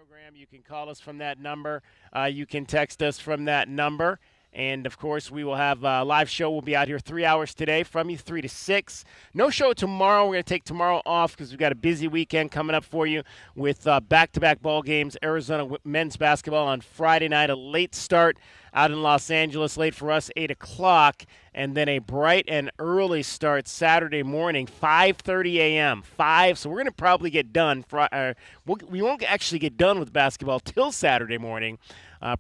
program. You can call us from that number. You can text us from that number. And, of course, we will have a live show. We'll be out here 3 hours today from you, 3 to 6. No show tomorrow. We're going to take tomorrow off because we've got a busy weekend coming up for you with back-to-back ball games. Arizona men's basketball on Friday night, a late start out in Los Angeles, late for us, 8 o'clock. And then a bright and early start Saturday morning, 5:30 a.m. So we're going to probably get done. We won't actually get done with basketball till Saturday morning.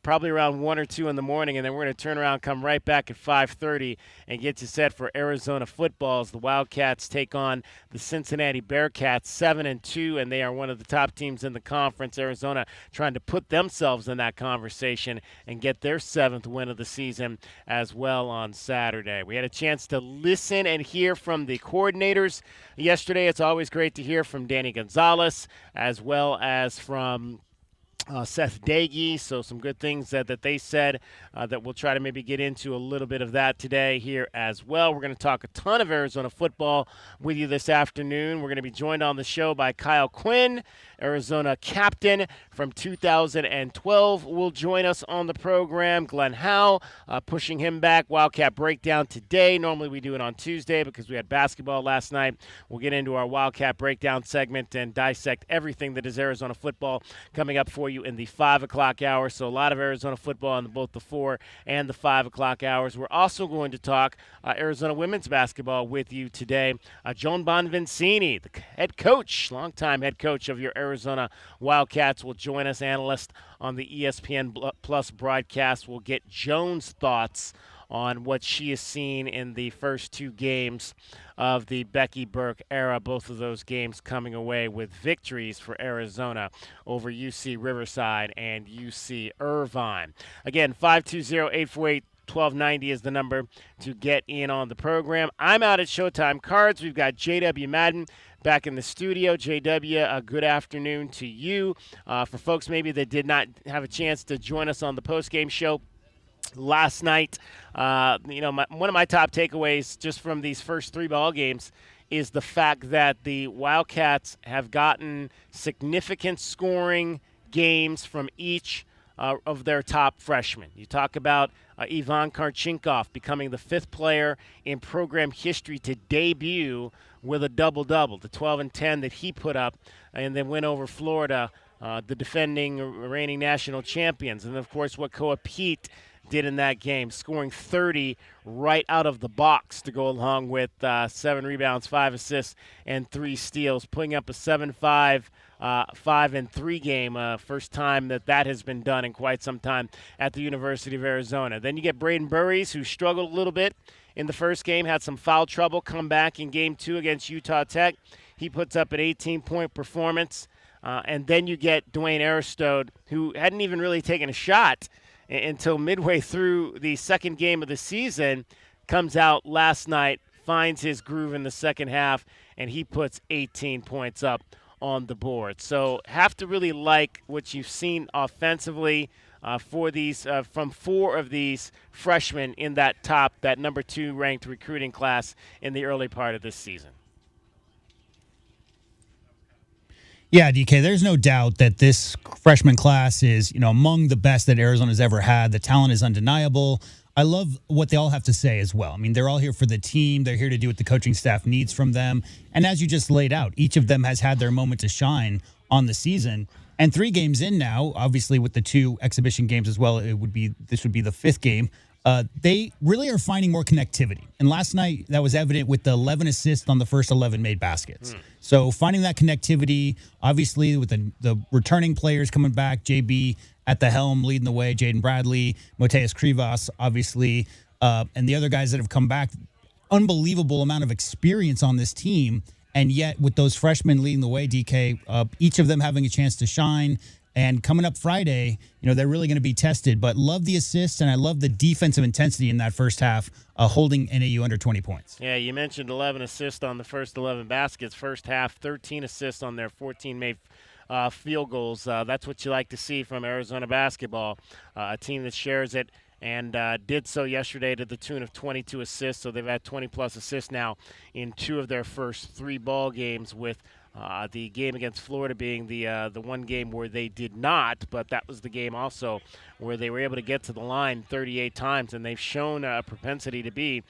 Probably around 1 or 2 in the morning, and then we're going to turn around, come right back at 5:30, and get you set for Arizona football as the Wildcats take on the Cincinnati Bearcats, 7-2, and they are one of the top teams in the conference. Arizona trying to put themselves in that conversation and get their 7th win of the season as well on Saturday. We had a chance to listen and hear from the coordinators yesterday. It's always great to hear from Danny Gonzalez as well as from Seth Dagey, so some good things that they said that we'll try to maybe get into a little bit of that today here as well. We're going to talk a ton of Arizona football with you this afternoon. We're going to be joined on the show by Kyle Quinn, Arizona captain from 2012, will join us on the program. Glenn Howe, pushing him back. Wildcat Breakdown today. Normally we do it on Tuesday because we had basketball last night. We'll get into our Wildcat Breakdown segment and dissect everything that is Arizona football coming up for you in the 5 o'clock hour. So a lot of Arizona football in both the 4 and the 5 o'clock hours. We're also going to talk Arizona women's basketball with you today. Joan Bonvincini, the head coach, longtime head coach of your Arizona Wildcats, will join us. Analyst on the ESPN Plus broadcast. We'll get Joan's thoughts on what she has seen in the first 2 games of the Becky Burke era. Both of those games coming away with victories for Arizona over UC Riverside and UC Irvine. Again, 520-848-1290 is the number to get in on the program. I'm out at Showtime Cards. We've got J.W. Madden back in the studio. JW, a good afternoon to you. For folks maybe that did not have a chance to join us on the postgame show last night, one of my top takeaways just from these first 3 ball games is the fact that the Wildcats have gotten significant scoring games from each of their top freshmen. You talk about Ivan Karchinkov becoming the 5th player in program history to debut with a double-double, the 12 and 10 that he put up, and then went over Florida, the defending reigning national champions. And, of course, what Koa Pete did in that game, scoring 30 right out of the box to go along with 7 rebounds, 5 assists, and 3 steals, putting up a 7-5, 5-3 game. First time that has been done in quite some time at the University of Arizona. Then you get Braden Burries, who struggled a little bit in the first game, had some foul trouble, come back in game 2 against Utah Tech. He puts up an 18-point performance. And then you get Dwayne Aristode, who hadn't even really taken a shot until midway through the second game of the season, comes out last night, finds his groove in the second half, and he puts 18 points up on the board. So have to really like what you've seen offensively for these from 4 of these freshmen in that number 2 ranked recruiting class in the early part of this season. Yeah, DK, there's no doubt that this freshman class is, among the best that Arizona's ever had. The talent is undeniable. I love what they all have to say as well. I mean, they're all here for the team. They're here to do what the coaching staff needs from them. And as you just laid out, each of them has had their moment to shine on the season. And 3 games in now, obviously with the 2 exhibition games as well, this would be the 5th game. They really are finding more connectivity. And last night, that was evident with the 11 assists on the first 11 made baskets. So finding that connectivity, obviously with the returning players coming back, JB at the helm leading the way, Jaden Bradley, Mateus Krivas, obviously, and the other guys that have come back. Unbelievable amount of experience on this team. And yet with those freshmen leading the way, DK, each of them having a chance to shine. And coming up Friday, they're really going to be tested. But love the assists, and I love the defensive intensity in that first half, holding NAU under 20 points. Yeah, you mentioned 11 assists on the first 11 baskets. First half, 13 assists on their 14 made field goals. That's what you like to see from Arizona basketball, a team that shares it and did so yesterday to the tune of 22 assists. So they've had 20-plus assists now in 2 of their first 3 ball games with The game against Florida being the one game where they did not, but that was the game also where they were able to get to the line 38 times, and they've shown a propensity to be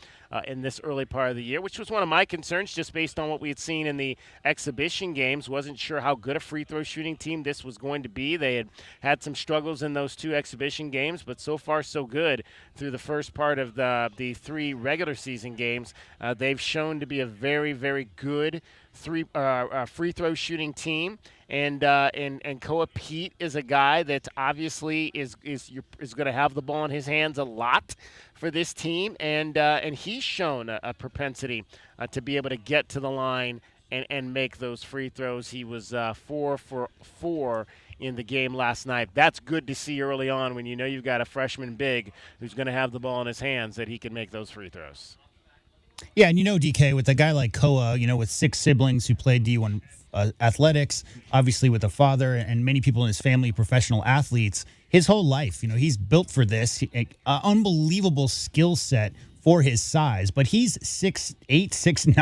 in this early part of the year, which was one of my concerns just based on what we had seen in the exhibition games. Wasn't sure how good a free throw shooting team this was going to be. They had some struggles in those 2 exhibition games, but so far so good through the first part of the 3 regular season games. They've shown to be a very, very good free throw shooting team, and Koa Pete is a guy that obviously is going to have the ball in his hands a lot for this team, and he's shown a propensity to be able to get to the line and make those free throws. He was 4 for 4 in the game last night. That's good to see early on when you know you've got a freshman big who's going to have the ball in his hands, that he can make those free throws. Yeah, and DK, with a guy like Koa, with 6 siblings who played D1 athletics, obviously with a father and many people in his family, professional athletes, his whole life, he's built for this. Unbelievable skill set for his size, but he's 6'8", 6'9",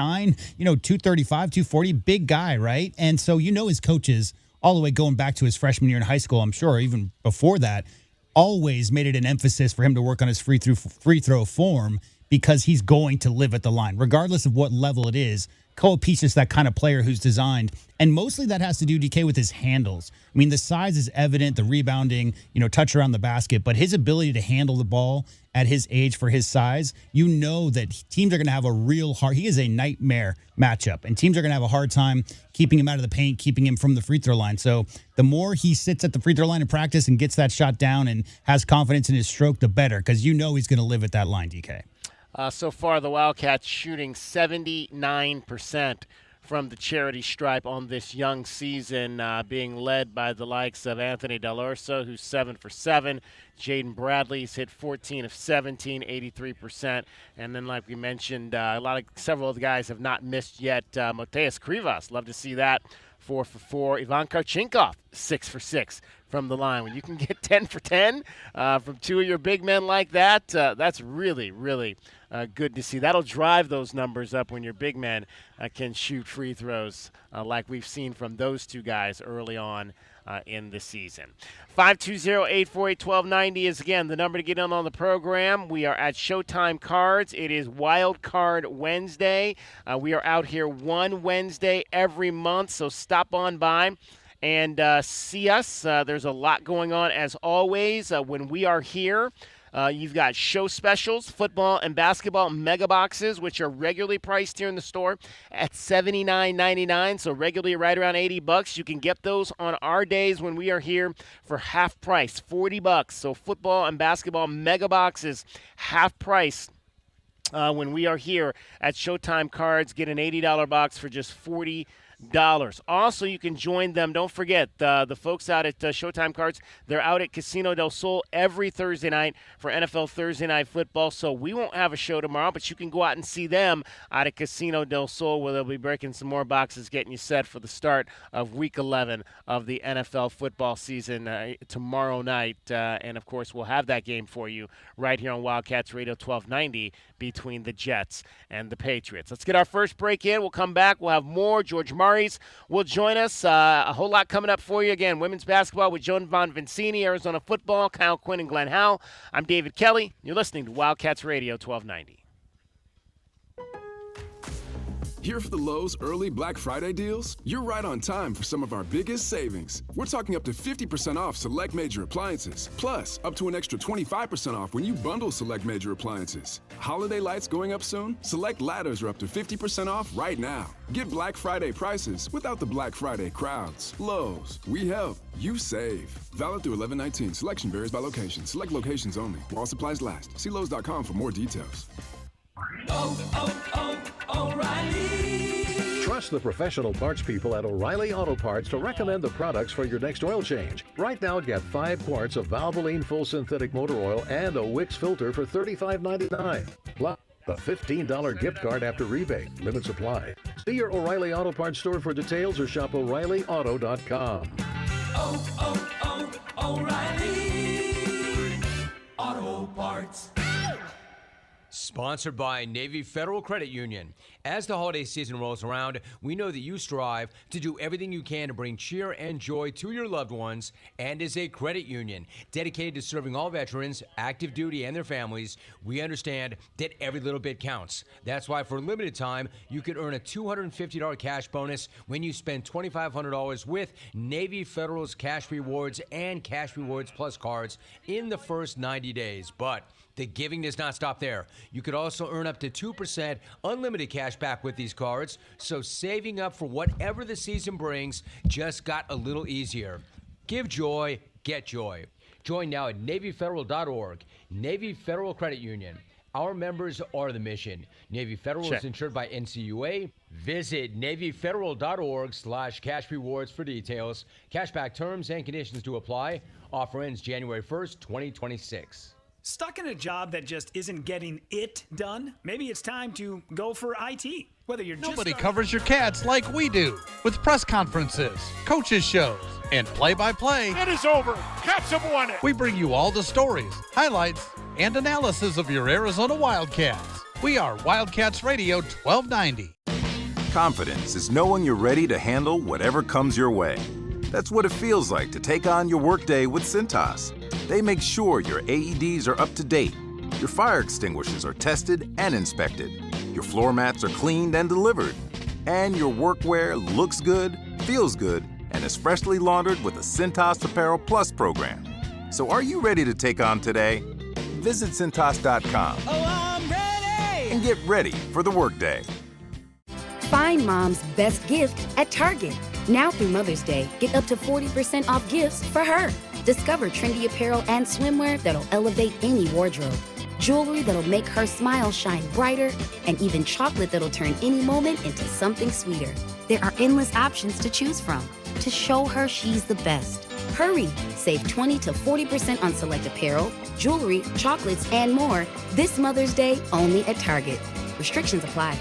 235, 240, big guy, right? And so his coaches, all the way going back to his freshman year in high school, I'm sure, even before that, always made it an emphasis for him to work on his free throw form, because he's going to live at the line, regardless of what level it is. Koa Pete's just that kind of player who's designed, and mostly that has to do, DK, with his handles. I mean, the size is evident, the rebounding, touch around the basket, but his ability to handle the ball at his age for his size, that teams are going to have a real hard, he is a nightmare matchup, and teams are going to have a hard time keeping him out of the paint, keeping him from the free throw line. So the more he sits at the free throw line in practice and gets that shot down and has confidence in his stroke, the better, because he's going to live at that line, DK. So far, the Wildcats shooting 79% from the charity stripe on this young season, being led by the likes of Anthony Del Orso, who's 7 for 7. Jaden Bradley's hit 14 of 17, 83%. And then, like we mentioned, several of the guys have not missed yet. Mateus Krivas, love to see that, 4 for 4. Ivan Karchinkov, 6 for 6 from the line. When you can get 10 for 10 from 2 of your big men like that, that's really, really good to see. That'll drive those numbers up when your big men can shoot free throws like we've seen from those 2 guys early on in the season. 520-848-1290 is, again, the number to get in on the program. We are at Showtime Cards. It is Wildcard Wednesday. We are out here one Wednesday every month, so stop on by and see us. There's a lot going on, as always, when we are here. You've got show specials, football and basketball mega boxes, which are regularly priced here in the store at $79.99, so regularly right around $80. You can get those on our days when we are here for half price, $40. So football and basketball mega boxes, half price. When we are here at Showtime Cards, get an $80 box for just $40. Also, you can join them. Don't forget, the folks out at Showtime Cards, they're out at Casino del Sol every Thursday night for NFL Thursday Night Football. So we won't have a show tomorrow, but you can go out and see them out at Casino del Sol, where they'll be breaking some more boxes, getting you set for the start of Week 11 of the NFL football season tomorrow night. And, of course, we'll have that game for you right here on Wildcats Radio 1290 between the Jets and the Patriots. Let's get our first break in. We'll come back. We'll have more. George Murray's will join us. A whole lot coming up for you. Again, women's basketball with Joan Von Vincini, Arizona football, Kyle Quinn and Glenn Howell. I'm David Kelly. You're listening to Wildcats Radio 1290. Here for the Lowe's early Black Friday deals? You're right on time for some of our biggest savings. We're talking up to 50% off select major appliances, plus up to an extra 25% off when you bundle select major appliances. Holiday lights going up soon? Select ladders are up to 50% off right now. Get Black Friday prices without the Black Friday crowds. Lowe's, we help, you save. Valid through 11/19. Selection varies by location. Select locations only. While supplies last. See Lowe's.com for more details. O'Reilly. Trust the professional parts people at O'Reilly Auto Parts to recommend the products for your next oil change. Right now, get 5 quarts of Valvoline full synthetic motor oil and a Wix filter for $35.99. Plus a $15 gift card after rebate. Limit supply. See your O'Reilly Auto Parts store for details or shop O'ReillyAuto.com. O'Reilly Auto Parts. Sponsored by Navy Federal Credit Union. As the holiday season rolls around, we know that you strive to do everything you can to bring cheer and joy to your loved ones. And as a credit union dedicated to serving all veterans, active duty, and their families, we understand that every little bit counts. That's why for a limited time, you could earn a $250 cash bonus when you spend $2,500 with Navy Federal's Cash Rewards and Cash Rewards Plus cards in the first 90 days. But the giving does not stop there. You could also earn up to 2% unlimited cash back with these cards, so saving up for whatever the season brings just got a little easier. Give joy, get joy. Join now at NavyFederal.org. Navy Federal Credit Union. Our members are the mission. Navy Federal is insured by NCUA. Visit NavyFederal.org/cash rewards for details. Cashback terms and conditions to apply. Offer ends January 1st, 2026. Stuck in a job that just isn't getting it done? Maybe it's time to go for IT. Whether you're Nobody covers your Cats like we do, with press conferences, coaches shows, and play-by-play. It is over. Cats have won it. We bring you all the stories, highlights, and analysis of your Arizona Wildcats. We are Wildcats Radio 1290. Confidence is knowing you're ready to handle whatever comes your way. That's what it feels like to take on your workday with Cintas. They make sure your AEDs are up to date, your fire extinguishers are tested and inspected, your floor mats are cleaned and delivered, and your workwear looks good, feels good, and is freshly laundered with a Cintas Apparel Plus program. So are you ready to take on today? Visit Cintas.com. Oh, I'm ready! And get ready for the workday. Find mom's best gift at Target. Now through Mother's Day, get up to 40% off gifts for her. Discover trendy apparel and swimwear that'll elevate any wardrobe. Jewelry that'll make her smile shine brighter, and even chocolate that'll turn any moment into something sweeter. There are endless options to choose from to show her she's the best. Hurry! Save 20 to 40% on select apparel, jewelry, chocolates, and more this Mother's Day only at Target. Restrictions apply.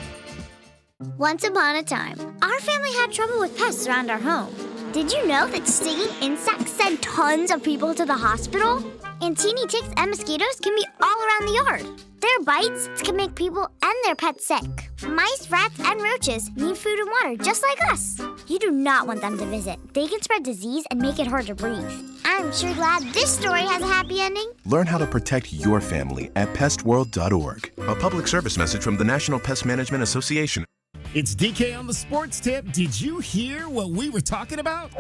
Once upon a time, our family had trouble with pests around our home. Did you know that stinging insects send tons of people to the hospital? And teeny ticks and mosquitoes can be all around the yard. Their bites can make people and their pets sick. Mice, rats, and roaches need food and water just like us. You do not want them to visit. They can spread disease and make it hard to breathe. I'm sure glad this story has a happy ending. Learn how to protect your family at pestworld.org. A public service message from the National Pest Management Association. It's DK on the Sports Tip. Did you hear what we were talking about?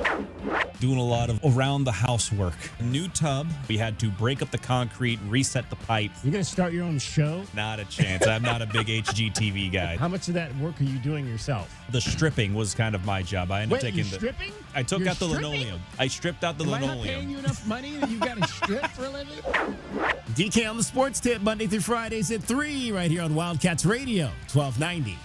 Doing a lot of around-the-house work. New tub. We had to break up the concrete, reset the pipe. You're going to start your own show? Not a chance. I'm not a big HGTV guy. How much of that work are you doing yourself? The stripping was kind of my job. I ended up taking the stripping? I took out the linoleum. I stripped out the linoleum. Am I not paying you enough money that you got to strip for a living? DK on the Sports Tip, Monday through Fridays at 3, right here on Wildcats Radio, 1290.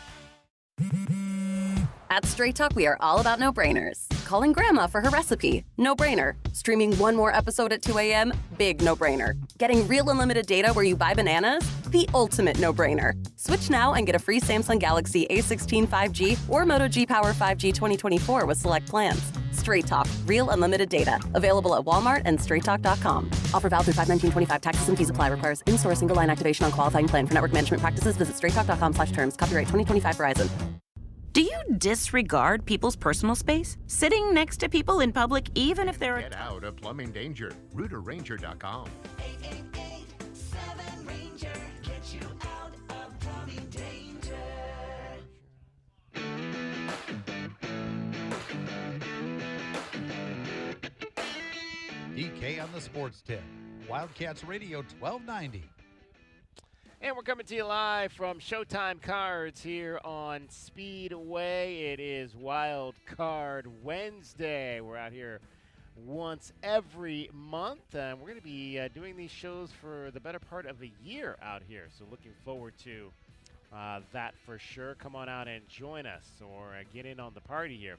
At Straight Talk, we are all about no-brainers. Calling Grandma for her recipe, no-brainer. Streaming one more episode at 2 a.m., big no-brainer. Getting real unlimited data where you buy bananas, the ultimate no-brainer. Switch now and get a free Samsung Galaxy A16 5G or Moto G Power 5G 2024 with select plans. Straight Talk, real unlimited data. Available at Walmart and straighttalk.com. Offer valid through 5/19/25. Taxes and fees apply. Requires in-store single line activation on qualifying plan. For network management practices, visit straighttalk.com/terms. Copyright 2025 Verizon. Do you disregard people's personal space? Sitting next to people in public, even if they're... Get out of plumbing danger. RooterRanger.com. 888-7-RANGER. Get you out of plumbing danger. DK on the Sports Tip. Wildcats Radio 1290. And we're coming to you live from Showtime Cards here on Speedway. It is Wildcard Wednesday. We're out here once every month, and we're going to be doing these shows for the better part of a year out here. So looking forward to that for sure. Come on out and join us or get in on the party here.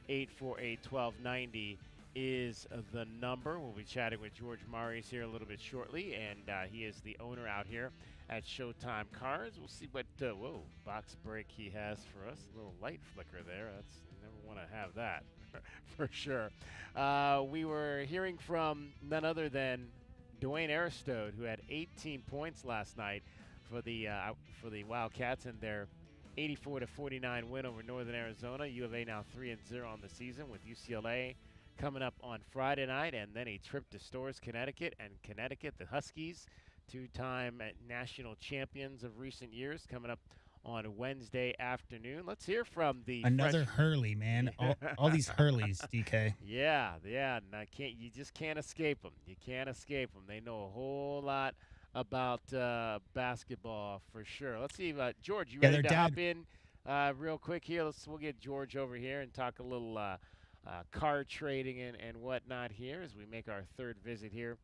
520-848-1290 is the number. We'll be chatting with George Marius here a little bit shortly, and he is the owner out here at Showtime Cards. We'll see what box break he has for us. A little light flicker there. That's, you never want to have that for sure. We were hearing from none other than Dwayne Aristode, who had 18 points last night. for the Wildcats and their 84-49 win over Northern Arizona. U of A now 3-0 on the season, with UCLA coming up on Friday night, and then a trip to Storrs, Connecticut. And Connecticut, the Huskies, two-time national champions of recent years, coming up on Wednesday afternoon. Let's hear from the another Hurley, man. All these Hurleys, DK. Yeah, and you just can't escape them. You can't escape them. They know a whole lot about basketball for sure. Let's see, George, you ready to hop in real quick here? We'll get George over here and talk a little card trading and whatnot here as we make our third visit here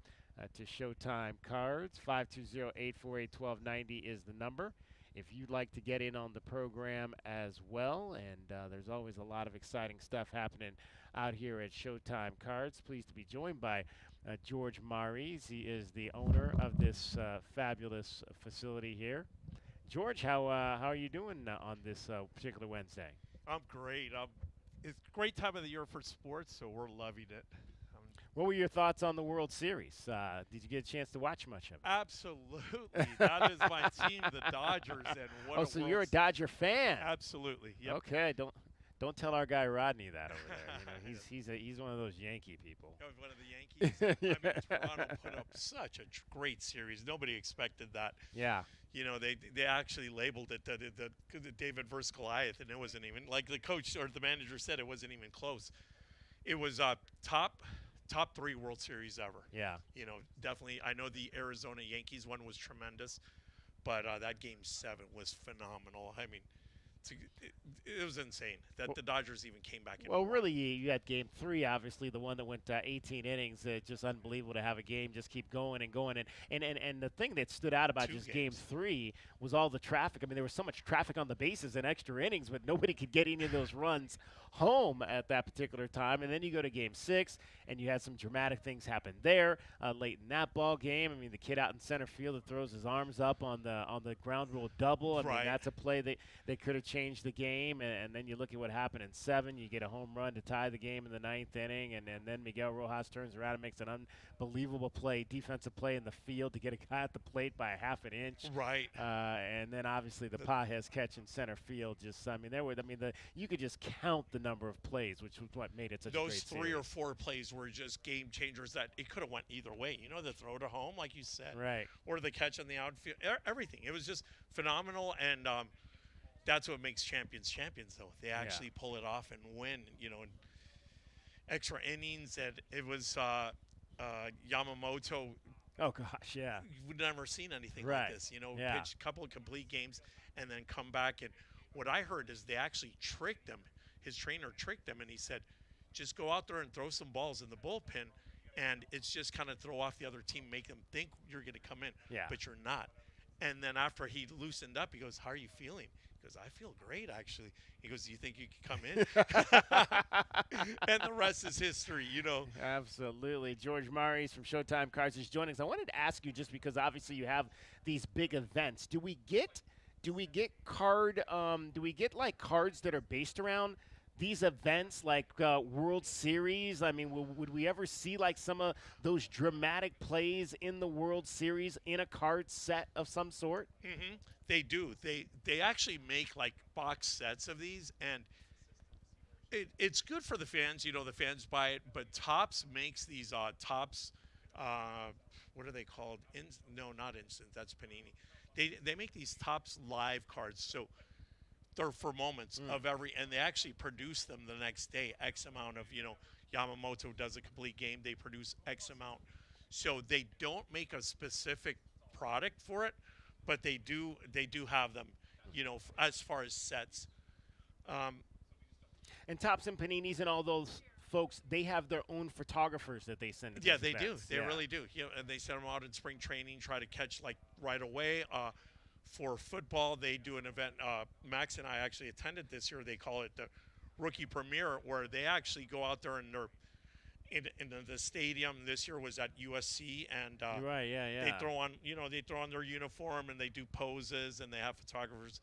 to Showtime Cards. 520-848-1290 is the number if you'd like to get in on the program as well. And there's always a lot of exciting stuff happening out here at Showtime Cards. Pleased to be joined by George Mares. He is the owner of this fabulous facility here. George, how are you doing on this particular Wednesday? I'm great. It's a great time of the year for sports, so we're loving it. What were your thoughts on the World Series? Did you get a chance to watch much of it? Absolutely. That is my team, the Dodgers. And what so you're a Dodger fan? Absolutely. Yep. Okay. Don't tell our guy Rodney that over there. He's one of those Yankee people. One of the Yankees. Toronto put up such a great series. Nobody expected that. Yeah. They actually labeled it the David versus Goliath, and it wasn't even, like the coach or the manager said, it wasn't even close. It was top 3 World Series ever. Yeah. Definitely. I know the Arizona Yankees one was tremendous, but that Game 7 was phenomenal. I mean, it was insane that the Dodgers even came back. Well, really, you had Game 3, obviously, the one that went 18 innings. Just unbelievable to have a game just keep going and going. And the thing that stood out about Game 3 was all the traffic. I mean, there was so much traffic on the bases in extra innings, but nobody could get any of those runs home at that particular time. And then you go to Game 6, and you had some dramatic things happen there late in that ball game. I mean, the kid out in center field that throws his arms up on the ground rule double. I mean, that's a play they could have changed the game. And then you look at what happened in 7. You get a home run to tie the game in the 9th inning, and then Miguel Rojas turns around and makes an unbelievable defensive play in the field to get a guy at the plate by a half an inch. Right. And then obviously the Pages catch in center field. You could just count the number of plays, which was what made it such a great series. Those 3 or 4 plays were just game changers that it could have went either way. The throw to home, like you said, right, or the catch on the outfield. Everything. It was just phenomenal, and that's what makes champions, though. They actually pull it off and win, in extra innings. And it was Yamamoto. Oh, gosh, yeah. You've never seen anything like this. Pitch a couple of complete games and then come back. And what I heard is they actually tricked him. His trainer tricked him, and he said, just go out there and throw some balls in the bullpen, and it's just kind of throw off the other team, make them think you're going to come in, but you're not. And then after he loosened up, he goes, how are you feeling? He goes, I feel great, actually. He goes, do you think you can come in? And the rest is history, Absolutely. George Mares from Showtime Cards is joining us. I wanted to ask you, just because obviously you have these big events, do we get cards that are based around these events, like World Series? I mean, would we ever see like some of those dramatic plays in the World Series in a card set of some sort? Mm-hmm. They do. They actually make like box sets of these, and it's good for the fans. The fans buy it, but Topps makes these Topps. What are they called? No, not Instant. That's Panini. They make these Topps live cards, so they're for moments of and they actually produce them the next day. X amount of, Yamamoto does a complete game, they produce X amount. So they don't make a specific product for it, but they do have them, as far as sets. And Topps and Paninis and all those folks, they have their own photographers that they send to these events. Do. They really do. And they send them out in spring training, try to catch like right away. For football, they do an event. Max and I actually attended this year. They call it the Rookie Premiere, where they actually go out there and they're in the stadium. This year was at USC, and they throw on their uniform and they do poses, and they have photographers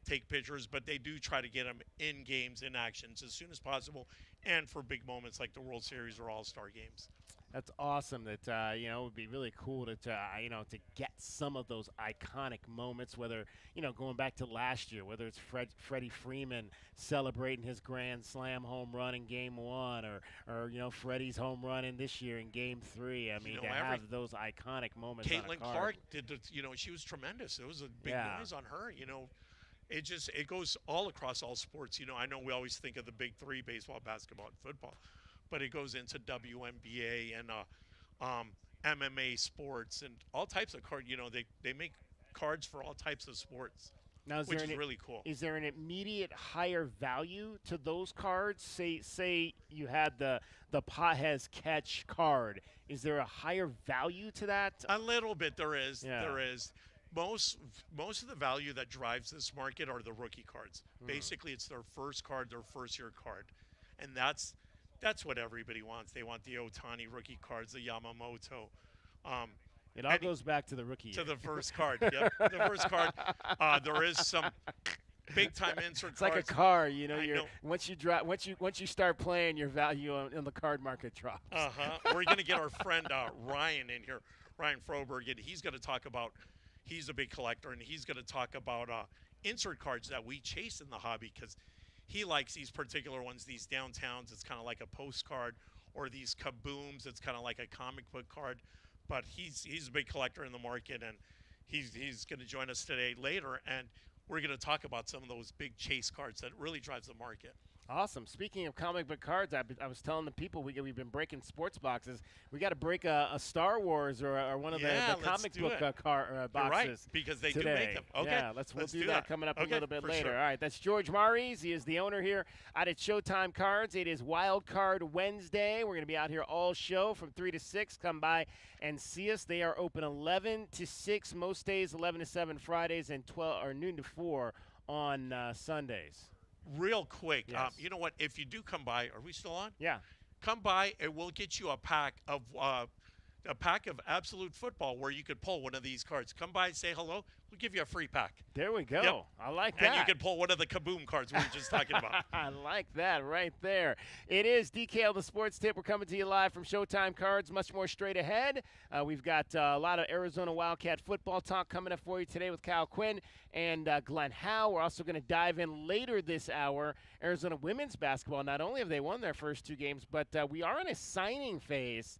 take pictures, but they do try to get them in games, in actions as soon as possible, and for big moments like the World Series or All-Star games. That's awesome. That it would be really cool to to get some of those iconic moments. Whether going back to last year, whether it's Freddie Freeman celebrating his grand slam home run in Game 1, or Freddie's home run in this year in Game 3. I mean, to have those iconic moments. Caitlin on a card. Clark did. She was tremendous. It was a big noise on her. It goes all across all sports. I know we always think of the big three: baseball, basketball, and football. But it goes into WNBA and MMA sports and all types of cards. They make cards for all types of sports, which is really cool. Is there an immediate higher value to those cards? Say you had the Pages catch card. Is there a higher value to that? A little bit there is. Yeah. There is. Most of the value that drives this market are the rookie cards. Basically, it's their first card, their first-year card, and that's what everybody wants. They want the Ohtani rookie cards, the Yamamoto. It all goes back to the rookie. To the first card. Yep, the first card. There is some big-time insert it's cards. Like a car, once you start playing, your value in the card market drops. We're going to get our friend Ryan in here, Ryan Froberg, and he's going to talk about. He's a big collector, and he's going to talk about insert cards that we chase in the hobby because he likes these particular ones, these downtowns. It's kind of like a postcard, or these kabooms. It's kind of like a comic book card. But he's a big collector in the market, and he's going to join us today later, and we're going to talk about some of those big chase cards that really drives the market. Awesome. Speaking of comic book cards, I was telling the people we've been breaking sports boxes. We got to break a Star Wars or one of the comic book boxes. You're right, because they today. do make them. Okay, yeah, we'll do that coming up a little bit later. Sure. All right, that's George Maries. He is the owner here out at Showtime Cards. It is Wildcard Wednesday. We're going to be out here all show from 3 to 6. Come by and see us. They are open 11 to 6 most days, 11 to 7 Fridays, and 12 or noon to 4 on Sundays. Real quick, Yes. you know what? If you do come by, are we still on? Yeah. Come by and we'll get you a pack of Absolute Football where you could pull one of these cards. Come by and say hello. We'll give you a free pack. There we go. Yep. I like that. And you can pull one of the Kaboom cards we were just talking about. I like that right there. It is DK the Sports Tip. We're coming to you live from Showtime Cards. Much more straight ahead. We've got a lot of Arizona Wildcat football talk coming up for you today with Kyle Quinn and Glenn Howe. We're also going to dive in later this hour. Arizona women's basketball. Not only have they won their first 2 games, but we are in a signing phase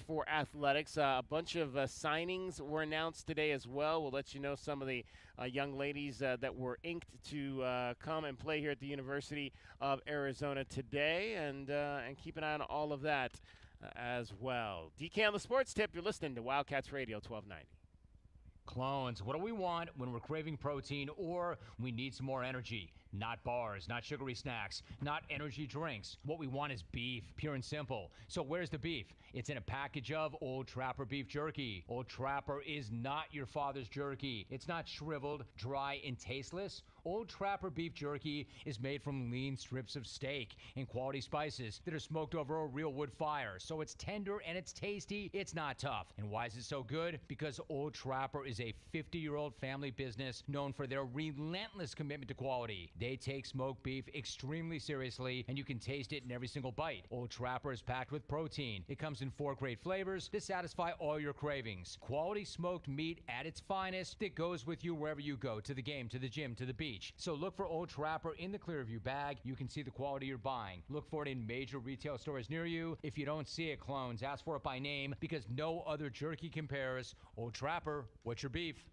for athletics. A bunch of signings were announced today as well. We'll let you know some of the young ladies that were inked to come and play here at the University of Arizona today, and keep an eye on all of that as well. DK on the Sports Tip, you're listening to Wildcats Radio 1290. Clones, what do we want when we're craving protein or we need some more energy? Not bars, not sugary snacks, not energy drinks. What we want is beef, pure and simple. So where's the beef? It's in a package of Old Trapper beef jerky. Old Trapper is not your father's jerky. It's not shriveled, dry, and tasteless. Old Trapper beef jerky is made from lean strips of steak and quality spices that are smoked over a real wood fire. So it's tender and it's tasty. It's not tough. And why is it so good? Because Old Trapper is a 50-year-old family business known for their relentless commitment to quality. They take smoked beef extremely seriously, and you can taste it in every single bite. Old Trapper is packed with protein. It comes in 4 great flavors to satisfy all your cravings. Quality smoked meat at its finest that goes with you wherever you go, to the game, to the gym, to the beach. So look for Old Trapper in the Clearview bag. You can see the quality you're buying. Look for it in major retail stores near you. If you don't see it, clones, ask for it by name because no other jerky compares. Old Trapper, what's your beef?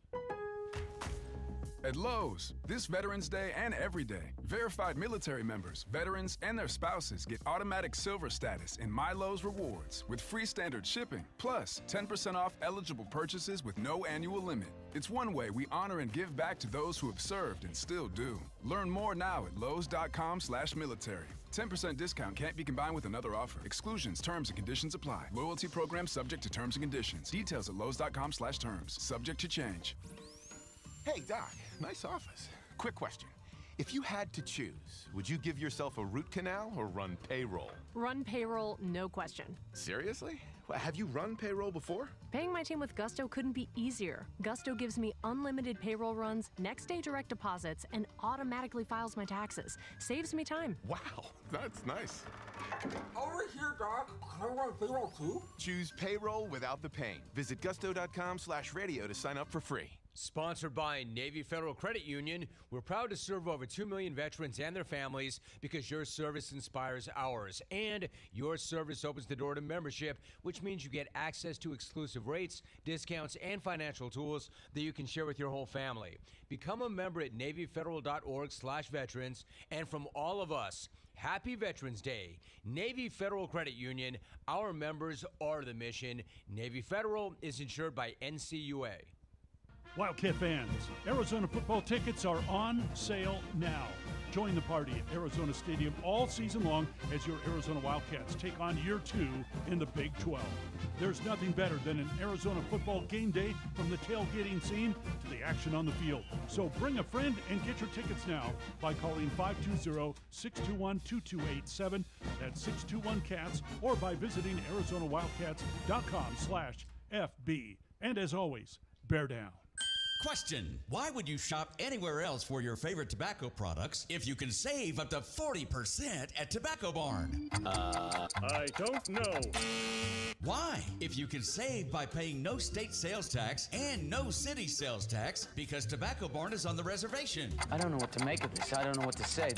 At Lowe's, this Veterans Day and every day, verified military members, veterans, and their spouses get automatic silver status in My Lowe's Rewards with free standard shipping, plus 10% off eligible purchases with no annual limit. It's one way we honor and give back to those who have served and still do. Learn more now at lowes.com/military. 10% discount can't be combined with another offer. Exclusions, terms, and conditions apply. Loyalty program subject to terms and conditions. Details at lowes.com/terms. Subject to change. Hey, Doc, nice office. Quick question. If you had to choose, would you give yourself a root canal or run payroll? Run payroll, no question. Seriously? Have you run payroll before? Paying my team with Gusto couldn't be easier. Gusto gives me unlimited payroll runs, next day direct deposits, and automatically files my taxes. Saves me time. Wow, that's nice. Over here, Doc. Can I run payroll too? Choose payroll without the pain. Visit gusto.com/radio to sign up for free. Sponsored by Navy Federal Credit Union, we're proud to serve over 2 million veterans and their families because your service inspires ours. And your service opens the door to membership, which means you get access to exclusive rates, discounts, and financial tools that you can share with your whole family. Become a member at NavyFederal.org/veterans. And from all of us, Happy Veterans Day. Navy Federal Credit Union, our members are the mission. Navy Federal is insured by NCUA. Wildcat fans, Arizona football tickets are on sale now. Join the party at Arizona Stadium all season long as your Arizona Wildcats take on year 2 in the Big 12. There's nothing better than an Arizona football game day, from the tailgating scene to the action on the field. So bring a friend and get your tickets now by calling 520-621-2287. That's 621-CATS, or by visiting ArizonaWildcats.com/FB. And as always, bear down. Question: why would you shop anywhere else for your favorite tobacco products if you can save up to 40% at Tobacco Barn? I don't know. Why? If you can save by paying no state sales tax and no city sales tax because Tobacco Barn is on the reservation. I don't know what to make of this. I don't know what to say.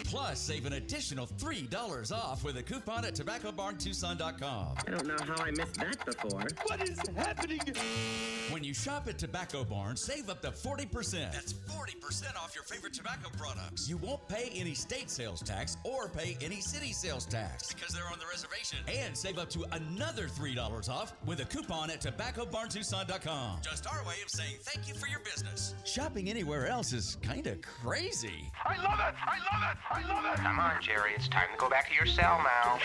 Plus, save an additional $3 off with a coupon at TobaccoBarnTucson.com. I don't know how I missed that before. What is happening? When you shop at Tobacco Barn, save up to 40%. That's 40% off your favorite tobacco products. You won't pay any state sales tax or pay any city sales tax because they're on the reservation. And save up to another $3 off with a coupon at TobaccoBarnTucson.com. Just our way of saying thank you for your business. Shopping anywhere else is kind of crazy. I love it! I love it! I love it! Come on, Jerry. It's time to go back to your cell now.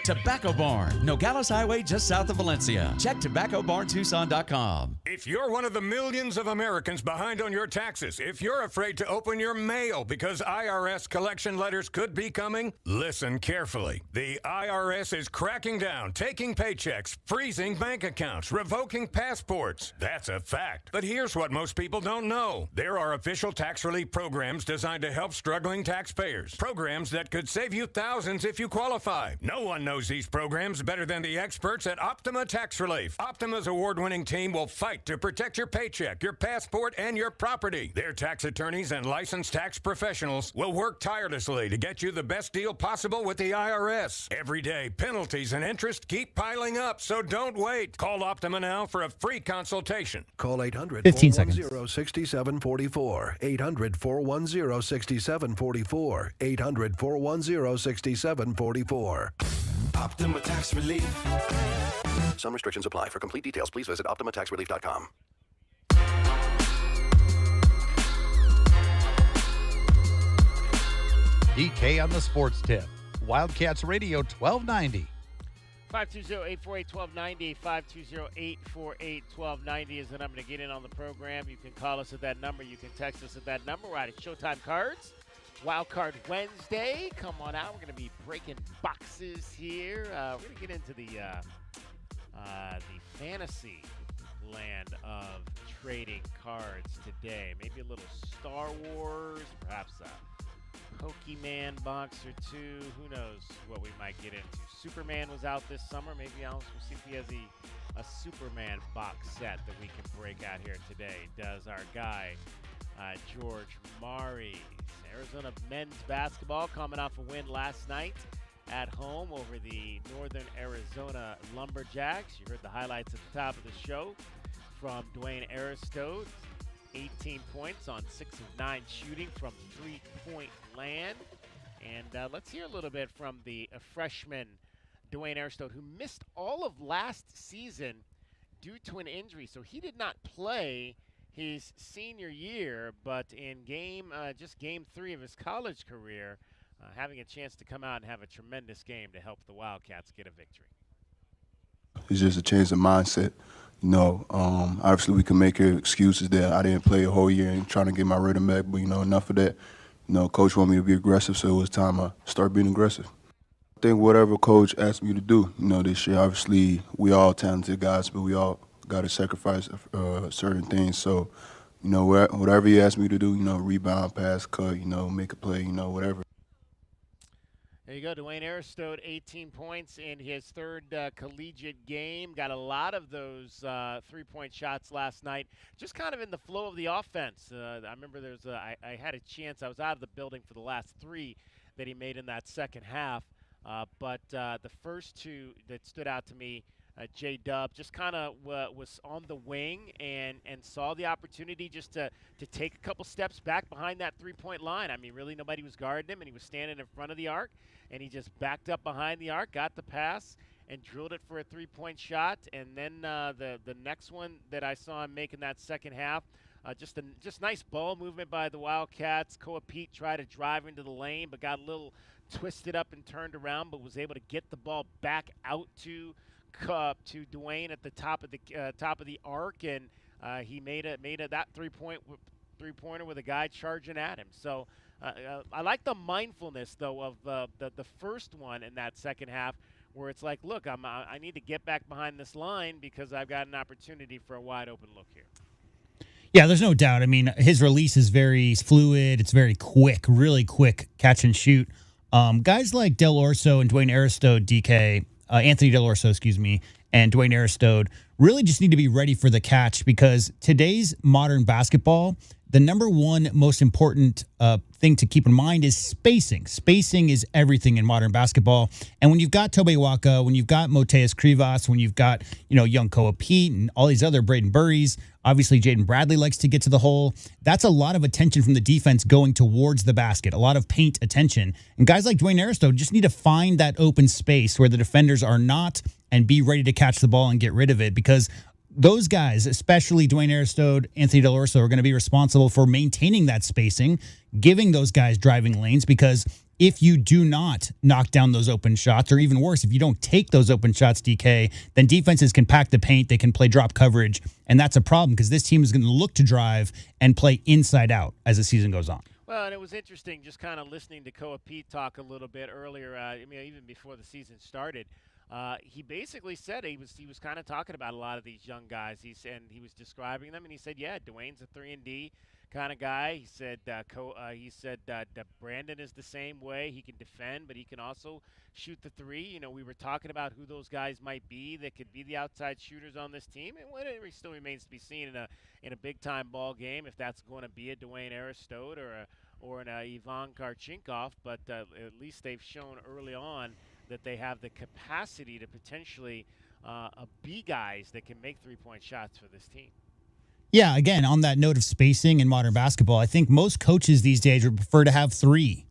Tobacco Barn, Nogales Highway just south of Valencia. Check TobaccoBarnTucson.com. If you're one of the millions of Americans behind on your taxes, if you're afraid to open your mail because IRS collection letters could be coming, listen carefully. The IRS is cracking down, taking paychecks, freezing bank accounts, revoking passports. That's a fact. But here's what most people don't know. There are official tax relief programs designed to help struggling taxpayers. Programs that could save you thousands if you qualify. No one knows these programs better than the experts at Optima Tax Relief. Optima's award-winning team will fight to protect your paycheck, your passport, and your property. Their tax attorneys and licensed tax professionals will work tirelessly to get you the best deal possible with the IRS. Every day, penalties and interest keep piling up, so don't wait. Call Optima now for a free consultation. Call 800-410-6744. 800-410-6744. 800-410-6744. Optima Tax Relief. Some restrictions apply. For complete details, please visit OptimaTaxRelief.com. DK on the sports tip. Wildcats Radio 1290. 520-848-1290, 520-848-1290 is the number to get in on the program. You can call us at that number. You can text us at that number. We're at Showtime Cards. Wildcard Wednesday. Come on out. We're going to be breaking boxes here. We're going to get into the fantasy land of trading cards today. Maybe a little Star Wars, perhaps a Pokemon box or two. Who knows what we might get into. Superman was out this summer. Maybe we'll see if he has a Superman box set that we can break out here today. Does our guy George Murray. Arizona men's basketball coming off a win last night at home over the Northern Arizona Lumberjacks. You heard the highlights at the top of the show from Dwayne Aristote. 18 points on 6 of 9 shooting from three-point land. And let's hear a little bit from the freshman Dwayne Aristote, who missed all of last season due to an injury. So he did not play his senior year, but in game 3 of his college career, having a chance to come out and have a tremendous game to help the Wildcats get a victory. It's just a change of mindset. Obviously we can make excuses that I didn't play a whole year and trying to get my rhythm back, but, enough of that. Coach wanted me to be aggressive, so it was time to start being aggressive. I think whatever coach asked me to do, this year, obviously we all talented guys, but we all got to sacrifice certain things. So, whatever he asked me to do, rebound, pass, cut, make a play, whatever. There you go, Dwayne Aristode, 18 points in his third collegiate game. Got a lot of those three-point shots last night, just kind of in the flow of the offense. I remember I had a chance. I was out of the building for the last three that he made in that second half. But the first two that stood out to me, J-Dub just kind of was on the wing and saw the opportunity just to take a couple steps back behind that three-point line. I mean, really nobody was guarding him, and he was standing in front of the arc, and he just backed up behind the arc, got the pass, and drilled it for a three-point shot. And then the next one that I saw him make in that second half, just nice ball movement by the Wildcats. Koa Pete tried to drive into the lane, but got a little twisted up and turned around, but was able to get the ball back out to Dwayne at the top of the arc, and he made that three-pointer with a guy charging at him. So I like the mindfulness though of the first one in that second half, where it's like, look, I need to get back behind this line because I've got an opportunity for a wide open look here. Yeah, there's no doubt. I mean, his release is very fluid. It's very quick, really quick catch and shoot. Guys like Del Orso and Dwayne Aristode, DK, Anthony Del Orso, and Dwayne Aristode really just need to be ready for the catch, because today's modern basketball, the number one most important thing to keep in mind is spacing. Spacing is everything in modern basketball. And when you've got Tobe Waka, when you've got Moteus Krivas, when you've got, young Koa Pete and all these other Braden Burries, obviously Jaden Bradley likes to get to the hole. That's a lot of attention from the defense going towards the basket, a lot of paint attention. And guys like Dwayne Aristode just need to find that open space where the defenders are not and be ready to catch the ball and get rid of it, because those guys, especially Dwayne Aristode, Anthony Del Orso, are going to be responsible for maintaining that spacing, giving those guys driving lanes, because if you do not knock down those open shots, or even worse, if you don't take those open shots, DK, then defenses can pack the paint, they can play drop coverage, and that's a problem because this team is going to look to drive and play inside out as the season goes on. Well, and it was interesting just kind of listening to Koa Pete talk a little bit earlier, even before the season started. He basically said he was kind of talking about a lot of these young guys. He was describing them, and he said, "Yeah, Dwayne's a 3-and-D kind of guy." He said, Brandon is the same way. He can defend, but he can also shoot the three. We were talking about who those guys might be that could be the outside shooters on this team, and it still remains to be seen in a big time ball game if that's going to be a Dwayne Aristode or an Ivan Karchinkov. But at least they've shown early on that they have the capacity to potentially be guys that can make three-point shots for this team. Yeah, again, on that note of spacing in modern basketball, I think most coaches these days would prefer to have 3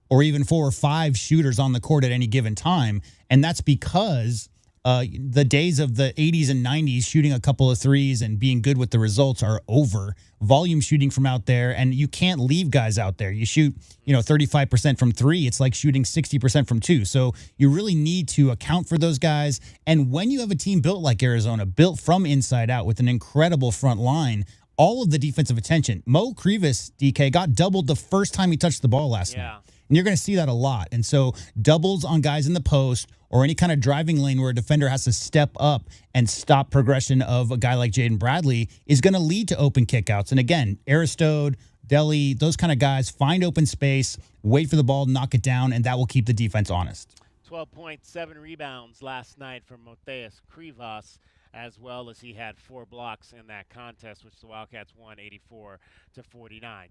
or even 4 or 5 shooters on the court at any given time. And that's because the days of the 80s and 90s shooting a couple of threes and being good with the results are over. Volume shooting from out there, and you can't leave guys out there. You shoot, 35% from 3. It's like shooting 60% from 2. So you really need to account for those guys. And when you have a team built like Arizona, built from inside out with an incredible front line, all of the defensive attention. Mo Krivas, DK, got doubled the first time he touched the ball last night. And you're going to see that a lot. And so doubles on guys in the post or any kind of driving lane where a defender has to step up and stop progression of a guy like Jaden Bradley is going to lead to open kickouts. And again, Aristode, Deli, those kind of guys find open space, wait for the ball, knock it down, and that will keep the defense honest. 12.7 rebounds last night from Moteus Krivas, as well as he had 4 blocks in that contest, which the Wildcats won 84-49.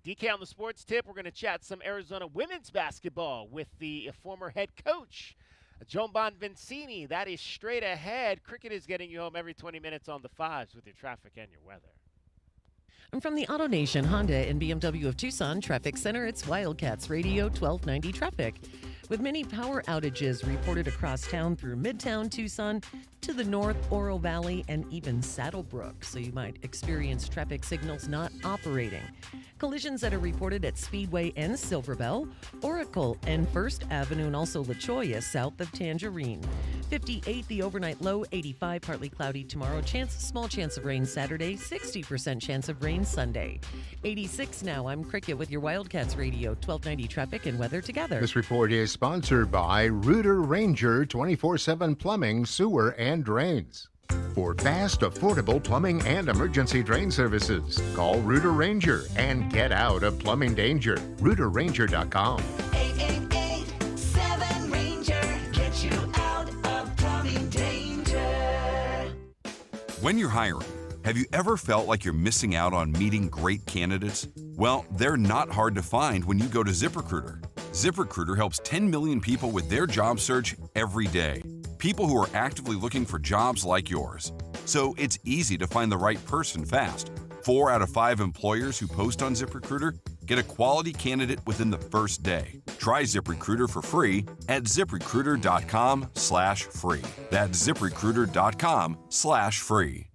DK on the sports tip, we're going to chat some Arizona women's basketball with the former head coach, Joan Bonvincini. That is straight ahead. Cricket is getting you home every 20 minutes on the 5s with your traffic and your weather. And from the Auto Nation Honda and BMW of Tucson Traffic Center, it's Wildcats Radio 1290 Traffic. With many power outages reported across town through Midtown Tucson to the north, Oro Valley, and even Saddlebrook, so you might experience traffic signals not operating. Collisions that are reported at Speedway and Silverbell, Oracle and First Avenue, and also La Cholla south of Tangerine. 58 the overnight low, 85 partly cloudy tomorrow. Small chance of rain Saturday, 60% chance of rain Sunday. 86 now. I'm Cricket with your Wildcats Radio, 1290 traffic and weather together. This report is sponsored by Rooter Ranger 24/7 Plumbing, Sewer, and Drains. For fast, affordable plumbing and emergency drain services, call Rooter Ranger and get out of plumbing danger. RooterRanger.com. 888-7-RANGER. Get you out of plumbing danger. When you're hiring, have you ever felt like you're missing out on meeting great candidates? Well, they're not hard to find when you go to ZipRecruiter. ZipRecruiter helps 10 million people with their job search every day. People who are actively looking for jobs like yours. So it's easy to find the right person fast. 4 out of 5 employers who post on ZipRecruiter get a quality candidate within the first day. Try ZipRecruiter for free at ZipRecruiter.com/free. That's ZipRecruiter.com/free.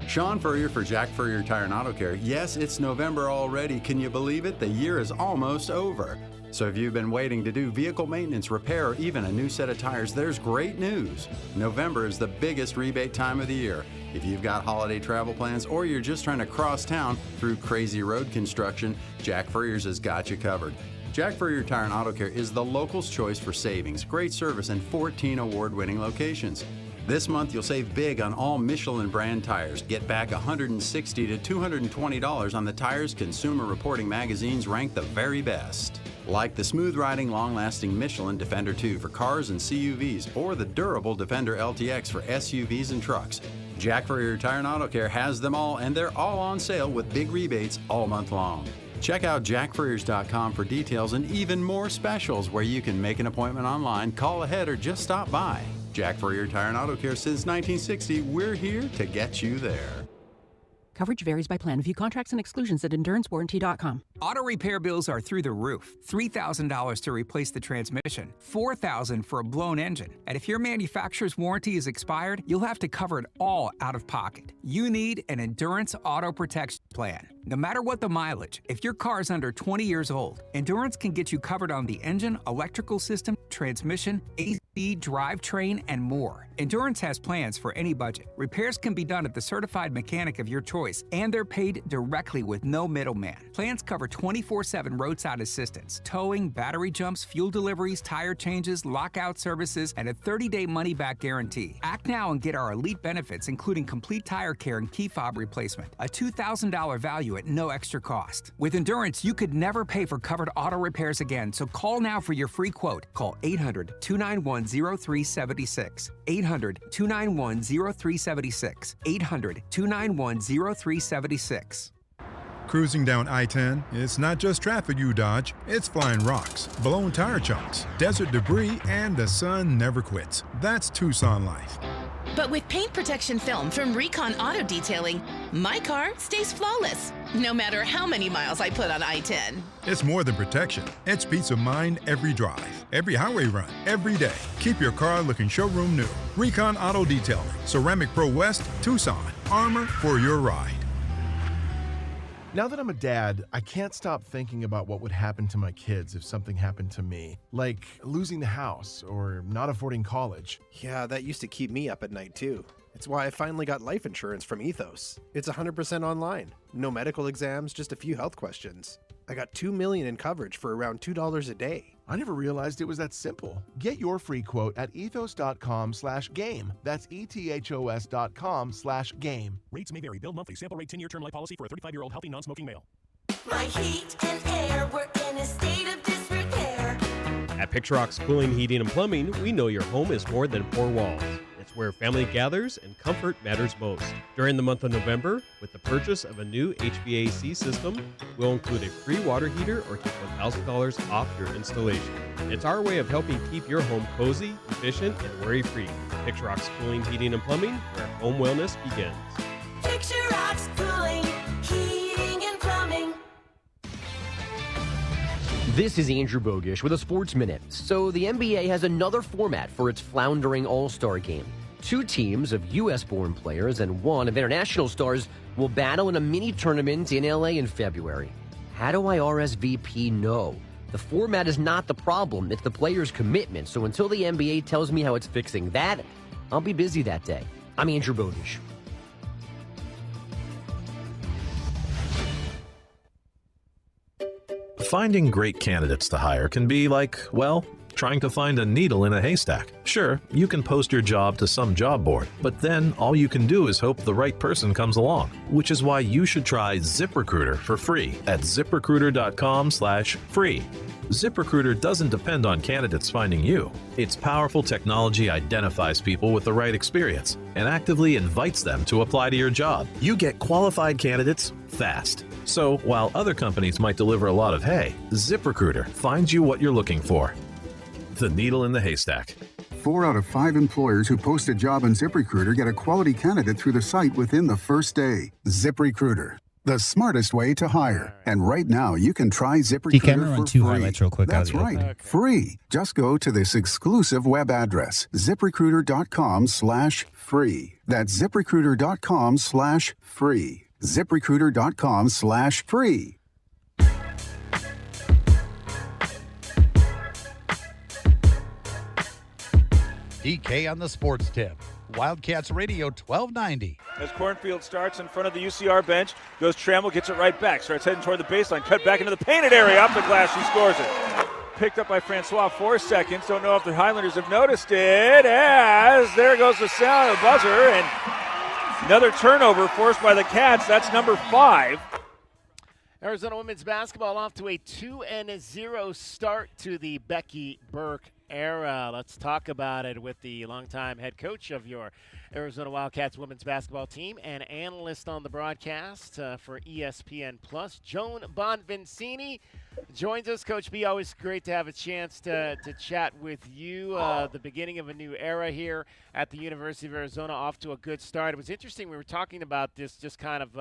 Sean Furrier for Jack Furrier Tire and Auto Care. Yes, it's November already. Can you believe it? The year is almost over. So if you've been waiting to do vehicle maintenance, repair, or even a new set of tires, there's great news. November is the biggest rebate time of the year. If you've got holiday travel plans or you're just trying to cross town through crazy road construction, Jack Furrier's has got you covered. Jack Furrier Tire and Auto Care is the local's choice for savings, great service, and 14 award-winning locations. This month, you'll save big on all Michelin brand tires. Get back $160 to $220 on the tires Consumer Reporting magazines rank the very best. Like the smooth-riding, long-lasting Michelin Defender 2 for cars and CUVs, or the durable Defender LTX for SUVs and trucks. Jack Furrier Tire and Auto Care has them all, and they're all on sale with big rebates all month long. Check out jackfurriers.com for details and even more specials where you can make an appointment online, call ahead, or just stop by. Jack Furrier Tire and Auto Care since 1960. We're here to get you there. Coverage varies by plan. View contracts and exclusions at endurancewarranty.com. Auto repair bills are through the roof. $3,000 to replace the transmission, $4,000 for a blown engine. And if your manufacturer's warranty is expired, you'll have to cover it all out of pocket. You need an Endurance Auto Protection Plan. No matter what the mileage, if your car is under 20 years old, Endurance can get you covered on the engine, electrical system, transmission, AC, drivetrain, and more. Endurance has plans for any budget. Repairs can be done at the certified mechanic of your choice, and they're paid directly with no middleman. Plans cover 24/7 roadside assistance, towing, battery jumps, fuel deliveries, tire changes, lockout services, and a 30-day money-back guarantee. Act now and get our elite benefits, including complete tire care and key fob replacement, a $2,000 value at no extra cost. With Endurance, you could never pay for covered auto repairs again, so call now for your free quote. Call 800-291-0376. 800-291-0376. 800-291-0376. Cruising down I-10, it's not just traffic you dodge, it's flying rocks, blown tire chunks, desert debris, and the sun never quits. That's Tucson life. But with paint protection film from Recon Auto Detailing, my car stays flawless, no matter how many miles I put on I-10. It's more than protection. It's peace of mind every drive, every highway run, every day. Keep your car looking showroom new. Recon Auto Detailing, Ceramic Pro West, Tucson. Armor for your ride. Now that I'm a dad, I can't stop thinking about what would happen to my kids if something happened to me, like losing the house or not affording college. Yeah, that used to keep me up at night too. It's why I finally got life insurance from Ethos. It's 100% online. No medical exams, just a few health questions. I got $2 million in coverage for around $2 a day. I never realized it was that simple. Get your free quote at ethos.com/game. That's ethos.com/game. Rates may vary. Bill monthly. Sample rate 10-year term life policy for a 35-year-old healthy non-smoking male. My heat and air were in a state of disrepair. At Picturox Cooling, Heating, and Plumbing, we know your home is more than four walls. It's where family gathers and comfort matters most. During the month of November, with the purchase of a new HVAC system, we'll include a free water heater or get $1,000 off your installation. It's our way of helping keep your home cozy, efficient, and worry-free. Picturox Cooling, Heating, and Plumbing, where home wellness begins. Picturox Cooling, Heating, and Plumbing. This is Andrew Bogish with a Sports Minute. So the NBA has another format for its floundering All-Star game. 2 teams of U.S.-born players and 1 of international stars will battle in a mini-tournament in L.A. in February. How do I RSVP? No. The format is not the problem, it's the players' commitment. So until the NBA tells me how it's fixing that, I'll be busy that day. I'm Andrew Bodish. Finding great candidates to hire can be like, well, trying to find a needle in a haystack. Sure, you can post your job to some job board, but then all you can do is hope the right person comes along, which is why you should try ZipRecruiter for free at ziprecruiter.com/free. ZipRecruiter doesn't depend on candidates finding you. Its powerful technology identifies people with the right experience and actively invites them to apply to your job. You get qualified candidates fast. So while other companies might deliver a lot of hay, ZipRecruiter finds you what you're looking for. The needle in the haystack. 4 out of 5 employers who post a job on ZipRecruiter get a quality candidate through the site within the first day. ZipRecruiter, the smartest way to hire. And right now, you can try ZipRecruiter DK, I'm gonna run for 2 free. highlights real quick. That's right, free. Just go to this exclusive web address, ZipRecruiter.com/free. That's ZipRecruiter.com/free. ZipRecruiter.com/free. DK on the sports tip. Wildcats Radio 1290. As Cornfield starts in front of the UCR bench, goes Trammell, gets it right back, starts heading toward the baseline, cut back into the painted area, off the glass, she scores it. Picked up by Francois, 4 seconds. Don't know if the Highlanders have noticed it, as there goes the sound of the buzzer, and another turnover forced by the Cats. That's number 5. Arizona women's basketball off to a 2-0 start to the Becky Burke era. Let's talk about it with the longtime head coach of your Arizona Wildcats women's basketball team and analyst on the broadcast for ESPN Plus, Joan Bonvincini, joins us. Coach B, always great to have a chance to chat with you. The beginning of a new era here at the University of Arizona, off to a good start. It was interesting. We were talking about this just kind of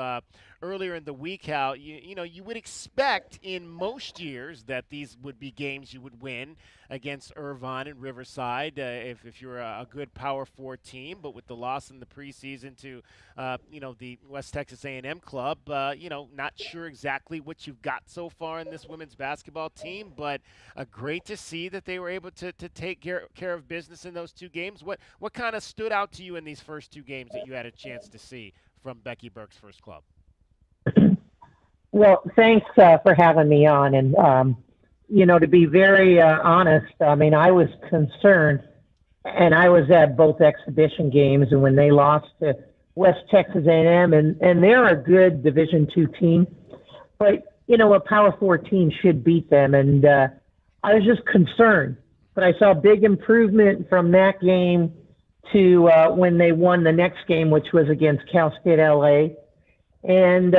earlier in the week, how you would expect in most years that these would be games you would win against Irvine and Riverside if you're a good Power 4 team. But with the loss in the preseason to the West Texas A&M club, not sure exactly what you've got so far in this women's basketball team, but great to see that they were able to take care of business in those 2 games. What kind of stood out to you in these first 2 games that you had a chance to see from Becky Burke's first club? Well, thanks for having me on. And, to be very honest, I mean, I was concerned, and I was at both exhibition games, and when they lost to West Texas A&M, and they're a good Division II team, but, a Power 4 team should beat them, and I was just concerned. But I saw big improvement from that game to when they won the next game, which was against Cal State LA. And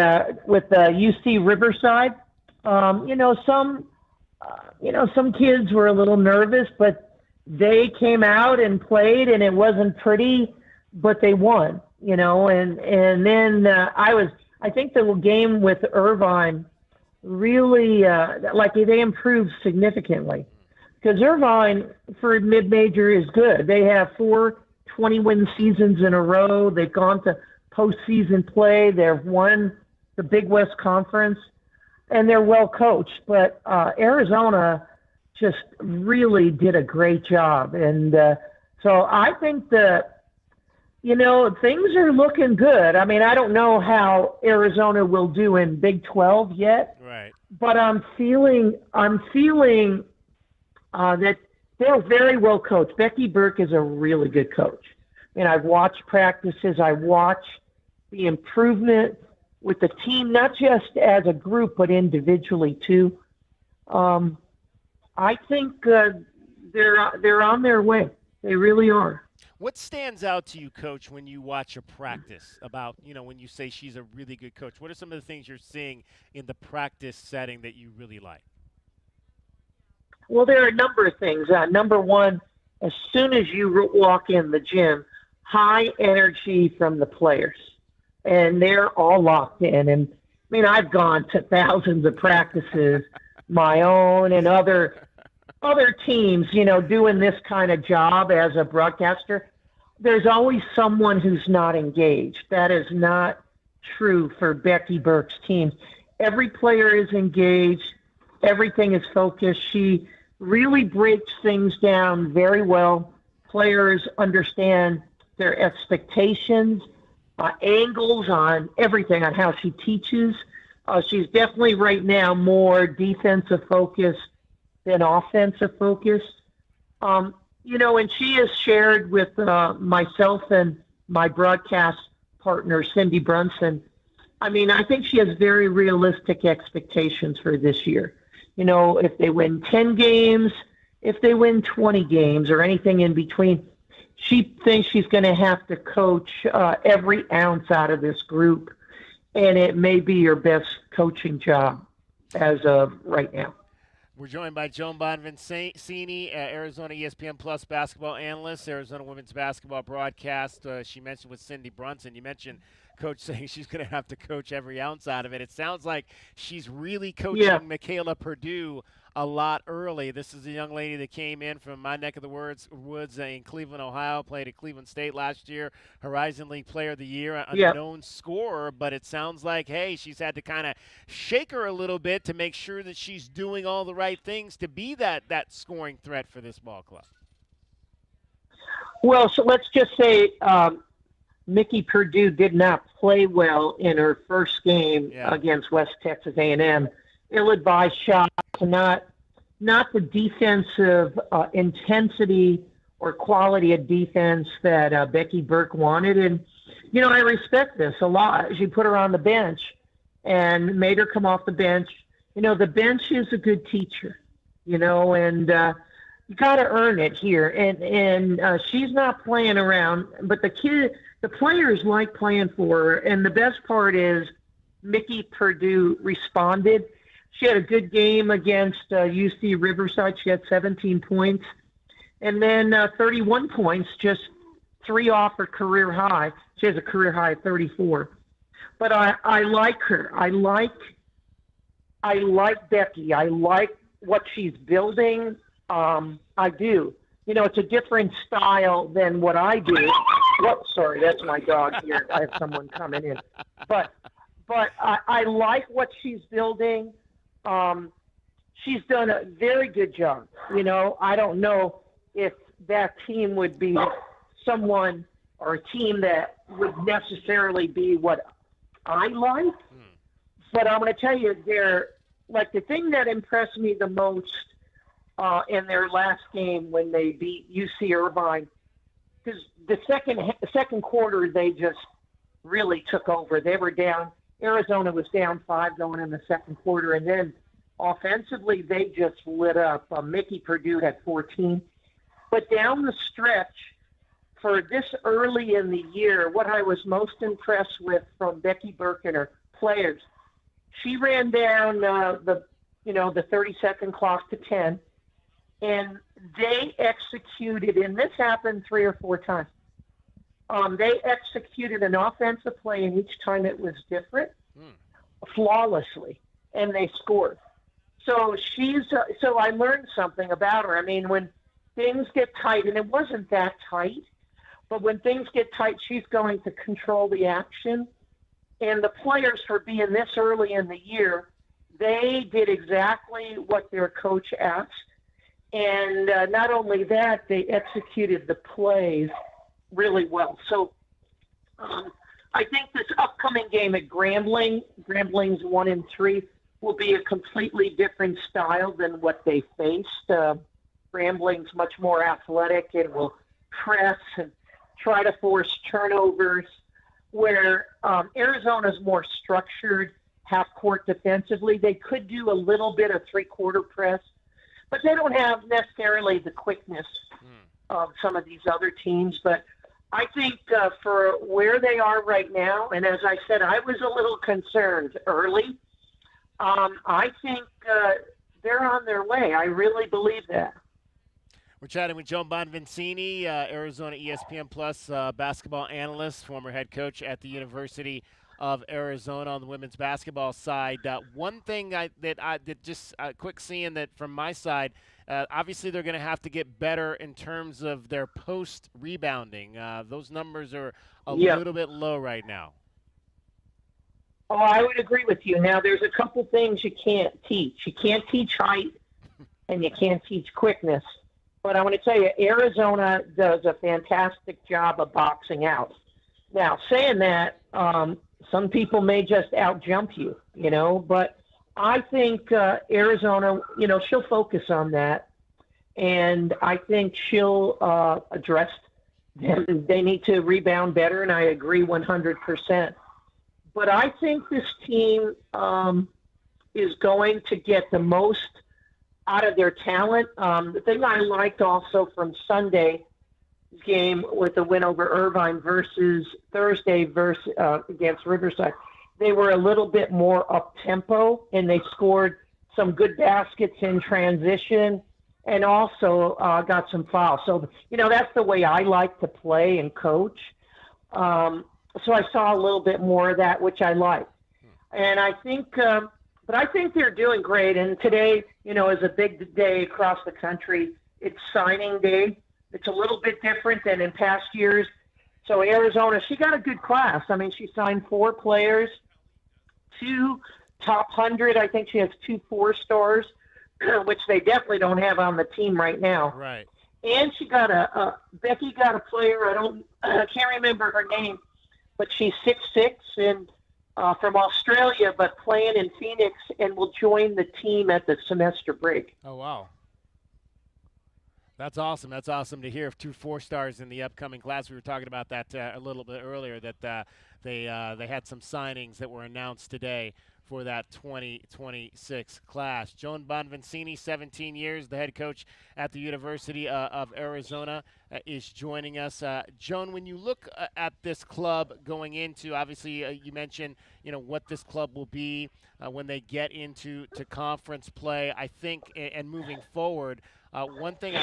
with UC Riverside, some kids were a little nervous, but they came out and played, and it wasn't pretty, but they won. And then I think the game with Irvine really they improved significantly, because Irvine for mid-major is good. They have 4 20-win seasons in a row. They've gone to postseason play. They've won the Big West Conference, and they're well coached. But Arizona just really did a great job. And so I think that, things are looking good. I mean, I don't know how Arizona will do in Big 12 yet. Right. But I'm feeling that they're very well coached. Becky Burke is a really good coach. And I've watched practices. I watch the improvement with the team, not just as a group, but individually too. I think they're on their way. They really are. What stands out to you, Coach, when you watch a practice about, when you say she's a really good coach? What are some of the things you're seeing in the practice setting that you really like? Well, there are a number of things. Number one, as soon as you walk in the gym, high energy from the players, and they're all locked in. And I mean, I've gone to thousands of practices, my own and other teams, doing this kind of job as a broadcaster. There's always someone who's not engaged. That is not true for Becky Burke's team. Every player is engaged. Everything is focused. She really breaks things down very well. Players understand their expectations, angles on everything, on how she teaches. She's definitely right now more defensive focused than offensive focused. And she has shared with myself and my broadcast partner, Cindy Brunson. I mean, I think she has very realistic expectations for this year. If they win 10 games, if they win 20 games, or anything in between, she thinks she's going to have to coach every ounce out of this group, and it may be your best coaching job as of right now. We're joined by Joan Bonvincini, Arizona ESPN Plus basketball analyst, Arizona women's basketball broadcast. She mentioned with Cindy Brunson, you mentioned Coach saying she's going to have to coach every ounce out of it. It sounds like she's really coaching Michaela Purdue a lot early. This is a young lady that came in from my neck of the woods in Cleveland, Ohio, played at Cleveland State last year, Horizon League Player of the Year, unknown scorer, but it sounds like, hey, she's had to kind of shake her a little bit to make sure that she's doing all the right things to be that scoring threat for this ball club. Well, so let's just say Mickey Purdue did not play well in her first game against West Texas A&M. Ill-advised shot, not the defensive intensity or quality of defense that Becky Burke wanted. And, I respect this a lot. She put her on the bench and made her come off the bench. The bench is a good teacher, and you got to earn it here. And she's not playing around, but the players like playing for her. And the best part is Mickey Purdue responded. She had a good game against UC Riverside. She had 17 points. And then 31 points, just 3 off her career high. She has a career high of 34. But I like her. I like Becky. I like what she's building. I do. It's a different style than what I do. Sorry, that's my dog here. I have someone coming in. But I like what she's building. She's done a very good job. I don't know if that team would be someone or a team that would necessarily be what I like. But I'm going to tell you, the thing that impressed me the most in their last game when they beat UC Irvine, because the second quarter they just really took over. They were down. Arizona was down 5 going in the second quarter, and then offensively they just lit up. Mickey Purdue had 14. But down the stretch, for this early in the year, what I was most impressed with from Becky Burke and her players, she ran down the 30-second clock to 10, and they executed, and this happened 3 or 4 times. They executed an offensive play, and each time it was different, flawlessly, and they scored. So so I learned something about her. I mean, when things get tight, and it wasn't that tight, but when things get tight, she's going to control the action. And the players, for being this early in the year, they did exactly what their coach asked. And not only that, they executed the plays really well. So I think this upcoming game at Grambling's 1-3, will be a completely different style than what they faced. Grambling's much more athletic and will press and try to force turnovers, where Arizona's more structured, half-court defensively. They could do a little bit of three-quarter press, but they don't have necessarily the quickness of some of these other teams. But I think for where they are right now, and as I said, I was a little concerned early. I think they're on their way. I really believe that. We're chatting with Joan Bonvincini, Arizona ESPN Plus basketball analyst, former head coach at the University of Arizona on the women's basketball side. One thing quick seeing that from my side, obviously they're going to have to get better in terms of their post rebounding. Those numbers are a little bit low right now. Oh, I would agree with you. Now, there's a couple things you can't teach. You can't teach height, and you can't teach quickness. But I want to tell you, Arizona does a fantastic job of boxing out. Now, saying that, some people may just outjump you, but I think Arizona, she'll focus on that, and I think she'll address them. They need to rebound better, and I agree 100%. But I think this team is going to get the most out of their talent. The thing I liked also from Sunday game with the win over Irvine versus Thursday against Riverside, they were a little bit more up-tempo, and they scored some good baskets in transition and also got some fouls. So, that's the way I like to play and coach. So I saw a little bit more of that, which I liked. And I think but I think they're doing great. And today, is a big day across the country. It's signing day. It's a little bit different than in past years. So Arizona, she got a good class. I mean, she signed 4 players, 2 top 100. I think she has 2 4-stars, which they definitely don't have on the team right now. Right. And she got Becky got a player. I can't remember her name, but she's 6'6" and from Australia, but playing in Phoenix, and will join the team at the semester break. Oh, wow. That's awesome. That's awesome to hear of 2 4-stars in the upcoming class. We were talking about that a little bit earlier, that they had some signings that were announced today for that 2026 class. Joan Bonvincini, 17 years, the head coach at the University of Arizona, is joining us. Joan, when you look at this club going into, obviously you mentioned, what this club will be when they get into conference play, I think, and moving forward. One thing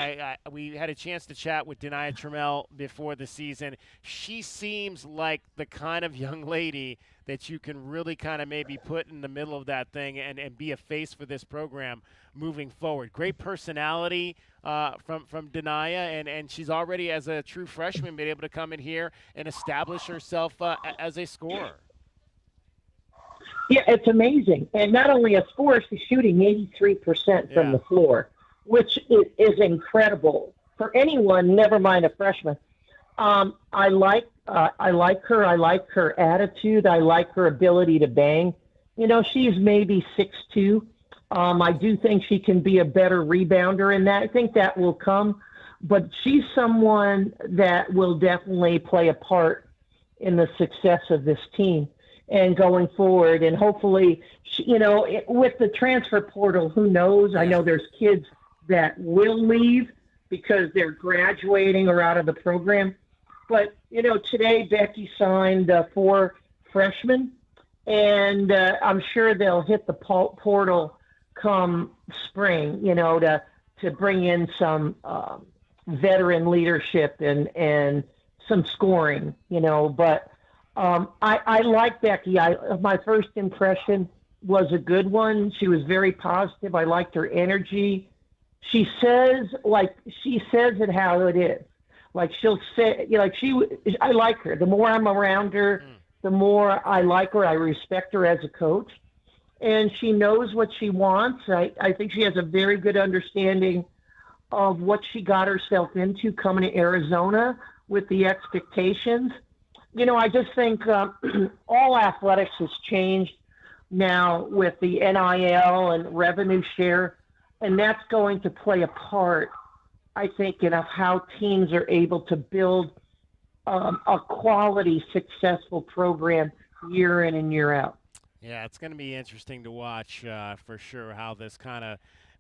we had a chance to chat with Denia Trammell before the season. She seems like the kind of young lady that you can really kind of maybe put in the middle of that thing and be a face for this program moving forward. Great personality from Denia, and she's already, as a true freshman, been able to come in here and establish herself as a scorer. Yeah, it's amazing. And not only a scorer, she's shooting 83% from the floor, which is incredible for anyone, never mind a freshman. I like her. I like her attitude. I like her ability to bang. She's maybe 6'2". I do think she can be a better rebounder in that. I think that will come. But she's someone that will definitely play a part in the success of this team and going forward. And hopefully, with the transfer portal, who knows? I know there's kids that will leave because they're graduating or out of the program. But, today Becky signed 4 freshmen, and I'm sure they'll hit the portal come spring, to bring in some veteran leadership and some scoring, But I like Becky. My first impression was a good one. She was very positive. I liked her energy. She says it how it is. Like she'll say, I like her. The more I'm around her, the more I like her. I respect her as a coach, and she knows what she wants. I think she has a very good understanding of what she got herself into coming to Arizona with the expectations. I just think all athletics has changed now with the NIL and revenue share, and that's going to play a part, I think, in how teams are able to build a quality, successful program year in and year out. Yeah, it's going to be interesting to watch for sure how this kind of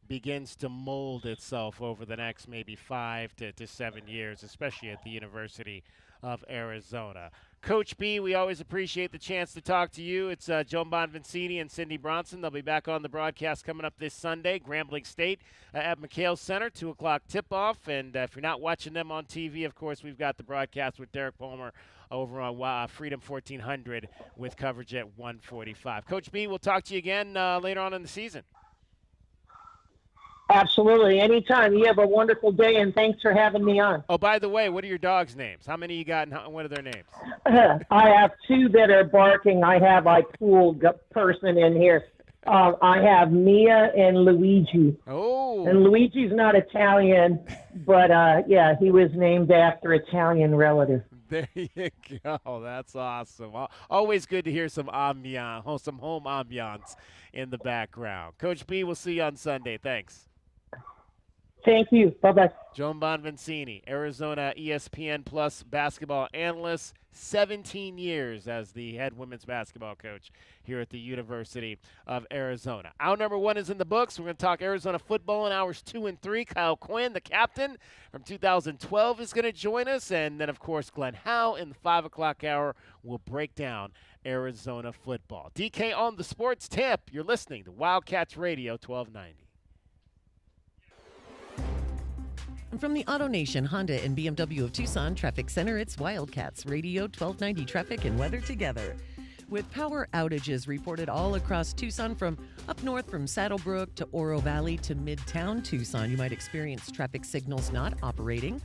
begins to mold itself over the next maybe 5 to 7 years, especially at the University of Arizona. Coach B, we always appreciate the chance to talk to you. It's Joan Bonvincini and Cindy Bronson. They'll be back on the broadcast coming up this Sunday, Grambling State at McHale Center, 2 o'clock tip-off. And if you're not watching them on TV, of course, we've got the broadcast with Derek Palmer over on Freedom 1400 with coverage at 1:45. Coach B, we'll talk to you again later on in the season. Absolutely. Anytime. You have a wonderful day, and thanks for having me on. Oh, by the way, what are your dogs' names? How many you got, and what are their names? I have two that are barking. I have a pool person in here. I have Mia and Luigi. Oh. And Luigi's not Italian, but yeah, he was named after Italian relative. There you go. That's awesome. Always good to hear some ambiance, some home ambiance in the background. Coach B, we'll see you on Sunday. Thanks. Thank you. Bye-bye. Joan Bonvincini, Arizona ESPN Plus basketball analyst, 17 years as the head women's basketball coach here at the University of Arizona. Hour number 1 is in the books. We're going to talk Arizona football in hours 2 and 3. Kyle Quinn, the captain from 2012, is going to join us. And then, of course, Glenn Howe in the 5 o'clock hour will break down Arizona football. DK on the sports tip. You're listening to Wildcats Radio 1290. From the Auto Nation Honda and BMW of Tucson Traffic Center, it's Wildcats Radio 1290 traffic and weather together. With power outages reported all across Tucson from up north from Saddlebrook to Oro Valley to Midtown Tucson, you might experience traffic signals not operating.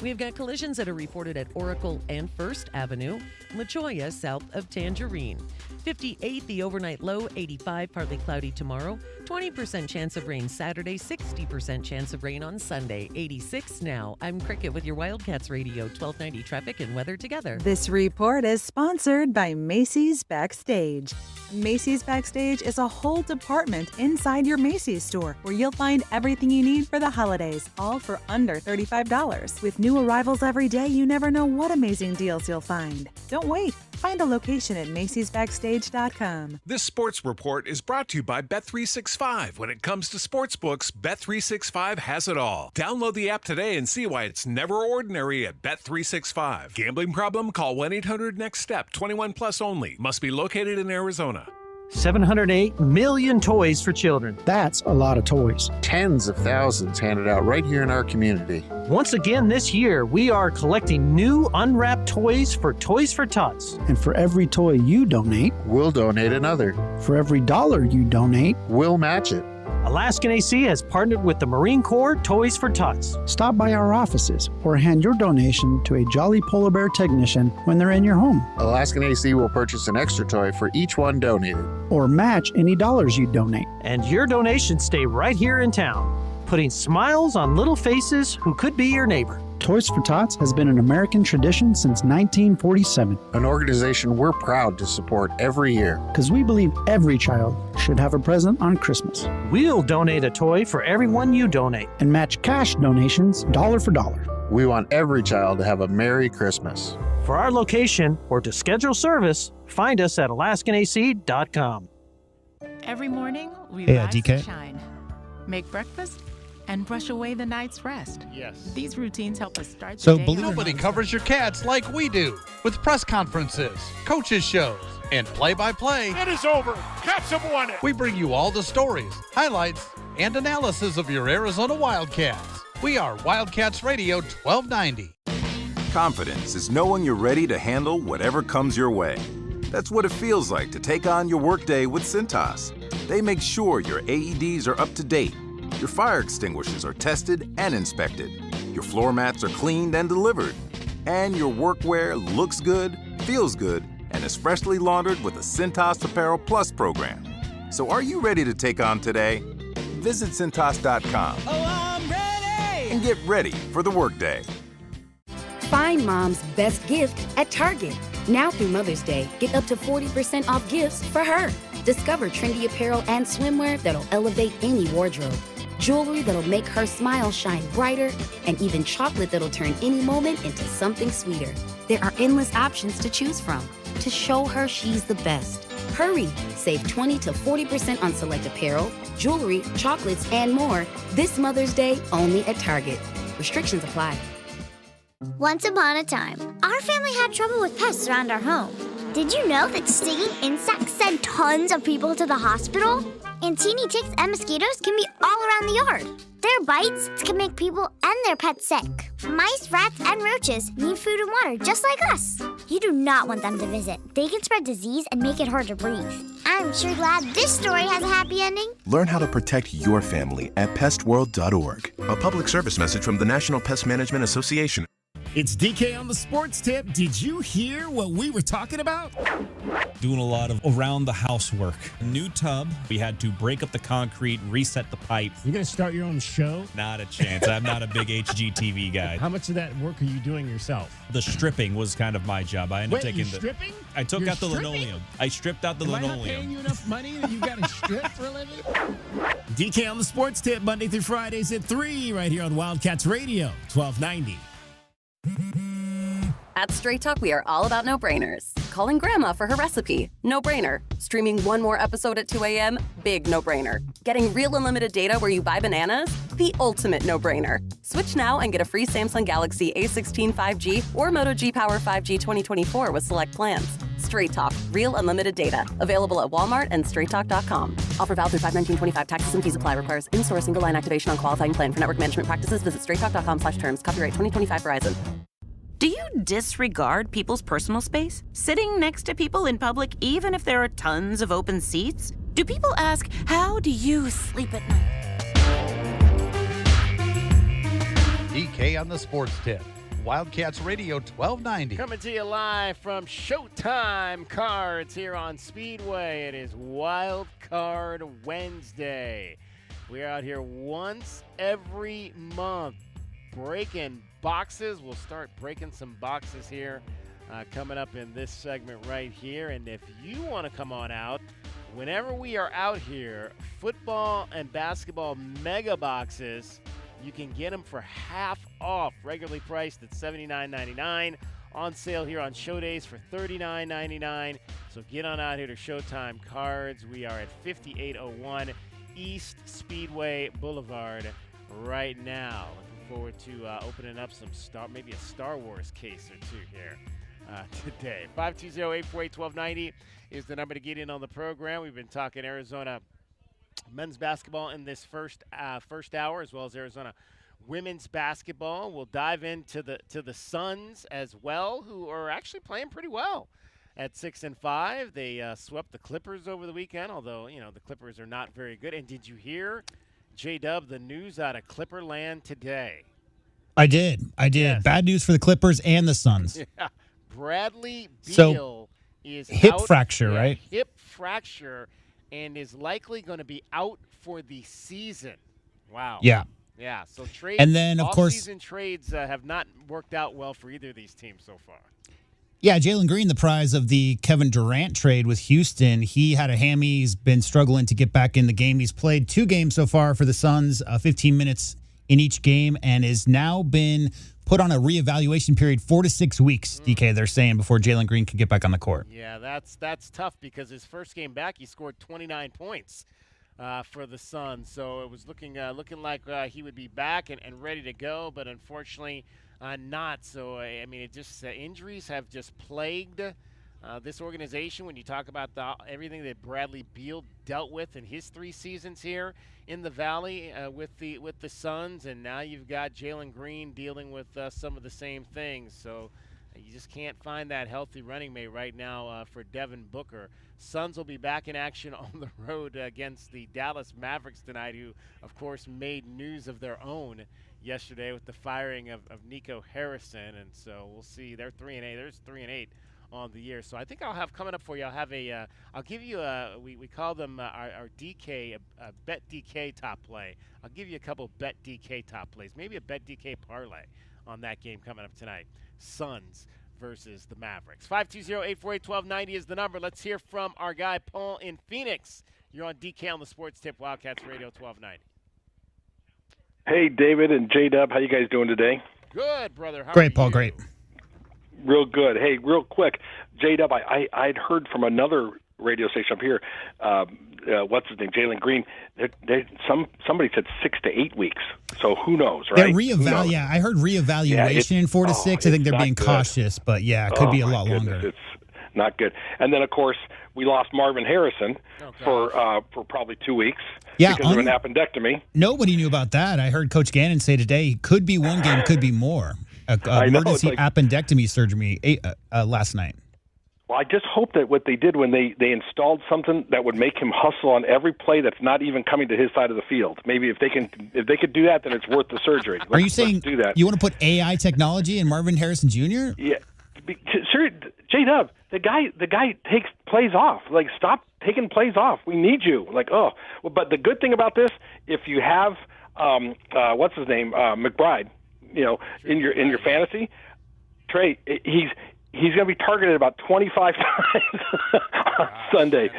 We've got collisions that are reported at Oracle and First Avenue, La Jolla south of Tangerine. 58, the overnight low, 85, partly cloudy tomorrow, 20% chance of rain Saturday, 60% chance of rain on Sunday, 86 now. I'm Cricket with your Wildcats Radio 1290 traffic and weather together. This report is sponsored by Macy's Backstage. Macy's Backstage is a whole department inside your Macy's store where you'll find everything you need for the holidays, all for under $35. With new arrivals every day, you never know what amazing deals you'll find. Don't wait. Find a location at macy'sbackstage.com. This sports report is brought to you by Bet365. When it comes to sportsbooks, Bet365 has it all. Download the app today and see why it's never ordinary at Bet365. Gambling problem? Call 1-800-NEXT-STEP. 21 plus only. Must be located in Arizona. 708 million toys for children. That's a lot of toys. Tens of thousands handed out right here in our community. Once again this year, we are collecting new unwrapped toys for Toys for Tots. And for every toy you donate, we'll donate another. For every dollar you donate, we'll match it. Alaskan AC has partnered with the Marine Corps Toys for Tots. Stop by our offices or hand your donation to a Jolly Polar Bear technician when they're in your home. Alaskan AC will purchase an extra toy for each one donated. Or match any dollars you donate. And your donations stay right here in town, putting smiles on little faces who could be your neighbor. Toys for Tots has been an American tradition since 1947. An organization we're proud to support every year. Because we believe every child should have a present on Christmas. We'll donate a toy for everyone you donate. And match cash donations dollar for dollar. We want every child to have a Merry Christmas. For our location or to schedule service, find us at alaskanac.com. Every morning, we Hey, rise DK. and shine, make breakfast, and brush away the night's rest. Yes. These routines help us start So the day believe it or on Nobody time. covers your Cats like we do, with press conferences, coaches shows, and play-by-play. It is over. Cats have won it. We bring you all the stories, highlights, and analysis of your Arizona Wildcats. We are Wildcats Radio 1290. Confidence is knowing you're ready to handle whatever comes your way. That's what it feels like to take on your workday with Cintas. They make sure your AEDs are up to date, your fire extinguishers are tested and inspected, your floor mats are cleaned and delivered, and your workwear looks good, feels good, and is freshly laundered with a Cintas Apparel Plus program. So are you ready to take on today? Visit Cintas.com. Oh, I'm ready! And get ready for the workday. Find mom's best gift at Target. Now through Mother's Day, get up to 40% off gifts for her. Discover trendy apparel and swimwear that'll elevate any wardrobe. Jewelry that'll make her smile shine brighter, and even chocolate that'll turn any moment into something sweeter. There are endless options to choose from to show her she's the best. Hurry! Save 20 to 40% on select apparel, jewelry, chocolates, and more this Mother's Day only at Target. Restrictions apply. Once upon a time, our family had trouble with pests around our home. Did you know that stinging insects send tons of people to the hospital? And teeny ticks and mosquitoes can be all around the yard. Their bites can make people and their pets sick. Mice, rats, and roaches need food and water just like us. You do not want them to visit. They can spread disease and make it hard to breathe. I'm sure glad this story has a happy ending. Learn how to protect your family at pestworld.org. A public service message from the National Pest Management Association. It's DK on the Sports Tip. Did you hear what we were talking about? Doing a lot of around the house work. New tub. We had to break up the concrete, reset the pipe. You're going to start your own show? Not a chance. I'm not a big HGTV guy. How much of that work are you doing yourself? The stripping was kind of my job. I ended up taking stripping? I took You're out the stripping? linoleum. I stripped out the Am linoleum. I not paying you enough money that you got to strip for a living? DK on the Sports Tip, Monday through Fridays at 3, right here on Wildcats Radio, 1290. At Straight Talk, we are all about no-brainers. Calling Grandma for her recipe? No-brainer. Streaming one more episode at 2 a.m.? Big no-brainer. Getting real unlimited data where you buy bananas? The ultimate no-brainer. Switch now and get a free Samsung Galaxy A16 5G or Moto G Power 5G 2024 with select plans. Straight Talk. Real unlimited data. Available at Walmart and straighttalk.com. Offer valid through 5/19/25. Taxes and fees apply. Requires in-store single line activation on qualifying plan. For network management practices, visit straighttalk.com/terms. Copyright 2025 Verizon. Do you disregard people's personal space? Sitting next to people in public, even if there are tons of open seats? Do people ask, how do you sleep at night? DK on the Sports Tip. Wildcats Radio 1290. Coming to you live from Showtime Cards here on Speedway. It is Wildcard Wednesday. We're out here once every month breaking boxes. We'll start breaking some boxes here coming up in this segment right here. And if you want to come on out, whenever we are out here, football and basketball mega boxes, you can get them for half off, regularly priced at $79.99. On sale here on show days for $39.99. So get on out here to Showtime Cards. We are at 5801 East Speedway Boulevard right now. Forward to opening up maybe a Star Wars case or two here today. 520-848-1290 is the number to get in on the program. We've been talking Arizona men's basketball in this first hour, as well as Arizona women's basketball. We'll dive into the Suns as well, who are actually playing pretty well at 6-5. They swept the Clippers over the weekend, although the Clippers are not very good. And did you hear, J-Dub, the news out of Clipperland today? I did. Yes. Bad news for the Clippers and the Suns. Yeah. Bradley Beal So, is hip out, fracture, right? Hip fracture, and is likely going to be out for the season. Wow. Yeah. Yeah. So trades, And then, of course- off-season trades have not worked out well for either of these teams so far. Yeah, Jalen Green, the prize of the Kevin Durant trade with Houston. He had a hammy. He's been struggling to get back in the game. He's played 2 games so far for the Suns, 15 minutes in each game, and has now been put on a reevaluation period, 4 to 6 weeks, DK, they're saying, before Jalen Green can get back on the court. Yeah, that's tough because his first game back, he scored 29 points for the Suns. So it was looking like he would be back and ready to go, but unfortunately not. So, I mean, it just injuries have just plagued this organization. When you talk about everything that Bradley Beal dealt with in his 3 seasons here in the Valley with the Suns, and now you've got Jalen Green dealing with some of the same things. So you just can't find that healthy running mate right now for Devin Booker. Suns will be back in action on the road against the Dallas Mavericks tonight, who, of course, made news of their own yesterday with the firing of Nico Harrison. And so we'll see. They're 3-8. There's 3-8 on the year. So I think I'll have coming up for you, I'll give you we call them our DK, a Bet DK top play. I'll give you a couple Bet DK top plays, maybe a Bet DK parlay on that game coming up tonight. Suns versus the Mavericks. 520-848-1290 is the number. Let's hear from our guy Paul in Phoenix. You're on DK on the Sports Tip, Wildcats Radio 1290. Hey, David and J-Dub, how you guys doing today? Good, brother. How Great, are Paul, you? great. Real good. Hey, real quick, J-Dub, I'd heard from another radio station up here, what's his name, Jalen Green, somebody said 6 to 8 weeks. So who knows, right? They're Yeah, I heard reevaluation in 4 to 6. I think they're being cautious, but yeah, it could be a lot longer. not good. And then, of course, we lost Marvin Harrison for probably 2 weeks because of an appendectomy. Nobody knew about that. I heard Coach Gannon say today could be one game, could be more. Emergency appendectomy surgery last night. Well, I just hope that what they did when they installed something that would make him hustle on every play that's not even coming to his side of the field. Maybe if they could do that, then it's worth the surgery. Are you saying do that? You want to put AI technology in Marvin Harrison Jr.? Yeah, sure. J-Dub, the guy takes plays off. Like, stop taking plays off. We need you. Like, oh, well, but the good thing about this, if you have what's his name, McBride, in your fantasy, Trey, he's going to be targeted about 25 times on Sunday.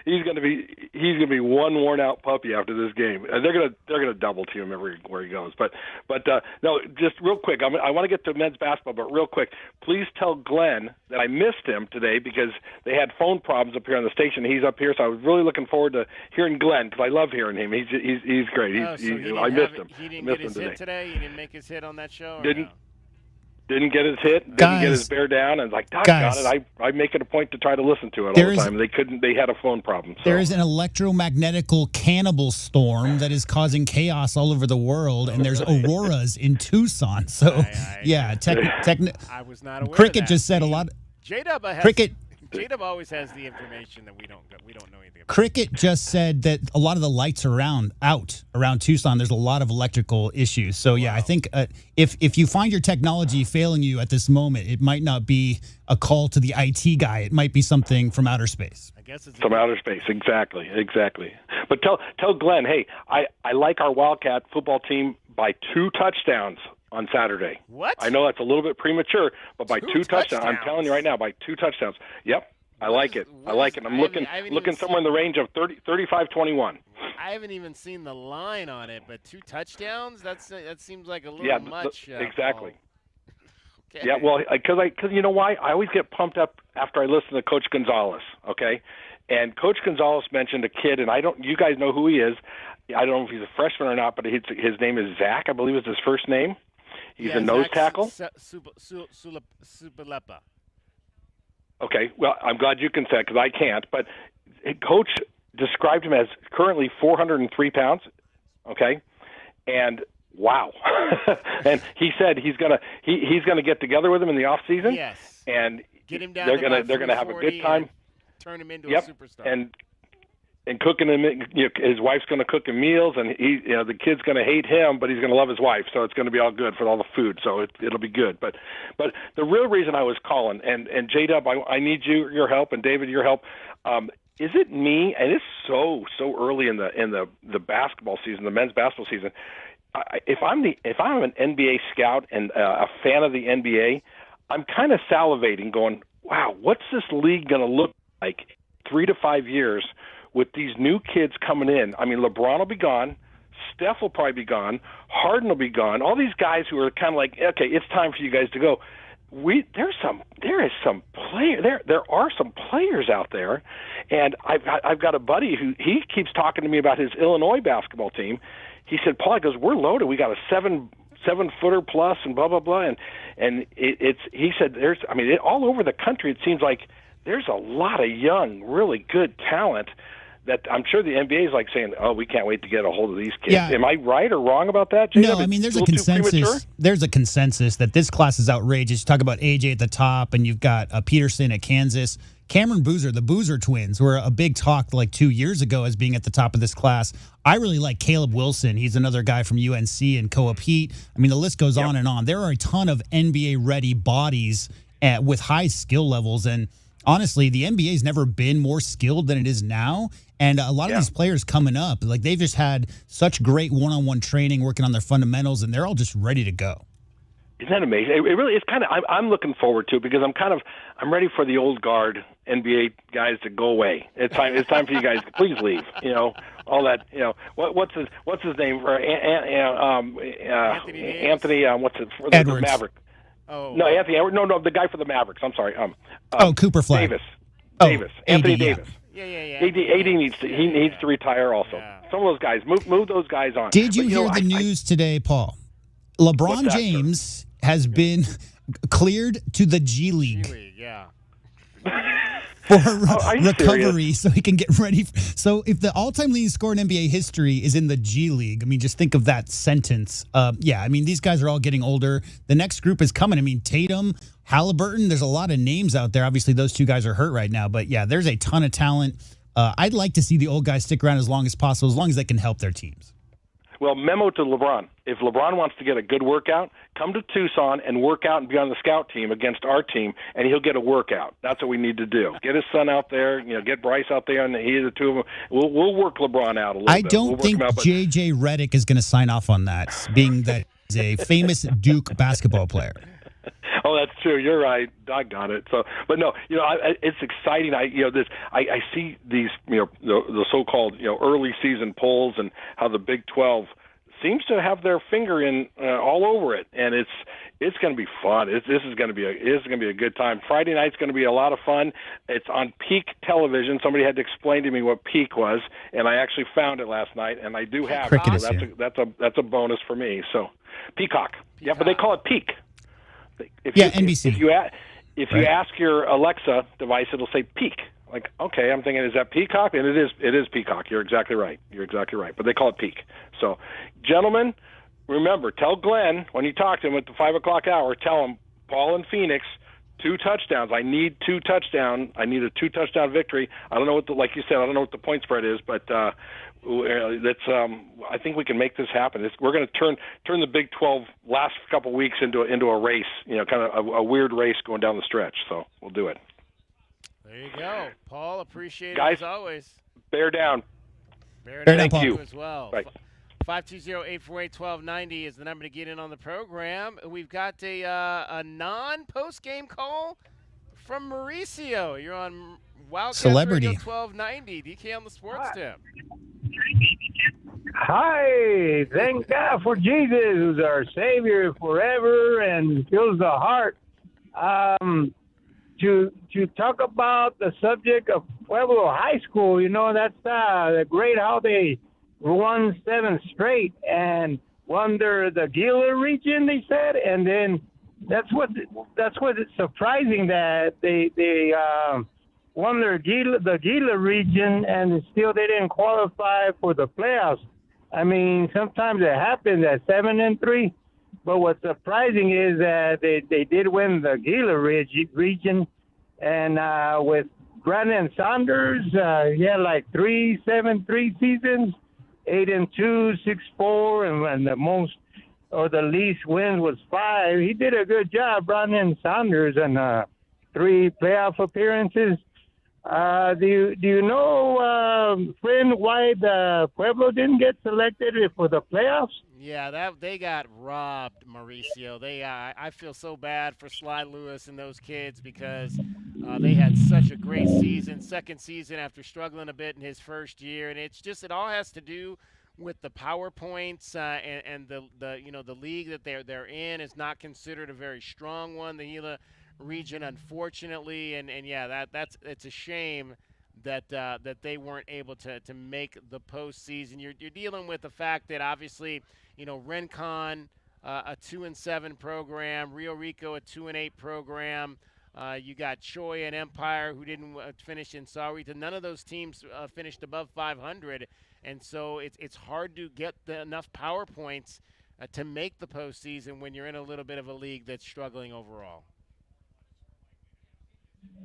He's going to be one worn out puppy after this game. They're going to double team him everywhere he goes. But no, just real quick, I want to get to men's basketball, but real quick, please tell Glenn that I missed him today because they had phone problems up here on the station. He's up here, so I was really looking forward to hearing Glenn because I love hearing him. He's great. I missed him. He didn't get his hit today. He didn't make his hit on that show. Didn't get his hit, didn't get his bear down, and doggone it, I make it a point to try to listen to it all the time. They couldn't. They had a phone problem. So. There is an electromagnetical cannibal storm that is causing chaos all over the world, and there's auroras in Tucson. So, I was not aware Cricket of that. just said a lot. J-Dub always has the information that we don't know anything about. Cricket just said that a lot of the lights are out around Tucson. There's a lot of electrical issues. So, I think if you find your technology failing you at this moment, it might not be a call to the IT guy. It might be something from outer space. I guess it's from outer space. Exactly. But tell Glenn, hey, I like our Wildcat football team by 2 touchdowns on Saturday. What? I know that's a little bit premature, but by 2 touchdowns. I'm telling you right now, by 2 touchdowns. Yep. I like it. I'm looking somewhere in the range of 35-21. I haven't even seen the line on it, but 2 touchdowns? That seems like a little much. Exactly. Okay. Yeah, well, because you know why? I always get pumped up after I listen to Coach Gonzalez, okay? And Coach Gonzalez mentioned a kid, and you guys know who he is. I don't know if he's a freshman or not, but his name is Zach, I believe is his first name. He's a nose tackle. Supalepa. Okay, well, I'm glad you can say it because I can't. But Coach described him as currently 403 pounds, okay? And wow. And he said he's gonna get together with him in the off season. Yes. And get him down they're gonna have a good time. Turn him into a superstar. And cooking him, his wife's going to cook him meals, and the kid's going to hate him, but he's going to love his wife. So it's going to be all good for all the food. So it'll be good. But the real reason I was calling, and J-Dub, I need your help, and David, your help. Is it me? And it's so early in the basketball season, the men's basketball season. If I'm an NBA scout and a fan of the NBA, I'm kind of salivating, going, wow, what's this league going to look like 3 to 5 years? With these new kids coming in, I mean, LeBron will be gone, Steph will probably be gone, Harden will be gone. All these guys who are kind of like, okay, it's time for you guys to go. There are some players out there, and I've got a buddy who he keeps talking to me about his Illinois basketball team. He said, Paul, he goes, we're loaded. We got a 7-footer plus and blah blah blah, and he said all over the country it seems like there's a lot of young, really good talent. That I'm sure the NBA is like saying, "Oh, we can't wait to get a hold of these kids." Yeah. Am I right or wrong about that, J-Dub? No, I mean there's a consensus. There's a consensus that this class is outrageous. You talk about AJ at the top, and you've got Peterson at Kansas. Cameron Boozer, the Boozer twins, were a big talk like 2 years ago as being at the top of this class. I really like Caleb Wilson. He's another guy from UNC and Co-op Heat. I mean, the list goes on and on. There are a ton of NBA-ready bodies with high skill levels, and honestly, the NBA's never been more skilled than it is now. And a lot of these players coming up, like they've just had such great one-on-one training, working on their fundamentals, and they're all just ready to go. Isn't that amazing? It really is kind of. I'm looking forward to it because I'm ready for the old guard NBA guys to go away. It's time for you guys to please leave. All that. What's his name? Anthony. What's it? The Maverick. Oh no, Anthony. No, the guy for the Mavericks. I'm sorry. Cooper Flag. Davis. Anthony Davis. Yeah. AD needs to retire also. Yeah. Some of those guys move those guys on. Did you hear the news today, Paul? LeBron James has been cleared to the G League. Yeah. for Are you recovery serious? so he can get ready. So if the all-time leading scorer in NBA history is in the G League, I mean, just think of that sentence. Yeah, I mean, these guys are all getting older. The next group is coming. I mean, Tatum, Halliburton, there's a lot of names out there. Obviously, those two guys are hurt right now. But, yeah, there's a ton of talent. I'd like to see the old guys stick around as long as possible, as long as they can help their teams. Well, memo to LeBron. If LeBron wants to get a good workout, come to Tucson and work out and be on the scout team against our team, and he'll get a workout. That's what we need to do. Get his son out there, get Bryce out there, and either two of them. We'll work LeBron out a little bit. I don't think J.J. Redick is going to sign off on that, being that he's a famous Duke basketball player. Oh, that's true. You're right. I got it. So, but no, it's exciting. I see these, the so-called, early season polls and how the Big 12 seems to have their finger in all over it, and it's going to be fun. This is going to be a good time. Friday night's going to be a lot of fun. It's on Peak Television. Somebody had to explain to me what Peak was, and I actually found it last night, and I do have Cricket it. is So here. that's a bonus for me. So, Peacock. Yeah, but they call it Peak. NBC. If you ask your Alexa device, it'll say Peak. Like, okay, I'm thinking, is that Peacock? And it is Peacock. You're exactly right. But they call it Peak. So, gentlemen, remember, tell Glenn when you talk to him at the 5 o'clock hour, tell him Paul and Phoenix, 2 touchdowns. I need 2 touchdowns. I need a 2-touchdown victory. I don't know like you said, I don't know what the point spread is, but that's. I think we can make this happen. We're going to turn the Big 12 last couple weeks into a race. Kind of a weird race going down the stretch. So we'll do it. There you go, Paul. Appreciate Guys, it as always. Bear down. Bear down, thank Paul. you as well. Bye. 520-848-1290 is the number to get in on the program. We've got a non-post-game call from Mauricio. You're on Wildcats Celebrity. Radio 1290. DK on the Sports Tip. Hi, thank God for Jesus, who's our Savior forever and fills the heart. To talk about the subject of Pueblo High School, that's the great how they won 7 straight and won the Gila region, they said, and then that's what it's surprising that they won the Gila region and still they didn't qualify for the playoffs. I mean, sometimes it happens at 7-3, but what's surprising is that they did win the Gila region, and with Brandon Saunders, he had like 3-7-3 seasons, 8-2, 6-4, and the most or the least wins was 5. He did a good job, Brandon Saunders, and 3 playoff appearances. Do you know, friend, why the Pueblo didn't get selected for the playoffs? Yeah, they got robbed, Mauricio. I feel so bad for Sly Lewis and those kids because they had such a great season, second season after struggling a bit in his first year, and it all has to do with the PowerPoints and the league that they're in is not considered a very strong one. The Gila region, unfortunately, and yeah, it's a shame that they weren't able to make the postseason. You're dealing with the fact that obviously, Rincon, a 2-7 program, Rio Rico, a 2-8 program. You got Choi and Empire, who didn't finish in Sahuarita. None of those teams finished above 500, and so it's hard to get enough power points to make the postseason when you're in a little bit of a league that's struggling overall.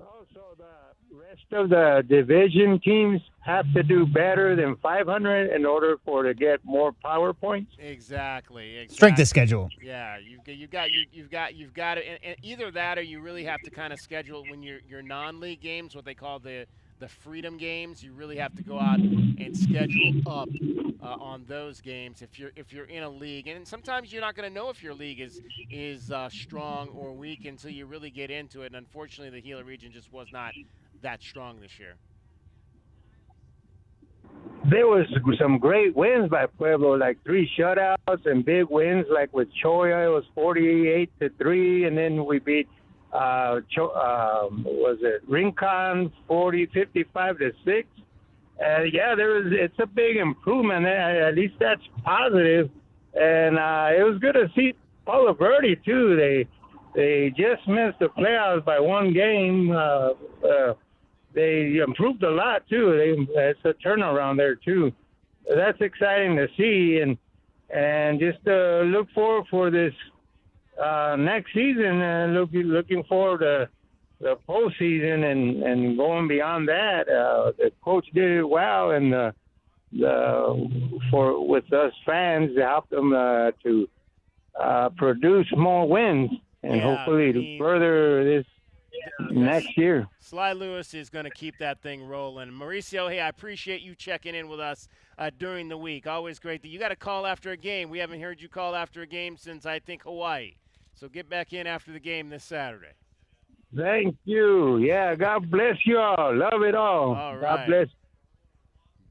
Also, the rest of the division teams have to do better than 500 in order to get more power points. Exactly. Strength of schedule. Yeah, you've got to, and either that or you really have to kind of schedule when your non-league games, what they call the freedom games. You really have to go out and schedule up on those games if you're in a league. And sometimes you're not going to know if your league is strong or weak until you really get into it. And unfortunately, the Gila region just was not that strong this year. There was some great wins by Pueblo, like 3 shutouts and big wins, like with Choya, it was 48-3, and then we beat Rincon 55-6. It's a big improvement. At least that's positive. And it was good to see Palo Verde too. They just missed the playoffs by one game. They improved a lot too. It's a turnaround there too. That's exciting to see, and just look forward for this next season. Looking forward to the postseason and going beyond that. The coach did it well, and with us fans to help them to produce more wins and hopefully to further this next year. Sly Lewis is going to keep that thing rolling. Mauricio, hey, I appreciate you checking in with us during the week. Always great. You got to call after a game. We haven't heard you call after a game since, I think, Hawaii. So get back in after the game this Saturday. Thank you. Yeah, God bless you all. Love it all. All right. God bless.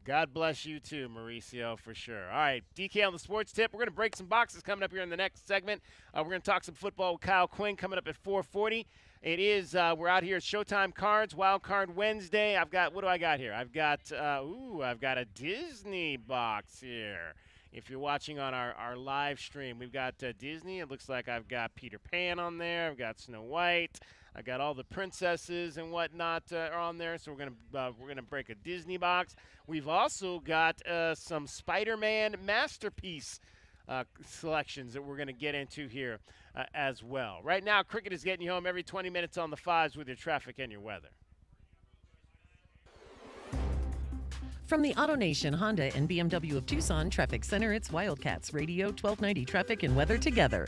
God bless you too, Mauricio, for sure. All right, DK on the Sports Tip. We're going to break some boxes coming up here in the next segment. We're going to talk some football with Kyle Quinn coming up at 4:40. It is, we're out here at Showtime Cards, Wildcard Wednesday. What do I got here? I've got a Disney box here. If you're watching on our live stream, we've got Disney. It looks like I've got Peter Pan on there. I've got Snow White. I got all the princesses and whatnot are on there. So we're gonna break a Disney box. We've also got some Spider-Man Masterpiece selections that we're gonna get into here as well. Right now, Cricket is getting you home every 20 minutes on the fives with your traffic and your weather. From the AutoNation Honda and BMW of Tucson Traffic Center, it's Wildcats Radio 1290 Traffic and Weather together.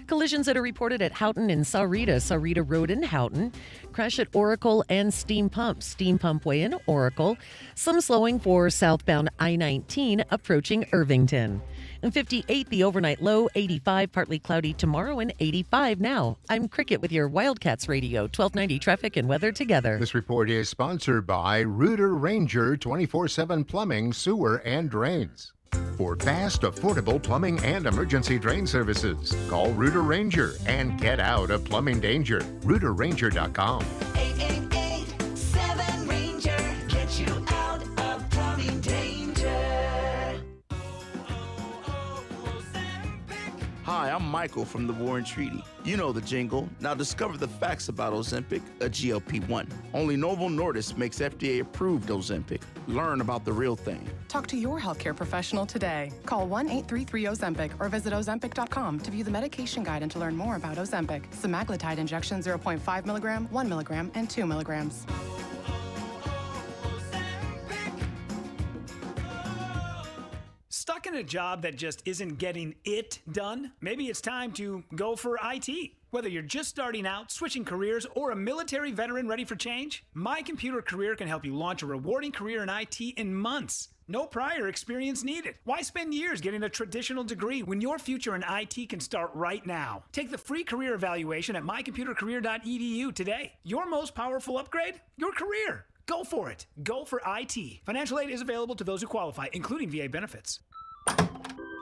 Collisions that are reported at Houghton and Sahuarita Road in Houghton. Crash at Oracle and Steam Pump Way in Oracle. Some slowing for southbound I-19 approaching Irvington. And 58, the overnight low, 85, partly cloudy tomorrow, and 85 now. I'm Cricket with your Wildcats Radio 1290 Traffic and Weather together. This report is sponsored by Rooter Ranger 24/7 Plumbing, Sewer, and Drains. For fast, affordable plumbing and emergency drain services, call Rooter Ranger and get out of plumbing danger. RooterRanger.com. 888-7-RANGER. Get you out of plumbing danger. Hi, I'm Michael from the Warren Treaty. You know the jingle. Now discover the facts about Ozempic, a GLP-1. Only Novo Nordisk makes FDA-approved Ozempic. Learn about the real thing. Talk to your healthcare professional today. Call 1-833-OZEMPIC or visit Ozempic.com to view the medication guide and to learn more about Ozempic. Semaglutide injection 0.5 milligram, 1 milligram, and 2 milligrams. Stuck in a job that just isn't getting it done? Maybe it's time to go for IT. Whether you're just starting out, switching careers, or a military veteran ready for change, My Computer Career can help you launch a rewarding career in IT in months. No prior experience needed. Why spend years getting a traditional degree when your future in IT can start right now? Take the free career evaluation at mycomputercareer.edu today. Your most powerful upgrade? Your career. Go for it. Go for IT. Financial aid is available to those who qualify, including VA benefits.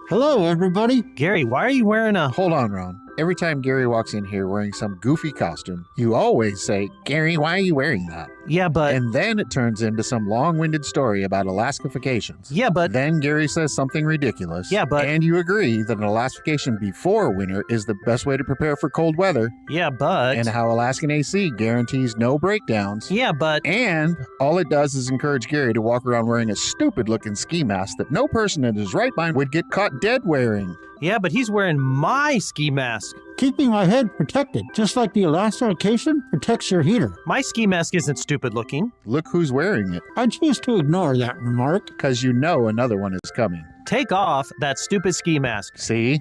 Hello, everybody. Gary, why are you wearing a... Hold on, Ron. Every time Gary walks in here wearing some goofy costume, you always say, Gary, why are you wearing that? Yeah, but... And then it turns into some long-winded story about Alaskifications. Yeah, but... Then Gary says something ridiculous. Yeah, but... And you agree that an Alaskification before winter is the best way to prepare for cold weather. Yeah, but... And how Alaskan AC guarantees no breakdowns. Yeah, but... And all it does is encourage Gary to walk around wearing a stupid-looking ski mask that no person in his right mind would get caught dead wearing. Yeah, but he's wearing my ski mask. Keeping my head protected, just like the Alaskification protects your heater. My ski mask isn't stupid looking. Look who's wearing it. I choose to ignore that remark. Because you know another one is coming. Take off that stupid ski mask. See?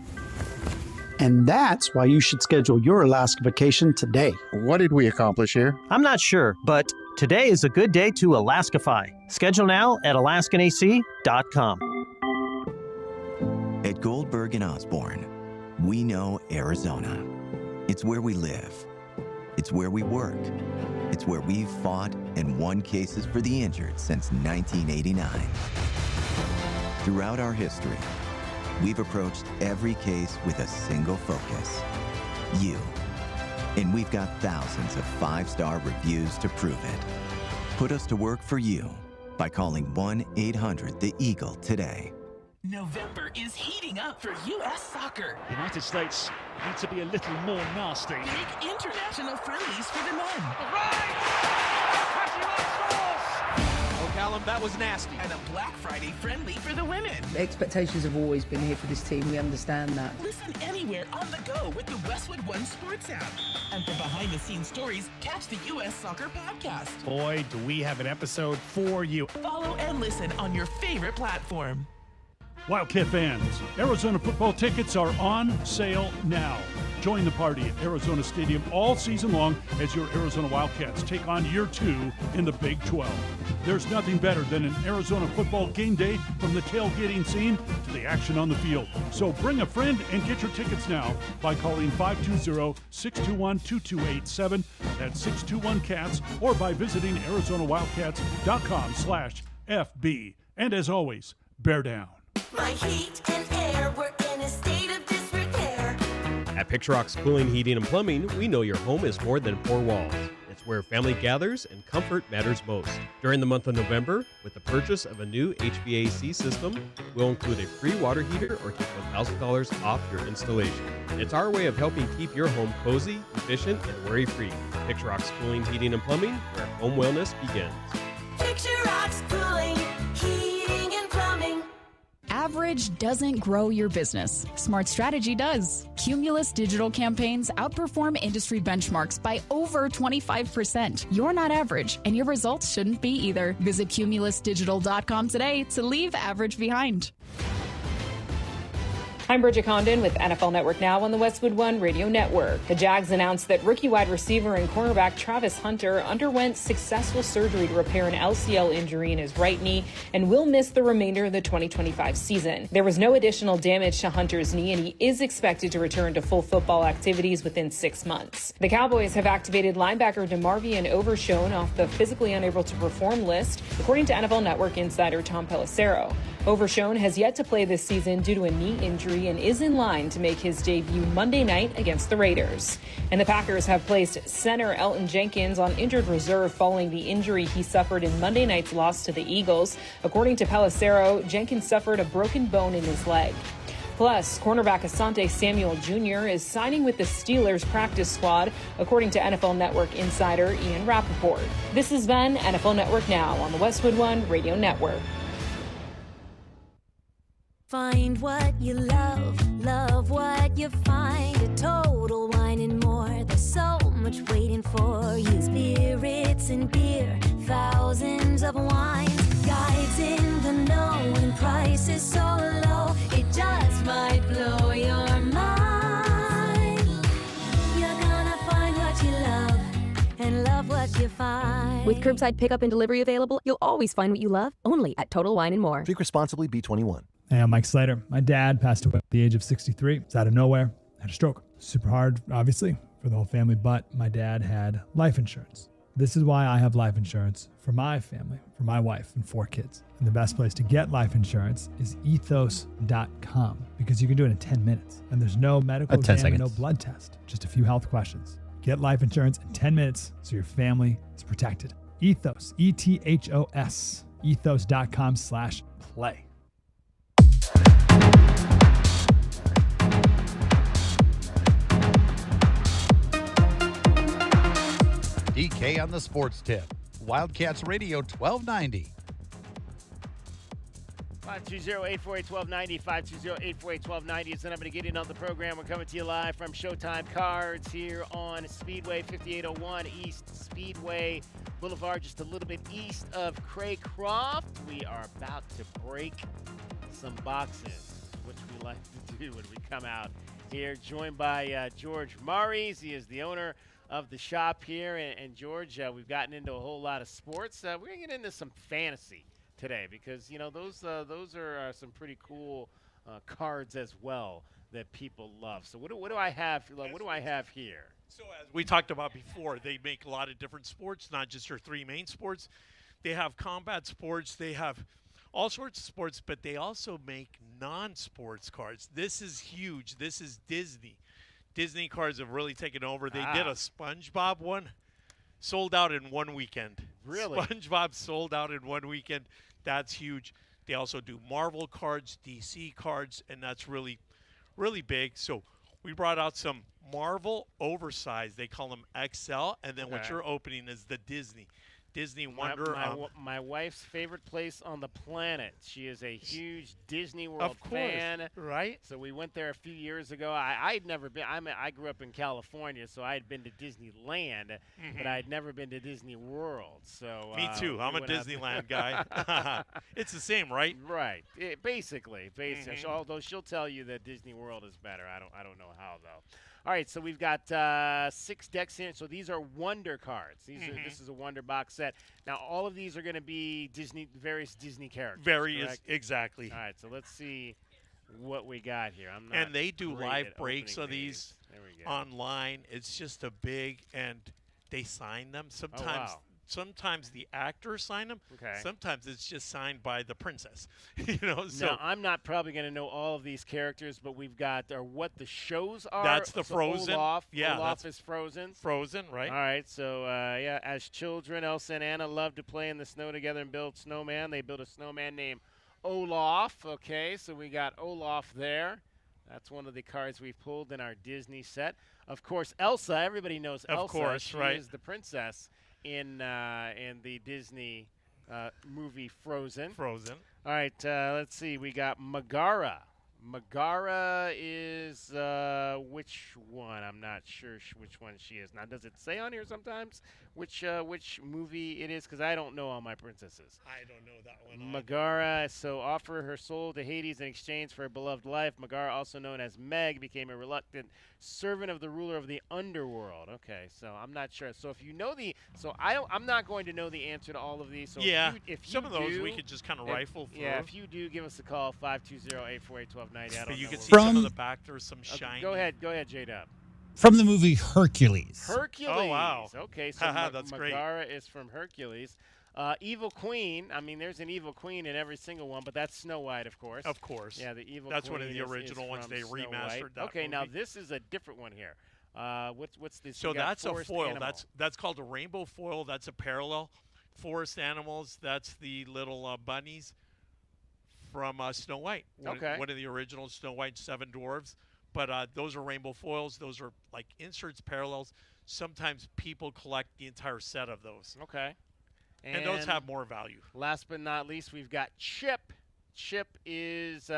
And that's why you should schedule your Alaskification today. What did we accomplish here? I'm not sure, but today is a good day to Alaskify. Schedule now at alaskanac.com. At Goldberg & Osborne, we know Arizona. It's where we live. It's where we work. It's where we've fought and won cases for the injured since 1989. Throughout our history, we've approached every case with a single focus: you. And we've got thousands of 5-star reviews to prove it. Put us to work for you by calling 1-800-THE-EAGLE today. November is heating up for U.S. soccer. The United States need to be a little more nasty. Big international friendlies for the men. Oh, Callum, that was nasty. And a Black Friday friendly for the women. The expectations have always been here for this team. We understand that. Listen anywhere on the go with the Westwood One Sports app. And for behind-the-scenes stories, catch the U.S. Soccer Podcast. Boy, do we have an episode for you. Follow and listen on your favorite platform. Wildcat fans, Arizona football tickets are on sale now. Join the party at Arizona Stadium all season long as your Arizona Wildcats take on year 2 in the Big 12. There's nothing better than an Arizona football game day, from the tailgating scene to the action on the field. So bring a friend and get your tickets now by calling 520-621-2287. That's 621-CATS, or by visiting ArizonaWildcats.com/FB. And as always, bear down. My heat and air were in a state of disrepair. At Picturox Cooling, Heating, and Plumbing, we know your home is more than 4 walls. It's where family gathers and comfort matters most. During the month of November, with the purchase of a new HVAC system, we'll include a free water heater or keep $1,000 off your installation. It's our way of helping keep your home cozy, efficient, and worry-free. Picturox Cooling, Heating, and Plumbing, where home wellness begins. Picturox Cooling, Heating, and Plumbing. Average doesn't grow your business. Smart strategy does. Cumulus digital campaigns outperform industry benchmarks by over 25%. You're not average, and your results shouldn't be either. Visit cumulusdigital.com today to leave average behind. I'm Bridget Condon with NFL Network Now on the Westwood One Radio Network. The Jags announced that rookie wide receiver and cornerback Travis Hunter underwent successful surgery to repair an LCL injury in his right knee and will miss the remainder of the 2025 season. There was no additional damage to Hunter's knee, and he is expected to return to full football activities within 6 months. The Cowboys have activated linebacker DeMarvion Overshone off the physically unable to perform list, according to NFL Network insider Tom Pelissero. Overshone has yet to play this season due to a knee injury and is in line to make his debut Monday night against the Raiders. And the Packers have placed center Elton Jenkins on injured reserve following the injury he suffered in Monday night's loss to the Eagles. According to Pelissero, Jenkins suffered a broken bone in his leg. Plus, cornerback Asante Samuel Jr. is signing with the Steelers practice squad, according to NFL Network insider Ian Rappaport. This has been NFL Network Now on the Westwood One Radio Network. Find what you love, love what you find. A Total Wine and More. There's so much waiting for you. Spirits and beer, thousands of wines. Guides in the know, and prices so low, it just might blow your mind. You're gonna find what you love and love what you find. With curbside pickup and delivery available, you'll always find what you love, only at Total Wine and More. Drink responsibly, B21. Hey, I'm Mike Slater. My dad passed away at the age of 63. It's out of nowhere. Had a stroke. Super hard, obviously, for the whole family, but my dad had life insurance. This is why I have life insurance for my family, for my wife and 4 kids. And the best place to get life insurance is ethos.com, because you can do it in 10 minutes. And there's no medical exam and no blood test, just a few health questions. Get life insurance in 10 minutes so your family is protected. Ethos, ETHOS, ethos.com/play. DK on the Sports Tip. Wildcats Radio 1290. 520-848-1290, 520-848-1290 is the number to get in on the program. We're coming to you live from Showtime Cards here on Speedway, 5801 East Speedway Boulevard, just a little bit east of Craycroft. We are about to break some boxes, which we like to do when we come out here. Joined by George Maurice. He is the owner of the shop here. And George, we've gotten into a whole lot of sports. We're going to get into some fantasy today, because you know those are some pretty cool cards as well that people love. So what do I have? What do I have here? So as we talked about before, they make a lot of different sports, not just your 3 main sports. They have combat sports. They have all sorts of sports, but they also make non-sports cards. This is huge. This is Disney. Disney cards have really taken over. They did a SpongeBob one, sold out in 1 weekend. Really? SpongeBob sold out in 1 weekend. That's huge. They also do Marvel cards, DC cards, and that's really, really big. So we brought out some Marvel oversized. They call them XL, and then what Okay. you're opening is the Disney Wonder. My wife's favorite place on the planet. She is a huge Disney World Of course, fan, right? So we went there a few years ago. I'd never been. I grew up in California, so I had been to Disneyland, but I'd never been to Disney World. So Me too. I'm a we went out Disneyland guy. It's the same, right? Right. Basically. Although she'll tell you that Disney World is better. I don't know how though. All right, so we've got 6 decks in. So these are Wonder cards. This is a Wonder box set. Now all of these are going to be various Disney characters. Correct? Exactly. All right, so let's see what we got here. And they do great live at breaks opening of these There we go. online. It's just a big, and they sign them. Sometimes wow. sometimes the actors sign them. Okay. Sometimes it's just signed by the princess. So now, I'm not probably going to know all of these characters, but we've got what the shows are. That's the So Frozen. Olaf, Yeah, Olaf that's is Frozen. Frozen, right? All right, so as children, Elsa and Anna loved to play in the snow together and build snowman. They built a snowman named Olaf. Okay, so we got Olaf there. That's one of the cards we've pulled in our Disney set. Of course, Elsa. Everybody knows Of Elsa. course, she right. is the princess in the Disney movie Frozen. Frozen. All right, let's see. We got Megara. Megara is which one? I'm not sure which one she is. Now, does it say on here sometimes which movie it is? Because I don't know all my princesses. I don't know that one. Megara, so offer her soul to Hades in exchange for a beloved life. Megara, also known as Meg, became a reluctant servant of the ruler of the underworld. Okay, so I'm not sure. So if you know I'm not going to know the answer to all of these. So Yeah, if you some of those do, we could just kind of rifle through. Yeah, if you do, give us a call 520-848-1290. But you can see From- some of the back. There's some shiny. Go ahead, J-Dub. From the movie Hercules. Hercules. Oh, wow. Okay, so That's great. Megara is from Hercules. Evil Queen. I mean, there's an Evil Queen in every single one, but that's Snow White, of course. Of course. Yeah, the Evil That's Queen one of the is original ones. from They Snow remastered White. that Okay, now movie. this is a different one here. What's this? So We got that's a Forest foil. Animal. That's called a rainbow foil. That's a parallel. Forest animals. That's the little bunnies from Snow White. Okay. One of the original Snow White 7 dwarves. But those are rainbow foils. Those are like inserts, parallels. Sometimes people collect the entire set of those. Okay. And those have more value. Last but not least, we've got Chip. Chip is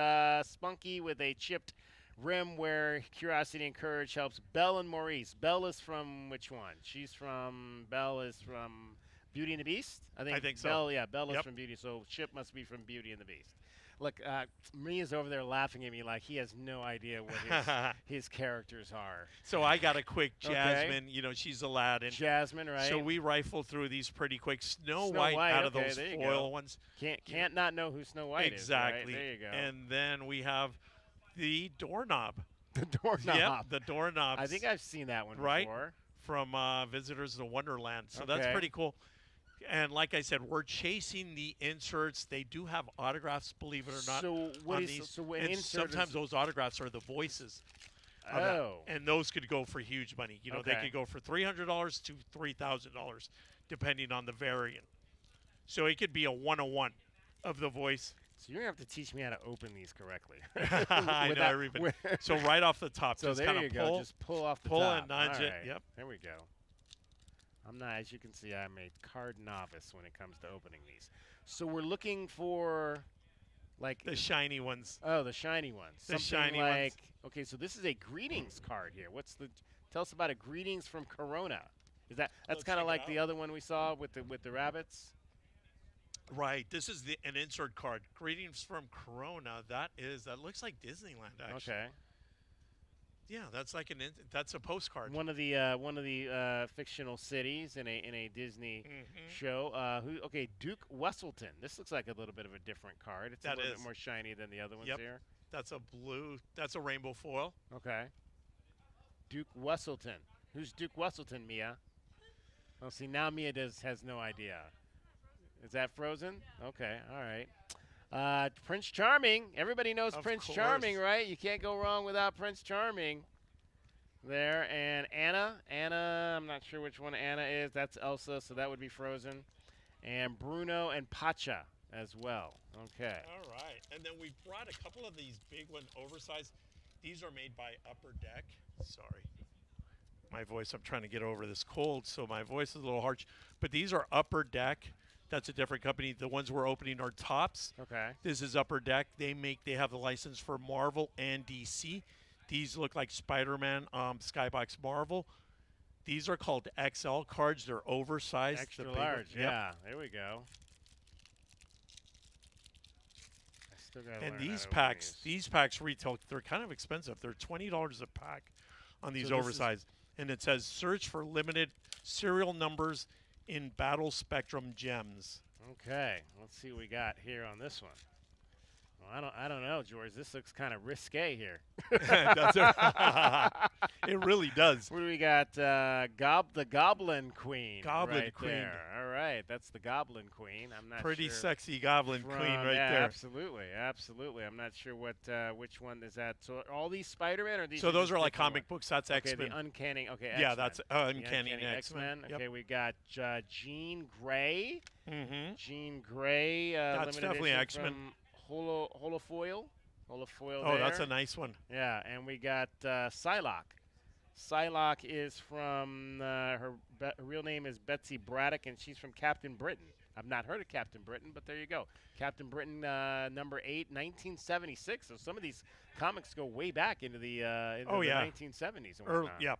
spunky with a chipped rim where curiosity and courage helps Belle and Maurice. Belle is from which one? Belle is from Beauty and the Beast? I think so. Belle is Yep. from Beauty, so Chip must be from Beauty and the Beast. Look, Maria's over there laughing at me like he has no idea what his characters are. So I got a quick Jasmine. Okay. She's Aladdin. Jasmine, right? So we rifle through these pretty quick. Snow White out of okay, those there you foil go. ones. Can't not know who Snow White Exactly. is. Right? There you go. And then we have the doorknob. The doorknob. Yep, the doorknob. I think I've seen that one right? before. From Visitors to Wonderland. So that's Okay. pretty cool. And like I said, we're chasing the inserts. They do have autographs, believe it or not. So what on is these. so an And insert sometimes is, those autographs are the voices. of that. Oh. And those could go for huge money. They Okay. could go for $300 to $3,000, depending on the variant. So it could be a 101 of the voice. So you're gonna have to teach me how to open these correctly. I know everybody. So right off the top, So just there kind you of go. pull, Just pull off the pull top. and nudge All it. right. Yep. There we go. I'm not, as you can see, I'm a card novice when it comes to opening these. So we're looking for, like The shiny ones. Oh, the shiny ones. The Something shiny like, ones. Okay, so this is a greetings card here. Tell us about a greetings from Corona. That's Let's kind of check it like out. the other one we saw with the rabbits. Right. This is an insert card. Greetings from Corona. That looks like Disneyland, actually. Okay. Yeah, that's like that's a postcard. One of the fictional cities in a Disney show. Duke Wesselton. This looks like a little bit of a different card. It's a little bit more shiny than the other ones Yep. here. That's a blue. That's a rainbow foil. Okay. Duke Wesselton. Who's Duke Wesselton, Mia? Oh, see, now Mia has no idea. Is that Frozen? Okay, all right. Prince Charming. Everybody knows Of Prince course. Charming, right? You can't go wrong without Prince Charming. There, and Anna. I'm not sure which one Anna is. That's Elsa, so that would be Frozen. And Bruno and Pacha. as well. Okay. All right. And then we brought a couple of these big one, oversized. These are made by Upper Deck. Sorry. My voice, I'm trying to get over this cold, so my voice is a little harsh. But these are Upper Deck. That's a different company. The ones we're opening are Tops. Okay. This is Upper Deck. They have the license for Marvel and DC. These look like Spider-Man, Skybox Marvel. These are called XL cards. They're oversized. Extra large. Yep. Yeah. There we go. I still gotta And learn how these to packs, open these packs retail. They're kind of expensive. They're $20 a pack on these So this oversized. And it says search for limited serial numbers in Battle Spectrum gems. Okay, let's see what we got here on this one. Well, I don't know, George. This looks kind of risque here. It really does. What do we got? The Goblin Queen. Goblin right Queen. There. All right, that's the Goblin Queen. I'm not Pretty sure sexy Goblin Queen right yeah, there. Absolutely, absolutely. I'm not sure which one is that. So all these Spider-Man or these? So those just are like different comic ones? books. That's Okay, X-Men. the Uncanny. Okay, yeah, X-Men. that's The Uncanny X-Men. Yep. Okay, we got Jean Grey. Mm-hmm. Jean Grey. That's limited definitely edition X-Men. from Holofoil. Holofoil. Oh, there. that's a nice one. Yeah, and we got Psylocke. Psylocke is from her real name is Betsy Braddock, and she's from Captain Britain. I've not heard of Captain Britain, but there you go. Captain Britain, number 8, 1976. So some of these comics go way back into the 1970s. And whatnot. Yeah.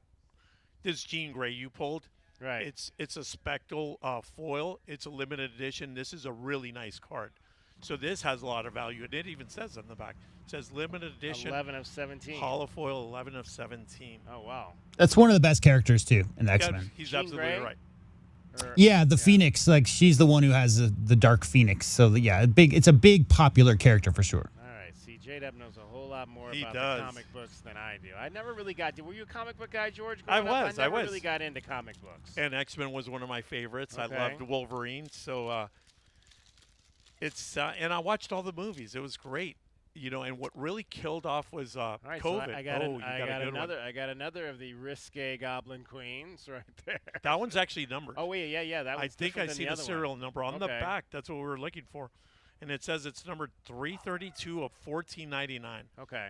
This Jean Grey you pulled. Right. It's a spectral foil. It's a limited edition. This is a really nice card. So this has a lot of value, and it even says on the back. It says limited edition. 11 of 17. Holofoil 11 of 17. Oh, wow. That's one of the best characters, too, in the X-Men. He's Jean absolutely Grey? right. Yeah, the Phoenix, like she's the one who has the Dark Phoenix. So yeah, it's a big popular character for sure. All right, see, J-Dub knows a whole lot more He about does. the comic books than I do. I never really got. Were you a comic book guy, George? I growing up? was. I never was. really got into comic books. And X-Men was one of my favorites. Okay. I loved Wolverine. So and I watched all the movies. It was great. You know, and what really killed off was All right, COVID. So I got, I got another of the risque Goblin Queens right there. That one's actually numbered. Oh wait, yeah. That was I think I different than see the other serial one. number on the Okay. back. That's what we were looking for, and it says it's numbered 332 of 1499. Okay.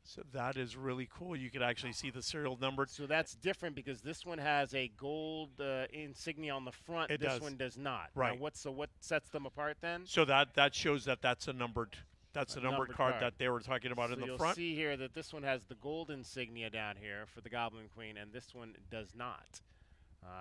So that is really cool. You could actually see the serial number. So that's different because this one has a gold insignia on the front. It this does. one does not. Right. Now, what sets them apart then? So that shows that that's a numbered. That's a numbered card that they were talking about in the you'll front. See here that this one has the gold insignia down here for the Goblin Queen, and this one does not.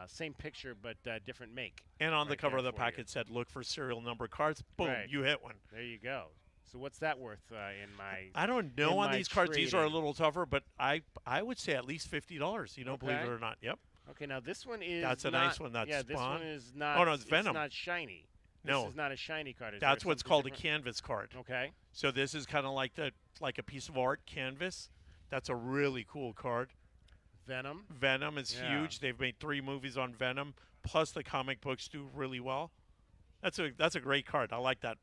Same picture, but different make. And on the right cover there of the for you. packet said, "Look for serial number cards." Boom, Right. you hit one. There you go. So what's that worth in my? I don't know on my these cards. These are a trading? little tougher, but I would say at least $50. You know, believe it or not. Yep. Okay, now this one is. That's a not, nice one. That's yeah. This Spawn. one is not. Oh no, it's Venom. It's not shiny. No, This is not a shiny card. Is that's there what's something called different? a canvas card. Okay. So this is kind of like a piece of art canvas. That's a really cool card. Venom. Venom is Yeah. huge. They've made 3 movies on Venom. Plus the comic books do really well. That's a great card. I like that.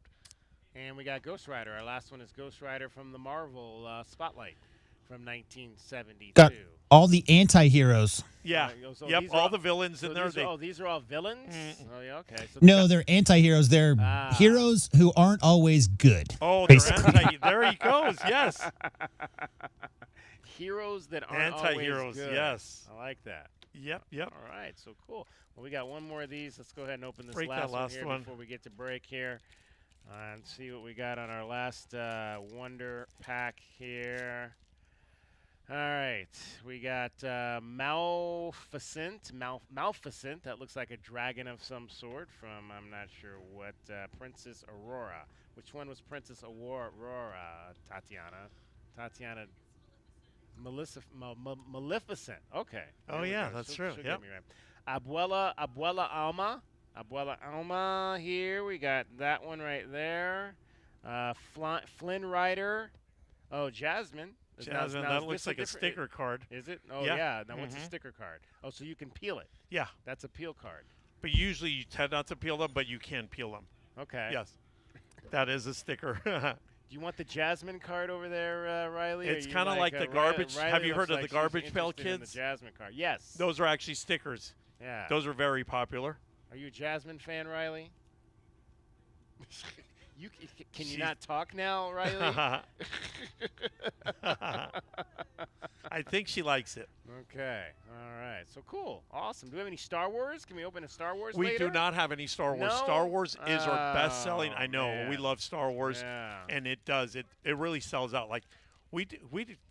And we got Ghost Rider. Our last one is Ghost Rider from the Marvel Spotlight from 1972. Got all the anti-heroes. Yeah. So Yep. these are All the villains so in there. these are all villains. Oh yeah. Okay. So No, they're anti-heroes. They're heroes who aren't always good. Oh, basically. they're there he goes. Yes. Heroes that aren't Anti-heroes, always good. yes. I like that. Yep. All right. So cool. Well, we got one more of these. Let's go ahead and open this Break that last here one. before we get to break here. And see what we got on our last Wonder Pack here. All right, we got Maleficent. Maleficent, that looks like a dragon of some sort from, I'm not sure what, Princess Aurora. Which one was Princess Aurora? Tatiana. Maleficent. Okay. Oh, There we yeah, go. that's She'll true. get me right. Abuela Alma. Here we got that one right there. Flynn Rider. Oh, Jasmine. Jasmine, that looks like a sticker card. Is it? Oh Yeah. yeah. Now what's a Mhm. sticker card? Oh, so you can peel it. Yeah. That's a peel card. But usually you tend not to peel them, but you can peel them. Okay. Yes. That is a sticker. Do you want the Jasmine card over there, Riley? It's kind of like the garbage. Have you heard of the Garbage Pail In the Kids? Jasmine card. Yes. Those are actually stickers. Yeah. Those are very popular. Are you a Jasmine fan, Riley? Can you not talk now, Riley? I think she likes it. Okay. All right. So cool. Awesome. Do we have any Star Wars? Can we open a Star Wars We later? do not have any Star Wars. No? Star Wars is our best-selling. I know. Man. We love Star Wars. Yeah. And it does. It really sells out. Like,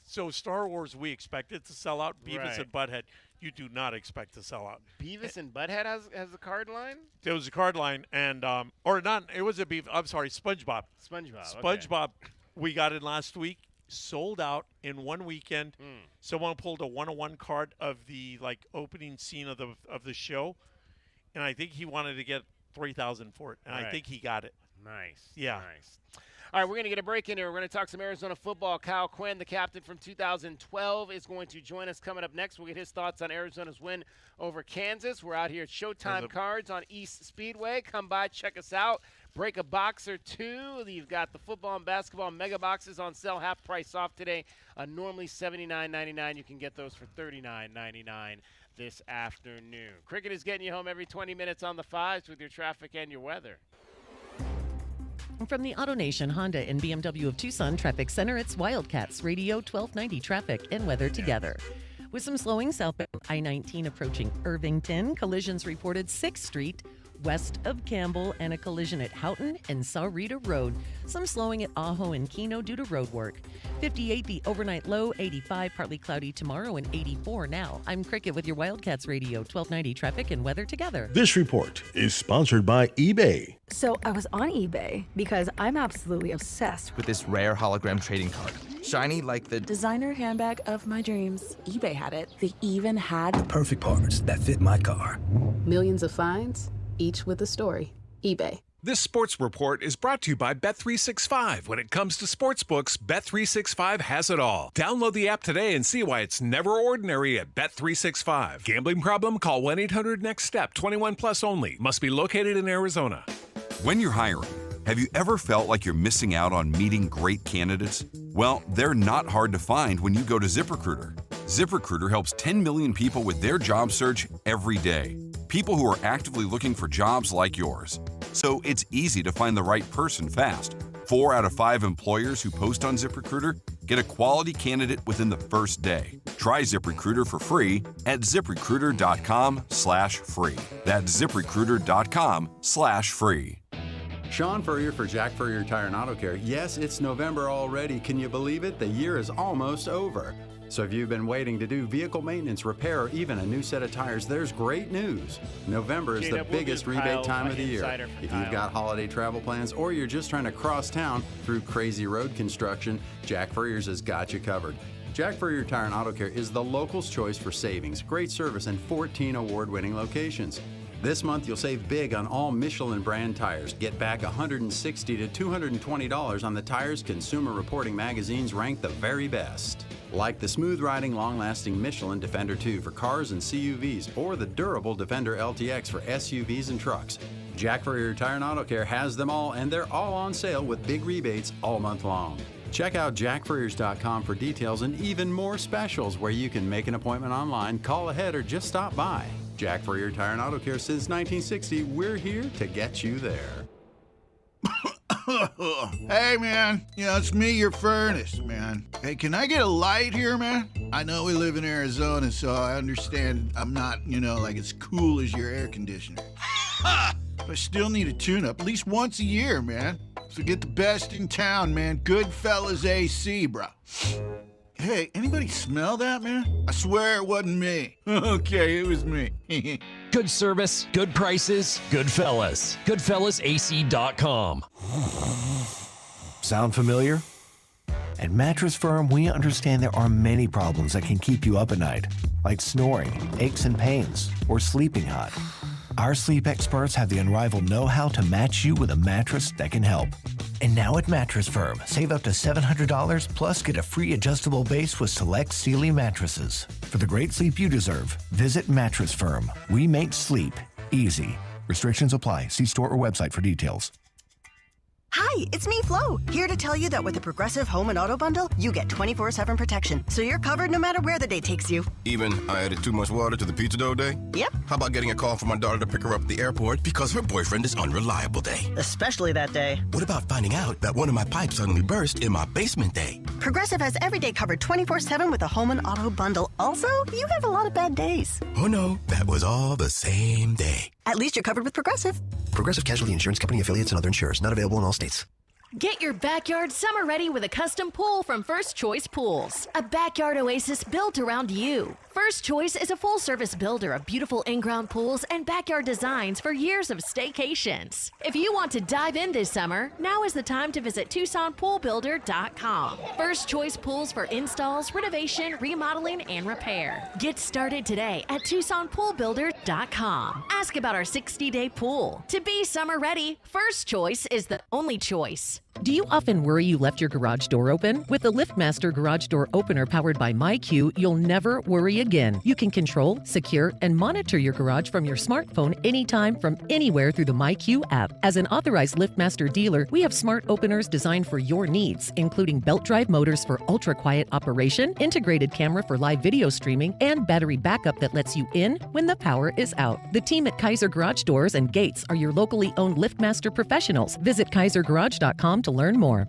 so Star Wars, we expect it to sell out. Beavis and Butthead, you do not expect to sell out. Beavis and Butthead has a card line? There was a card line, and or not. It was a I'm sorry, SpongeBob. SpongeBob. We got it last week. Sold out in one weekend. Someone pulled a 101 card of the opening scene of the show, and I think he wanted to get $3,000 for it, and I think he got it. Nice. Yeah. Nice. All right, we're going to get a break in here. We're going to talk some Arizona football. Kyle Quinn, the captain from 2012, is going to join us coming up next. We'll get his thoughts on Arizona's win over Kansas. We're out here at Showtime Cards on East Speedway. Come by, check us out. Break a box or two. You've got the football and basketball mega boxes on sale, half price off today. Normally $79.99. You can get those for $39.99 this afternoon. Cricket is getting you home every 20 minutes on the fives with your traffic and your weather. From the AutoNation Honda and BMW of Tucson Traffic Center, it's Wildcats Radio 1290 traffic and weather together. With some slowing southbound I-19 approaching Irvington, collisions reported 6th Street west of Campbell, and a collision at Houghton and Saurita Road. Some slowing at Ajo and Keno due to road work. 58 the overnight low, 85 partly cloudy tomorrow, and 84 now. I'm Cricket with your Wildcats Radio 1290 traffic and weather together. This report is sponsored by eBay. So I was on eBay because I'm absolutely obsessed with this rare hologram trading card. Shiny like the designer handbag of my dreams. eBay had it. They even had the perfect parts that fit my car. Millions of finds, each with a story. eBay. This sports report is brought to you by Bet365. When it comes to sportsbooks, Bet365 has it all. Download the app today and see why it's never ordinary at Bet365. Gambling problem? Call 1-800-NEXT-STEP. 21 plus only. Must be located in Arizona. When you're hiring, have you ever felt like you're missing out on meeting great candidates? Well, they're not hard to find when you go to ZipRecruiter. ZipRecruiter helps 10 million people with their job search every day. People who are actively looking for jobs like yours. So it's easy to find the right person fast. 4 out of 5 employers who post on ZipRecruiter get a quality candidate within the first day. Try ZipRecruiter for free at ZipRecruiter.com/free. That's ZipRecruiter.com/free. Sean Furrier for Jack Furrier Tire and Auto Care. Yes, it's November already. Can you believe it? The year is almost over. So if you've been waiting to do vehicle maintenance, repair, or even a new set of tires, there's great news. November is the biggest rebate time of the year. If you've got holiday travel plans or you're just trying to cross town through crazy road construction, Jack Furrier's has got you covered. Jack Furrier Tire and Auto Care is the local's choice for savings, great service, and 14 award-winning locations. This month, you'll save big on all Michelin brand tires. Get back $160 to $220 on the tires Consumer Reporting magazines rank the very best. Like the smooth-riding, long-lasting Michelin Defender 2 for cars and CUVs, or the durable Defender LTX for SUVs and trucks. Jack Furrier Tire and Auto Care has them all, and they're all on sale with big rebates all month long. Check out jackfurriers.com for details and even more specials where you can make an appointment online, call ahead, or just stop by. Jack Furrier Tire and Auto Care since 1960. We're here to get you there. Hey, man. It's me, your furnace, man. Hey, can I get a light here, man? I know we live in Arizona, so I understand I'm not, like as cool as your air conditioner. But I still need a tune-up at least once a year, man. So get the best in town, man. Goodfellas AC, bro. Hey, anybody smell that, man? I swear it wasn't me. Okay, it was me. Good service, good prices, Goodfellas. GoodfellasAC.com. Sound familiar? At Mattress Firm, we understand there are many problems that can keep you up at night, like snoring, aches and pains, or sleeping hot. Our sleep experts have the unrivaled know-how to match you with a mattress that can help. And now at Mattress Firm, save up to $700 plus get a free adjustable base with select Sealy mattresses. For the great sleep you deserve, visit Mattress Firm. We make sleep easy. Restrictions apply. See store or website for details. Hi, it's me, Flo, here to tell you that with the Progressive Home and Auto Bundle, you get 24/7 protection, so you're covered no matter where the day takes you. Even I added too much water to the pizza dough day? Yep. How about getting a call from my daughter to pick her up at the airport because her boyfriend is unreliable day? Especially that day. What about finding out that one of my pipes suddenly burst in my basement day? Progressive has every day covered 24/7 with the Home and Auto Bundle. Also, you have a lot of bad days. Oh no, that was all the same day. At least you're covered with Progressive. Progressive Casualty Insurance Company affiliates and other insurers. Not available in all states. Get your backyard summer ready with a custom pool from First Choice Pools. A backyard oasis built around you. First Choice is a full-service builder of beautiful in-ground pools and backyard designs for years of staycations. If you want to dive in this summer, now is the time to visit TucsonPoolBuilder.com. First Choice Pools for installs, renovation, remodeling, and repair. Get started today at TucsonPoolBuilder.com. Ask about our 60-day pool. To be summer ready, First Choice is the only choice. Do you often worry you left your garage door open? With the LiftMaster Garage Door Opener powered by MyQ, you'll never worry again. You can control, secure, and monitor your garage from your smartphone anytime from anywhere through the MyQ app. As an authorized LiftMaster dealer, we have smart openers designed for your needs, including belt drive motors for ultra-quiet operation, integrated camera for live video streaming, and battery backup that lets you in when the power is out. The team at Kaiser Garage Doors and Gates are your locally owned LiftMaster professionals. Visit KaiserGarage.com to learn more.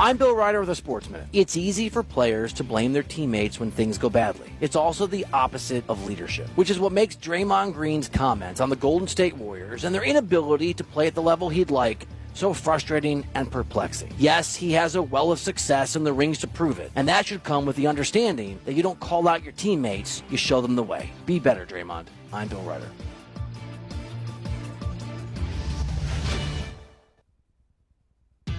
I'm Bill Ryder with a Sports Minute. It's easy for players to blame their teammates when things go badly. It's also the opposite of leadership, which is what makes Draymond Green's comments on the Golden State Warriors and their inability to play at the level he'd like so frustrating and perplexing. Yes, he has a well of success and the rings to prove it, and that should come with the understanding that you don't call out your teammates, you show them the way. Be better, Draymond. I'm Bill Ryder.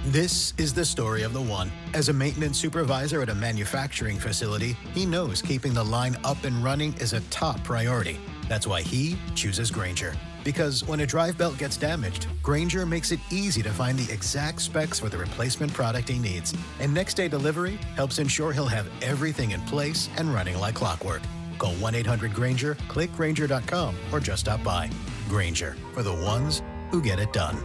This is the story of the one. As a maintenance supervisor at a manufacturing facility, he knows keeping the line up and running is a top priority. That's why he chooses Grainger. Because when a drive belt gets damaged, Grainger makes it easy to find the exact specs for the replacement product he needs. And next-day delivery helps ensure he'll have everything in place and running like clockwork. Call 1-800-GRAINGER, click Grainger.com, or just stop by. Grainger, for the ones who get it done.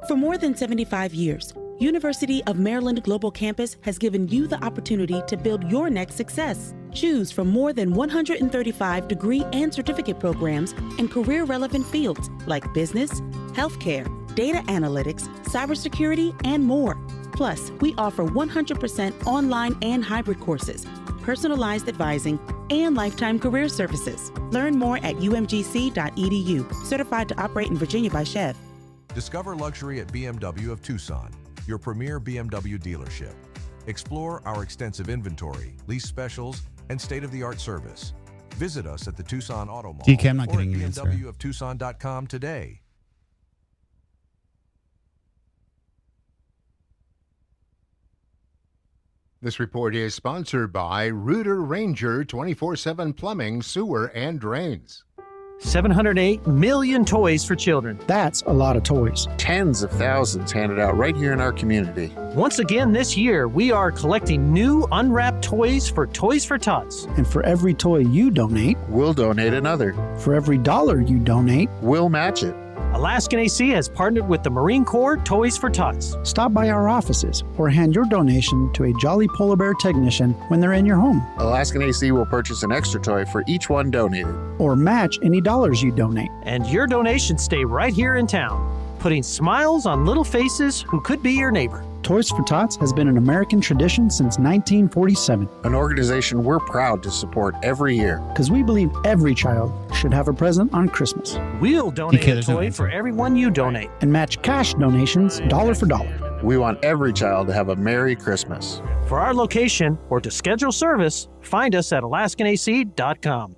For more than 75 years, University of Maryland Global Campus has given you the opportunity to build your next success. Choose from more than 135 degree and certificate programs in career-relevant fields like business, healthcare, data analytics, cybersecurity, and more. Plus, we offer 100% online and hybrid courses, personalized advising, and lifetime career services. Learn more at umgc.edu, certified to operate in Virginia by Chev. Discover luxury at BMW of Tucson, your premier BMW dealership. Explore our extensive inventory, lease specials, and state-of-the-art service. Visit us at the Tucson Auto Mall DK, I'm not or getting at an answer. bmwoftucson.com today. This report is sponsored by Rooter Ranger 24/7 Plumbing, Sewer, and Drains. 708 million toys for children. That's a lot of toys. Tens of thousands handed out right here in our community. Once again this year, we are collecting new unwrapped toys for Toys for Tots. And for every toy you donate, we'll donate another. For every dollar you donate, we'll match it. Alaskan AC has partnered with the Marine Corps Toys for Tots. Stop by our offices or hand your donation to a Jolly Polar Bear technician when they're in your home. Alaskan AC will purchase an extra toy for each one donated. Or match any dollars you donate. And your donations stay right here in town, putting smiles on little faces who could be your neighbor. Toys for Tots has been an American tradition since 1947. An organization we're proud to support every year. Because we believe every child should have a present on Christmas. We'll donate a toy for everyone you donate. And match cash donations dollar for dollar. We want every child to have a Merry Christmas. For our location or to schedule service, find us at alaskanac.com.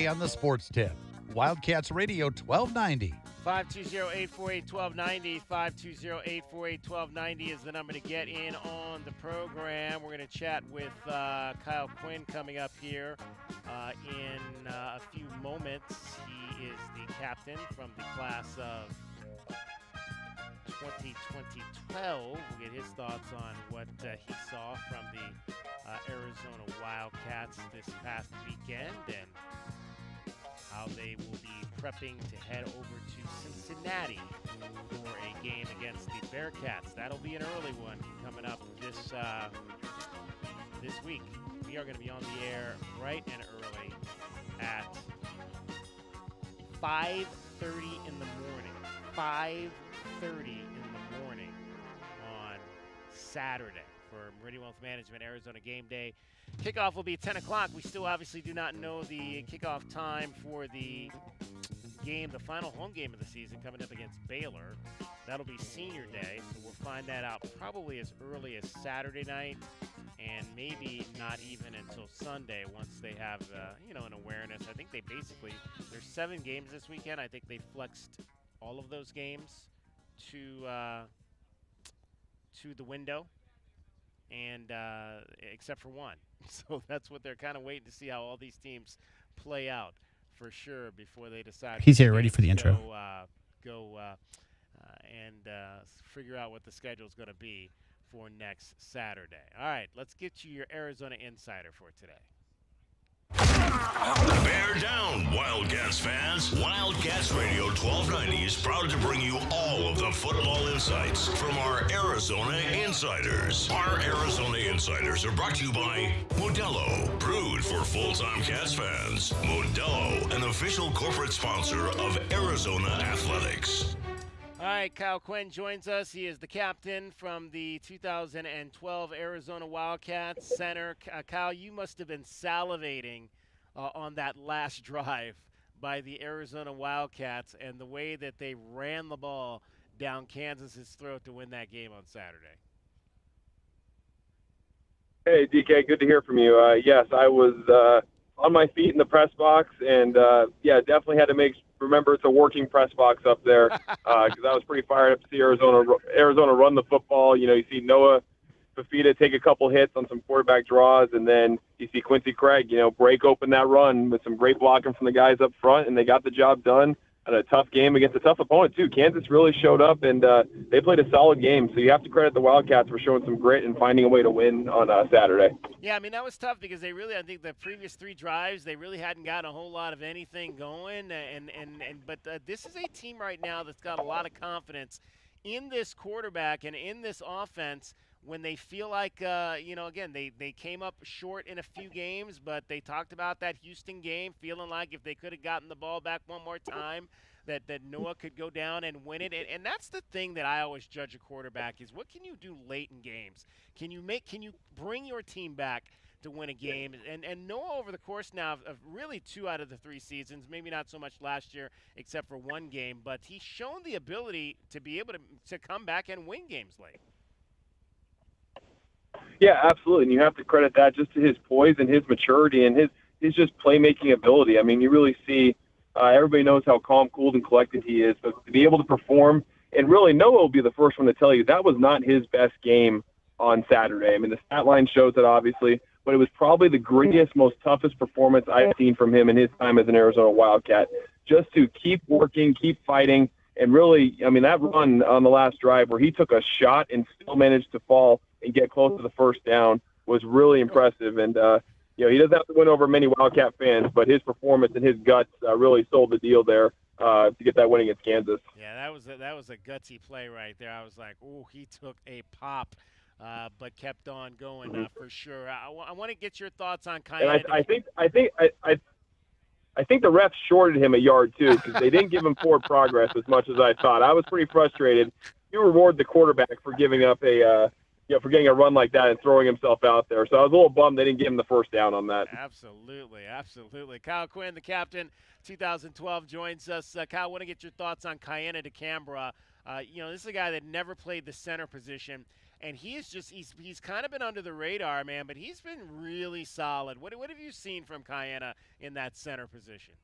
On the Sports Tip. Wildcats Radio 1290. 520-848-1290. 520-848-1290 is the number to get in on the program. We're going to chat with Kyle Quinn coming up here in a few moments. He is the captain from the class of 2020. 2012. We'll get his thoughts on what he saw from the Arizona Wildcats this past weekend and how they will be prepping to head over to Cincinnati for a game against the Bearcats. That'll be an early one coming up this week. We are going to be on the air bright and early at 5:30 in the morning. 5:30 in the morning on Saturday for Meridian Wealth Management Arizona Game Day. Kickoff will be at 10 o'clock. We still obviously do not know the kickoff time for the game, the final home game of the season coming up against Baylor. That'll be senior day, so we'll find that out probably as early as Saturday night and maybe not even until Sunday once they have, an awareness. I think there's 7 games this weekend. I think they flexed all of those games to the window, and except for one. So that's what they're kind of waiting to see how all these teams play out for sure before they decide. He's here, ready for the intro. And figure out what the schedule is going to be for next Saturday. All right, let's get you your Arizona Insider for today. Bear down, Wildcats fans. Wildcats Radio 1290 is proud to bring you all of the football insights from our Arizona Insiders. Our Arizona Insiders are brought to you by Modelo, brewed for full-time Cats fans. Modelo, an official corporate sponsor of Arizona Athletics. All right, Kyle Quinn joins us. He is the captain from the 2012 Arizona Wildcats center. Kyle, you must have been salivating on that last drive by the Arizona Wildcats and the way that they ran the ball down Kansas's throat to win that game on Saturday. Hey, DK, good to hear from you. Yes, I was on my feet in the press box, and definitely had to remember it's a working press box up there because I was pretty fired up to see Arizona run the football. You see Noah Fafita take a couple hits on some quarterback draws, and then you see Quincy Craig, break open that run with some great blocking from the guys up front, and they got the job done on a tough game against a tough opponent too. Kansas really showed up, and they played a solid game. So you have to credit the Wildcats for showing some grit and finding a way to win on Saturday. Yeah, I mean, that was tough because I think the previous 3 drives, they really hadn't gotten a whole lot of anything going. But this is a team right now that's got a lot of confidence in this quarterback and in this offense when they feel like, again, they came up short in a few games, but they talked about that Houston game, feeling like if they could have gotten the ball back one more time, that Noah could go down and win it. And that's the thing that I always judge a quarterback is what can you do late in games? Can you bring your team back to win a game? And Noah, over the course now of really 2 out of the 3 seasons, maybe not so much last year except for one game, but he's shown the ability to be able to come back and win games late. Yeah, absolutely. And you have to credit that just to his poise and his maturity and his just playmaking ability. I mean, you really see everybody knows how calm, cool, and collected he is, but to be able to perform, and really Noah will be the first one to tell you that was not his best game on Saturday. I mean, the stat line shows it obviously, but it was probably the grittiest, most toughest performance I've seen from him in his time as an Arizona Wildcat. Just to keep working, keep fighting, and really, I mean, that run on the last drive where he took a shot and still managed to fall and get close to the first down was really impressive. And, he doesn't have to win over many Wildcat fans, but his performance and his guts really sold the deal there to get that win against Kansas. Yeah, that was a gutsy play right there. I was like, oh, he took a pop, but kept on going for sure. I want to get your thoughts on Kyle. And I think the refs shorted him a yard too because they didn't give him forward progress as much as I thought. I was pretty frustrated. You reward the quarterback for giving up for getting a run like that and throwing himself out there. So I was a little bummed they didn't give him the first down on that. Absolutely. Kyle Quinn, the captain, 2012, joins us. Kyle, I want to get your thoughts on Kayena DeCambra. This is a guy that never played the center position, and he's kind of been under the radar, man, but he's been really solid. What have you seen from Kayena in that center position?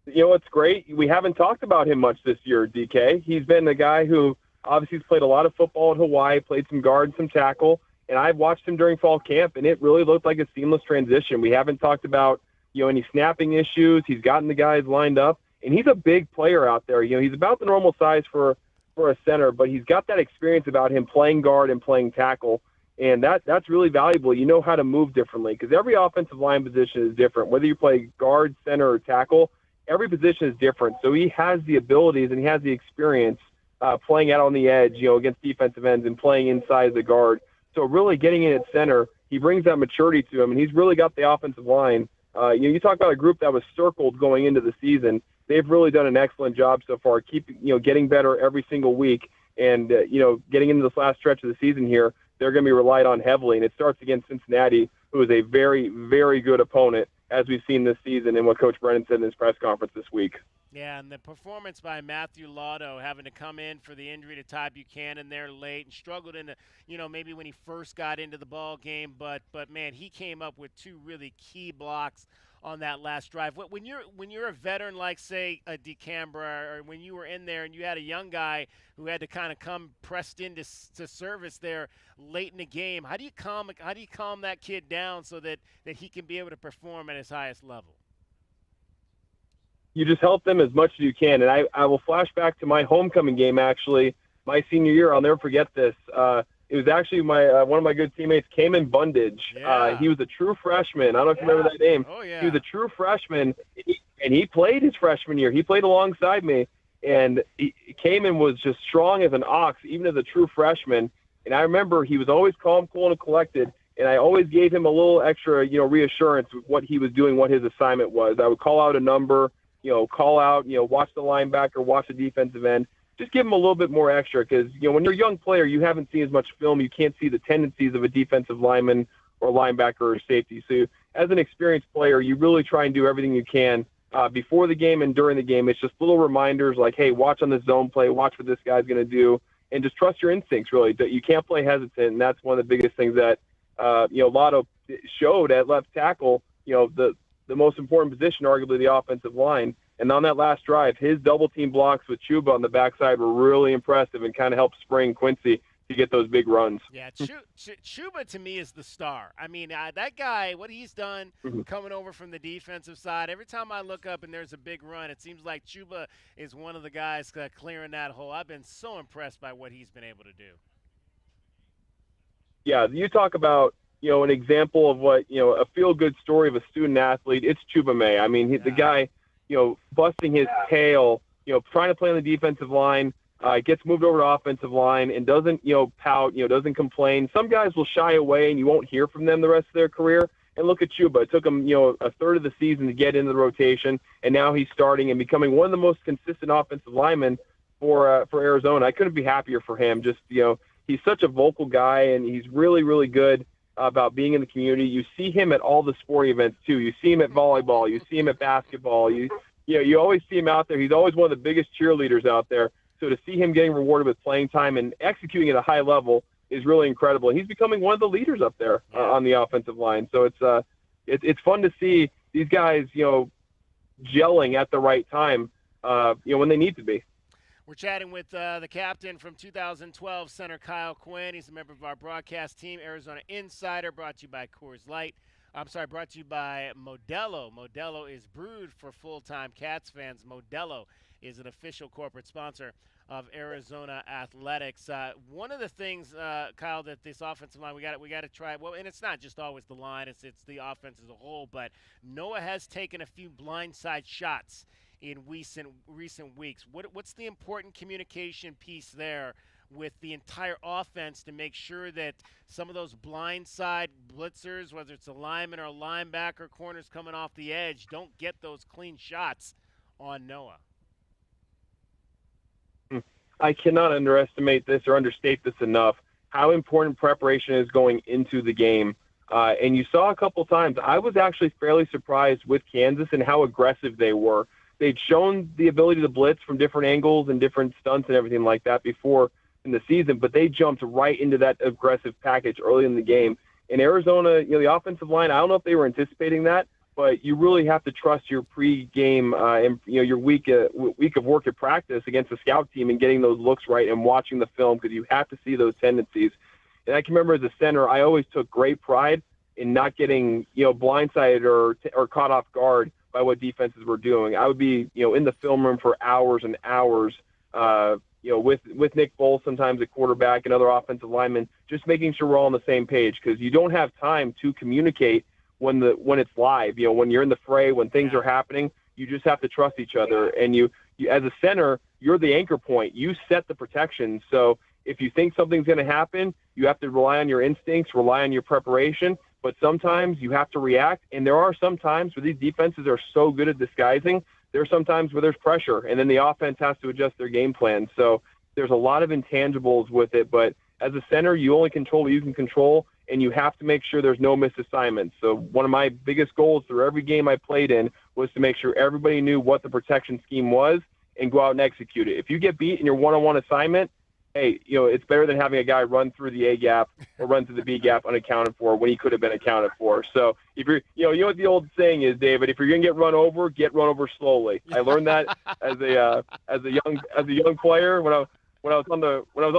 It's great. We haven't talked about him much this year, DK. He's been the guy who obviously he's played a lot of football at Hawaii, played some guard, some tackle, and I've watched him during fall camp, and it really looked like a seamless transition. We haven't talked about, any snapping issues. He's gotten the guys lined up, and he's a big player out there. He's about the normal size for for a center, but he's got that experience about him playing guard and playing tackle, and that's really valuable. You know how to move differently because every offensive line position is different. Whether you play guard, center, or tackle, every position is different. So he has the abilities and he has the experience playing out on the edge, against defensive ends and playing inside the guard. So really getting in at center, he brings that maturity to him, and he's really got the offensive line. You talk about a group that was circled going into the season. They've really done an excellent job so far, getting better every single week. And, getting into this last stretch of the season here, they're going to be relied on heavily. And it starts against Cincinnati, who is a very, very good opponent, as we've seen this season and what Coach Brennan said in his press conference this week. Yeah, and the performance by Matthew Lotto having to come in for the injury to Ty Buchanan there late and struggled in the, maybe when he first got into the ball game, but man, he came up with two really key blocks on that last drive. When you're a veteran like, say, a DeCambra, or when you were in there and you had a young guy who had to kind of come pressed into service there late in the game, how do you calm that kid down so that he can be able to perform at his highest level? You just help them as much as you can. And I will flash back to my homecoming game, actually, my senior year. I'll never forget this. It was actually one of my good teammates, Cayman Bundage. Yeah. He was a true freshman. I don't know if you remember that name. Oh, yeah. He was a true freshman, and he played his freshman year. He played alongside me, and Cayman was just strong as an ox, even as a true freshman. And I remember he was always calm, cool, and collected, and I always gave him a little extra, reassurance with what he was doing, what his assignment was. I would call out a number, call out, watch the linebacker, watch the defensive end. Just give him a little bit more extra because, when you're a young player, you haven't seen as much film. You can't see the tendencies of a defensive lineman or linebacker or safety. So as an experienced player, you really try and do everything you can before the game and during the game. It's just little reminders like, hey, watch on this zone play, watch what this guy's going to do, and just trust your instincts, really. You can't play hesitant, and that's one of the biggest things that, Lotto showed at left tackle, the most important position, arguably the offensive line. And on that last drive, his double-team blocks with Chuba on the backside were really impressive and kind of helped spring Quincy to get those big runs. Yeah, Chuba to me is the star. I mean, that guy, what he's done coming over from the defensive side, every time I look up and there's a big run, it seems like Chuba is one of the guys clearing that hole. I've been so impressed by what he's been able to do. Yeah, you talk about, an example of what, a feel-good story of a student athlete, it's Chuba May. I mean, the guy, busting his tail, trying to play on the defensive line, gets moved over to offensive line and doesn't, pout, doesn't complain. Some guys will shy away and you won't hear from them the rest of their career. And look at Chuba. It took him, a third of the season to get into the rotation, and now he's starting and becoming one of the most consistent offensive linemen for Arizona. I couldn't be happier for him. Just, he's such a vocal guy, and he's really, really good about being in the community. You see him at all the sporting events too. You see him at volleyball. You see him at basketball. You always see him out there. He's always one of the biggest cheerleaders out there. So to see him getting rewarded with playing time and executing at a high level is really incredible. He's becoming one of the leaders up there on the offensive line. So it's fun to see these guys, gelling at the right time, when they need to be. We're chatting with the captain from 2012, center Kyle Quinn. He's a member of our broadcast team, Arizona Insider, brought to you by Coors Light. Brought to you by Modelo. Modelo is brewed for full-time Cats fans. Modelo is an official corporate sponsor of Arizona Athletics. One of the things, Kyle, that this offensive line, we got to try. Well, and it's not just always the line; it's the offense as a whole. But Noah has taken a few blindside shots in recent weeks. What's the important communication piece there with the entire offense to make sure that some of those blindside blitzers, whether it's a lineman or a linebacker, corners coming off the edge, don't get those clean shots on Noah? I cannot underestimate this or understate this enough, how important preparation is going into the game. And you saw a couple times, I was actually fairly surprised with Kansas and how aggressive they were. They'd shown the ability to blitz from different angles and different stunts and everything like that before in the season, but they jumped right into that aggressive package early in the game. In Arizona, the offensive line, I don't know if they were anticipating that, but you really have to trust your pre-game and your week of work at practice against the scout team and getting those looks right and watching the film because you have to see those tendencies. And I can remember as a center, I always took great pride in not getting blindsided or caught off guard by what defenses were doing. I would be in the film room for hours and hours, with Nick Foles sometimes at quarterback and other offensive linemen, just making sure we're all on the same page, because you don't have time to communicate when it's live. When you're in the fray, when things are happening, you just have to trust each other. And you as a center, you're the anchor point. You set the protection. So if you think something's going to happen, you have to rely on your instincts, rely on your preparation. But sometimes you have to react. And there are some times where these defenses are so good at disguising. There are some times where there's pressure, and then the offense has to adjust their game plan. So there's a lot of intangibles with it. But as a center, you only control what you can control, and you have to make sure there's no missed assignments. So one of my biggest goals through every game I played in was to make sure everybody knew what the protection scheme was and go out and execute it. If you get beat in your one-on-one assignment, hey, it's better than having a guy run through the A gap or run through the B gap unaccounted for when he could have been accounted for. So if you're, you know what the old saying is, David, if you're going to get run over slowly. I learned that as a young player when I was on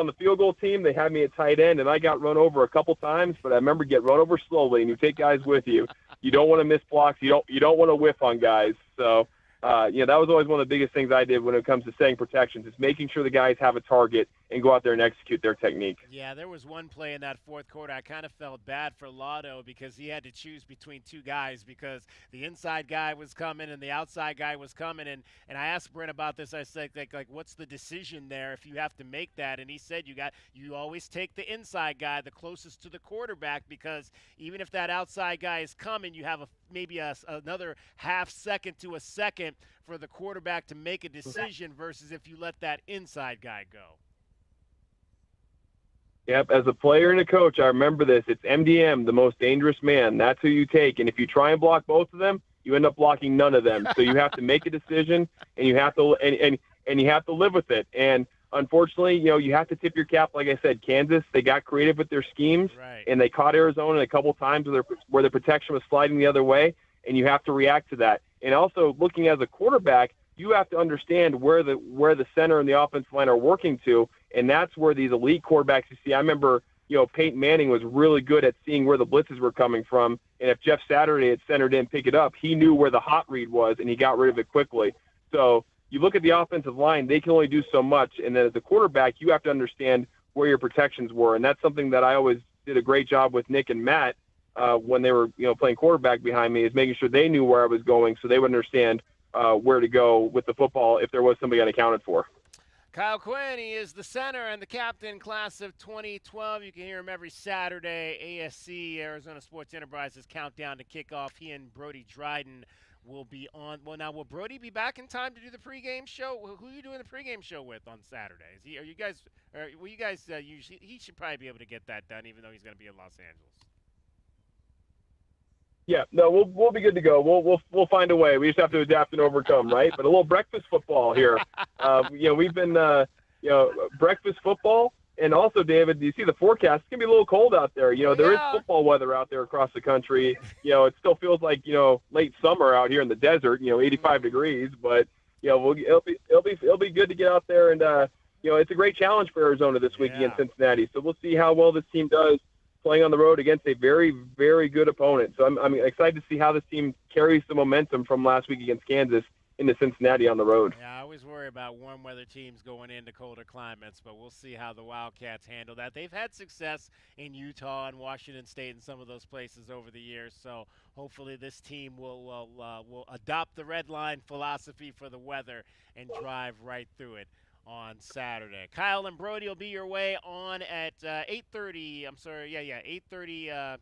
the field goal team. They had me at tight end, and I got run over a couple times. But I remember get run over slowly, and you take guys with you. You don't want to miss blocks. You don't want to whiff on guys. So that was always one of the biggest things I did when it comes to setting protections, is making sure the guys have a target and go out there and execute their technique. Yeah, there was one play in that fourth quarter. I kind of felt bad for Lotto because he had to choose between two guys, because the inside guy was coming and the outside guy was coming. And I asked Brent about this. I said, like, what's the decision there if you have to make that? And he said you always take the inside guy, the closest to the quarterback, because even if that outside guy is coming, you have maybe another half second to a second for the quarterback to make a decision versus if you let that inside guy go. Yep, as a player and a coach, I remember this. It's MDM, the most dangerous man. That's who you take. And if you try and block both of them, you end up blocking none of them. So you have to make a decision, and you have to and you have to live with it. And unfortunately, you have to tip your cap. Like I said, Kansas, they got creative with their schemes, and they caught Arizona a couple times where the protection was sliding the other way, and you have to react to that. And also, looking as a quarterback, you have to understand where the center and the offensive line are working to, and that's where these elite quarterbacks you see. I remember, Peyton Manning was really good at seeing where the blitzes were coming from, and if Jeff Saturday at center didn't pick it up, he knew where the hot read was, and he got rid of it quickly. So you look at the offensive line, they can only do so much, and then as a quarterback, you have to understand where your protections were, and that's something that I always did a great job with Nick and Matt when they were playing quarterback behind me, is making sure they knew where I was going so they would understand where to go with the football if there was somebody unaccounted for. Kyle Quinn, he is the center and the captain class of 2012. You can hear him every Saturday. ASC, Arizona Sports Enterprises countdown to kickoff. He and Brody Dryden will be on. Well, now, will Brody be back in time to do the pregame show? Who are you doing the pregame show with on Saturday? Will you guys usually? He should probably be able to get that done, even though he's going to be in Los Angeles. Yeah, no, we'll be good to go. We'll find a way. We just have to adapt and overcome, right? But a little breakfast football here. We've been breakfast football, and also, David, you see the forecast. It's gonna be a little cold out there. There is football weather out there across the country. It still feels like late summer out here in the desert. 85 degrees, but it'll be good to get out there, and it's a great challenge for Arizona this week against Cincinnati. So we'll see how well this team does playing on the road against a very, very good opponent. So I'm excited to see how this team carries the momentum from last week against Kansas into Cincinnati on the road. Yeah, I always worry about warm weather teams going into colder climates, but we'll see how the Wildcats handle that. They've had success in Utah and Washington State and some of those places over the years, so hopefully this team will adopt the red line philosophy for the weather and drive right through it on Saturday. Kyle and Brody will be your way on at 8:30. 8:30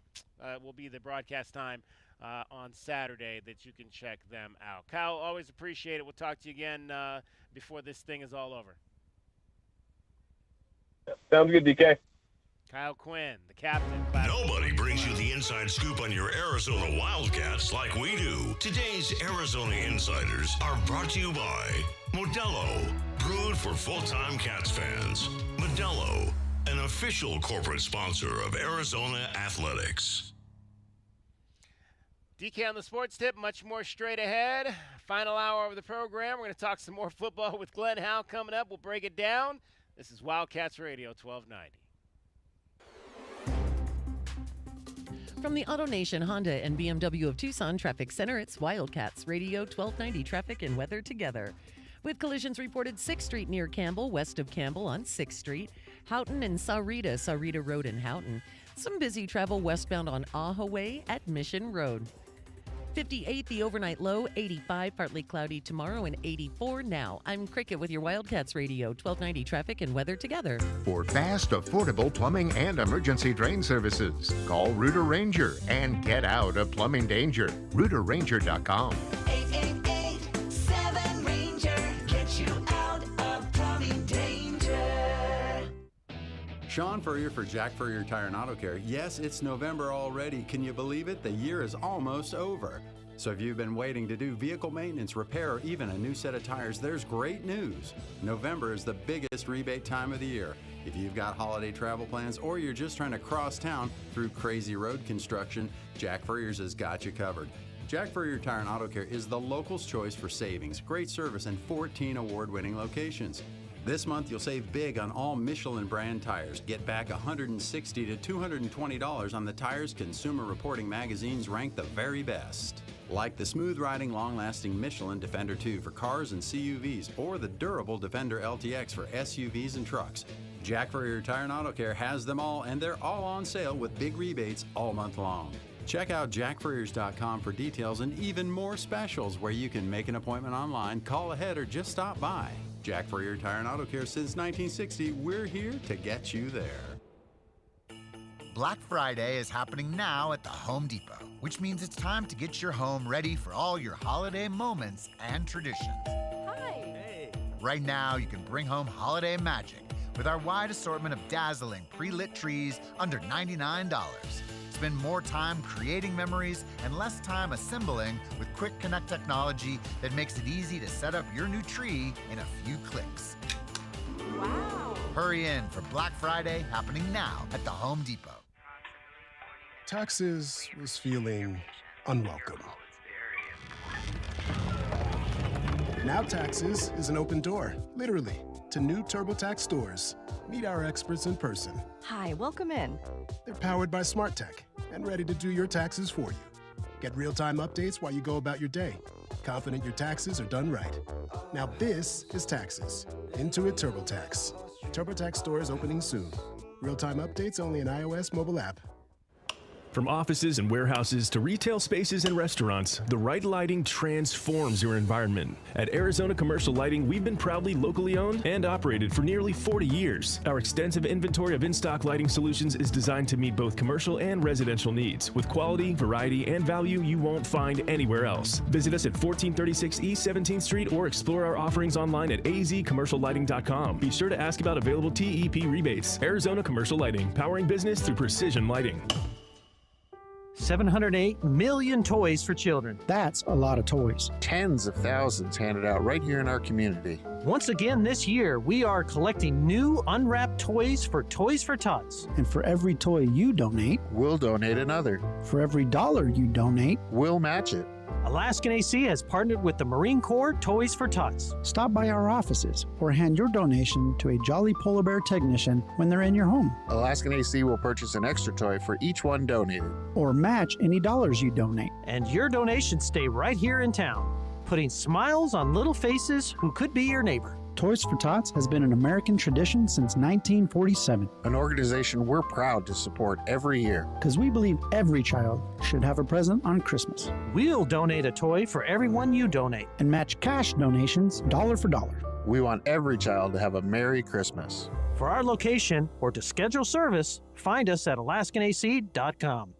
will be the broadcast time on Saturday that you can check them out. Kyle, always appreciate it. We'll talk to you again before this thing is all over. Sounds good, DK. Kyle Quinn, the captain. Nobody brings you the inside scoop on your Arizona Wildcats like we do. Today's Arizona Insiders are brought to you by Modelo, brewed for full-time Cats fans. Modelo, an official corporate sponsor of Arizona Athletics. DK on the Sports Tip, much more straight ahead. Final hour of the program. We're going to talk some more football with Glenn Howe coming up. We'll break it down. This is Wildcats Radio 1290. From the AutoNation Honda and BMW of Tucson Traffic Center, it's Wildcats Radio 1290 Traffic and Weather Together. With collisions reported 6th Street near Campbell, west of Campbell on 6th Street, Houghton and Saurita Road in Houghton. Some busy travel westbound on Aha Way at Mission Road. 58, the overnight low, 85, partly cloudy tomorrow, and 84 now. I'm Cricket with your Wildcats Radio, 1290 traffic and weather together. For fast, affordable plumbing and emergency drain services, call Rooter Ranger and get out of plumbing danger. RooterRanger.com. 888-7-RANGER. Get you out of plumbing danger. Sean Furrier for Jack Furrier Tire and Auto Care. Yes, it's November already. Can you believe it? The year is almost over. So if you've been waiting to do vehicle maintenance, repair, or even a new set of tires, there's great news. November is the biggest rebate time of the year. If you've got holiday travel plans or you're just trying to cross town through crazy road construction, Jack Furrier's has got you covered. Jack Furrier Tire and Auto Care is the local's choice for savings, great service, and 14 award-winning locations. This month, you'll save big on all Michelin brand tires. Get back $160 to $220 on the tires Consumer Reporting magazines rank the very best. Like the smooth-riding, long-lasting Michelin Defender 2 for cars and CUVs, or the durable Defender LTX for SUVs and trucks. Jack Furrier Tire and Auto Care has them all, and they're all on sale with big rebates all month long. Check out jackfurriers.com for details and even more specials where you can make an appointment online, call ahead, or just stop by. Jack Furrier Tire and Auto Care since 1960. We're here to get you there. Black Friday is happening now at the Home Depot, which means it's time to get your home ready for all your holiday moments and traditions. Hi. Hey. Right now, you can bring home holiday magic with our wide assortment of dazzling pre-lit trees under $99. Spend more time creating memories and less time assembling with Quick Connect technology that makes it easy to set up your new tree in a few clicks. Wow. Hurry in for Black Friday happening now at the Home Depot. Taxes was feeling unwelcome. Now Taxes is an open door, literally, to new TurboTax stores. Meet our experts in person. Hi, welcome in. They're powered by smart tech and ready to do your taxes for you. Get real-time updates while you go about your day. Confident your taxes are done right. Now this is Taxes. Intuit TurboTax. TurboTax stores opening soon. Real-time updates only in iOS mobile app. From offices and warehouses to retail spaces and restaurants, the right lighting transforms your environment. At Arizona Commercial Lighting, we've been proudly locally owned and operated for nearly 40 years. Our extensive inventory of in-stock lighting solutions is designed to meet both commercial and residential needs, with quality, variety, and value you won't find anywhere else. Visit us at 1436 East 17th Street or explore our offerings online at azcommerciallighting.com. Be sure to ask about available TEP rebates. Arizona Commercial Lighting, powering business through precision lighting. 708 million toys for children. That's a lot of toys. Tens of thousands handed out right here in our community. Once again this year, we are collecting new unwrapped toys for Toys for Tots. And for every toy you donate, we'll donate another. For every $1 you donate, we'll match it. Alaskan AC has partnered with the Marine Corps Toys for Tots. Stop by our offices or hand your donation to a Jolly Polar Bear technician when they're in your home. Alaskan AC will purchase an extra toy for each one donated. Or match any dollars you donate. And your donations stay right here in town, putting smiles on little faces who could be your neighbor. Toys for Tots has been an American tradition since 1947. An organization we're proud to support every year. Because we believe every child should have a present on Christmas. We'll donate a toy for everyone you donate. And match cash donations dollar for dollar. We want every child to have a Merry Christmas. For our location or to schedule service, find us at alaskanac.com.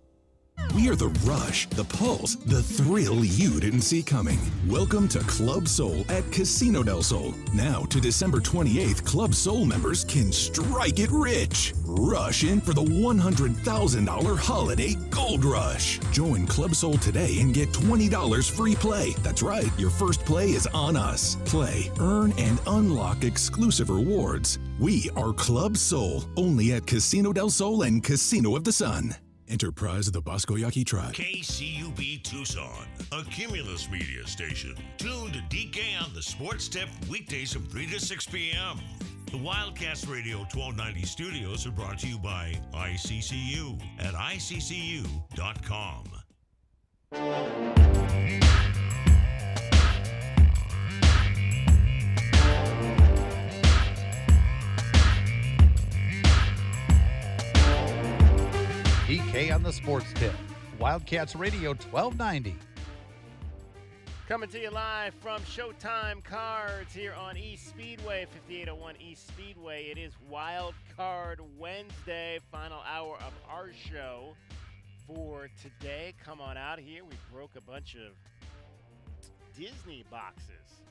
We are the rush, the pulse, the thrill you didn't see coming. Welcome to Club Soul at Casino del Sol. Now to December 28th, Club Soul members can strike it rich. Rush in for the $100,000 holiday gold rush. Join Club Soul today and get $20 free play. That's right, your first play is on us. Play, earn, and unlock exclusive rewards. We are Club Soul, only at Casino del Sol and Casino of the Sun. Enterprise of the Bosco Yaqui Tribe. KCUB Tucson, a Cumulus media station. Tuned to DK on the Sports Tip weekdays from 3 to 6 p.m. The Wildcats Radio 1290 studios are brought to you by ICCU at ICCU.com. PK on the sports tip. Wildcats Radio 1290. Coming to you live from Showtime Cards here on East Speedway, 5801 East Speedway. It is Wildcard Wednesday, final hour of our show for today. Come on out here. We broke a bunch of Disney boxes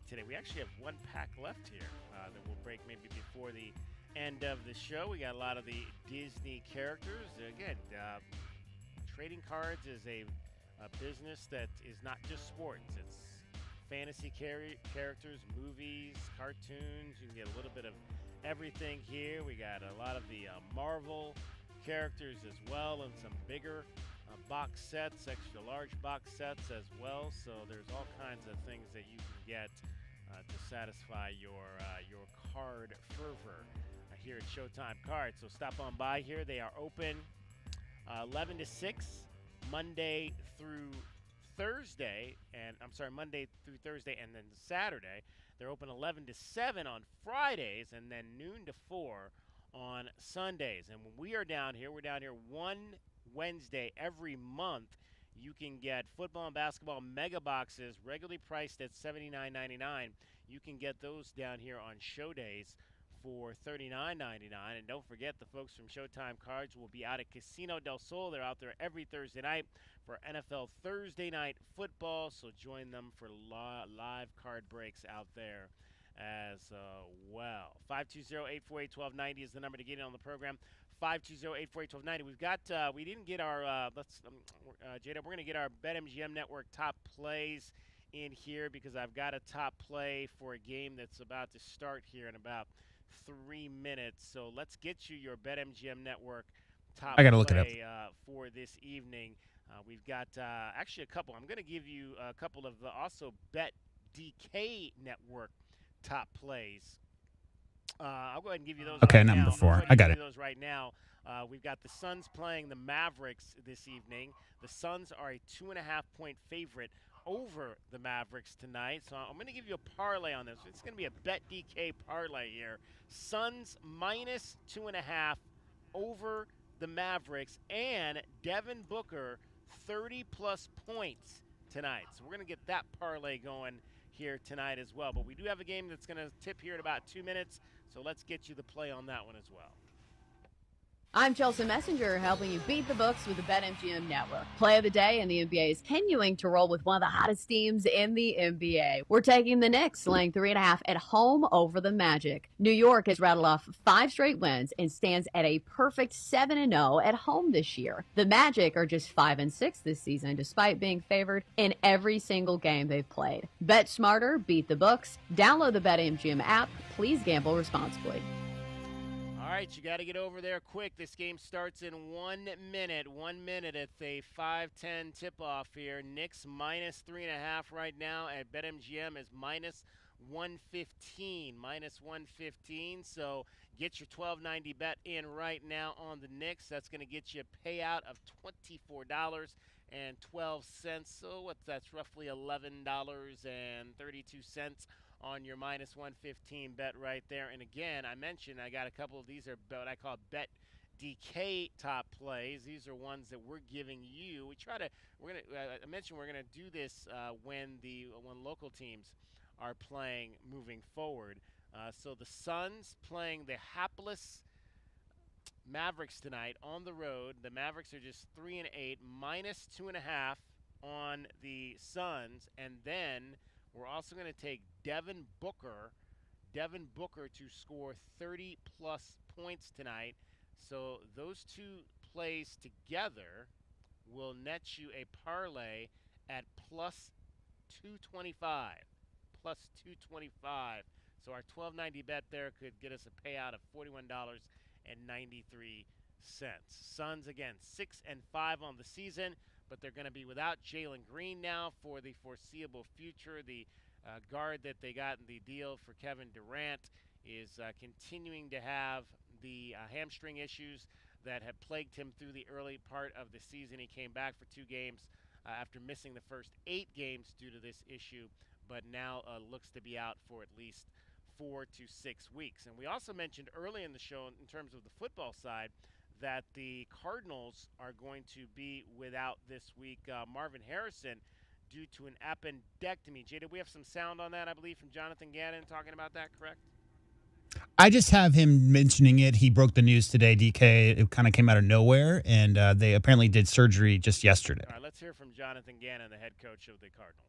today. We actually have one pack left here that we'll break maybe before the end of the show. We got a lot of the Disney characters. Again, trading cards is a business that is not just sports. It's fantasy characters, movies, cartoons. You can get a little bit of everything here. We got a lot of the Marvel characters as well, and some bigger box sets, extra large box sets as well. So there's all kinds of things that you can get to satisfy your card fervor here at Showtime Cards. So stop on by here. They are open 11 to 6 Monday through Thursday, Monday through Thursday, and then Saturday. They're open 11 to 7 on Fridays, and then noon to 4 on Sundays. And when we are down here, we're down here one Wednesday every month. You can get football and basketball mega boxes regularly priced at $79.99. You can get those down here on show days for $39.99. And don't forget, the folks from Showtime Cards will be out at Casino del Sol. They're out there every Thursday night for NFL Thursday Night Football. So join them for live card breaks out there as well. 520-848-1290 is the number to get in on the program. 520-848-1290. We've got, we didn't get our, Jada, we're going to get our BetMGM Network top plays in here because I've got a top play for a game that's about to start here in about 3 minutes. So let's get you your BetMGM Network top I gotta look it up. play for this evening. We've got actually a couple. I'm going to give you a couple of the also BetDK Network top plays. I'll go ahead and give you those. Okay, right number now. 4. I'll go ahead I got and it. give you those right now. We've got the Suns playing the Mavericks this evening. The Suns are a 2.5-point favorite over the Mavericks tonight. So I'm going to give you a parlay on this. It's going to be a BetDK parlay here. Suns minus 2.5 over the Mavericks, and Devin Booker 30-plus points tonight. So we're going to get that parlay going here tonight as well. But we do have a game that's going to tip here in about 2 minutes, so let's get you the play on that one as well. I'm Chelsea Messenger, helping you beat the books with the BetMGM Network. Play of the day, and the NBA is continuing to roll with one of the hottest teams in the NBA. We're taking the Knicks, laying 3.5 at home over the Magic. New York has rattled off 5 straight wins and stands at a perfect 7-0 at home this year. The Magic are just 5-6 this season, despite being favored in every single game they've played. Bet smarter, beat the books. Download the BetMGM app. Please gamble responsibly. All right, you got to get over there quick. This game starts in 1 minute. 1 minute at a 5:10 tip-off here. Knicks minus 3.5 right now at BetMGM is minus 115. Minus 115. So get your $12.90 bet in right now on the Knicks. That's going to get you a payout of $24.12. So that's roughly $11.32 on your minus 115 bet right there. And again, I mentioned I got a couple of these are what I call BetDK top plays. These are ones that we're giving you. I mentioned we're gonna do this when local teams are playing moving forward. So the Suns playing the hapless Mavericks tonight on the road. The Mavericks are just 3-8, minus 2.5 on the Suns, and then we're also going to take Devin Booker to score 30-plus points tonight. So those two plays together will net you a parlay at plus 225. Plus 225. So our $12.90 bet there could get us a payout of $41.93. Suns, again, 6-5 on the season, but they're going to be without Jalen Green now for the foreseeable future. The guard that they got in the deal for Kevin Durant is continuing to have the hamstring issues that have plagued him through the early part of the season. He came back for 2 games after missing the first 8 games due to this issue, but now looks to be out for at least 4 to 6 weeks. And we also mentioned early in the show, in terms of the football side, that the Cardinals are going to be without this week Marvin Harrison due to an appendectomy. Jada, we have some sound on that, I believe, from Jonathan Gannon talking about that, correct? I just have him mentioning it. He broke the news today, DK. It kind of came out of nowhere, and they apparently did surgery just yesterday. All right, let's hear from Jonathan Gannon, the head coach of the Cardinals.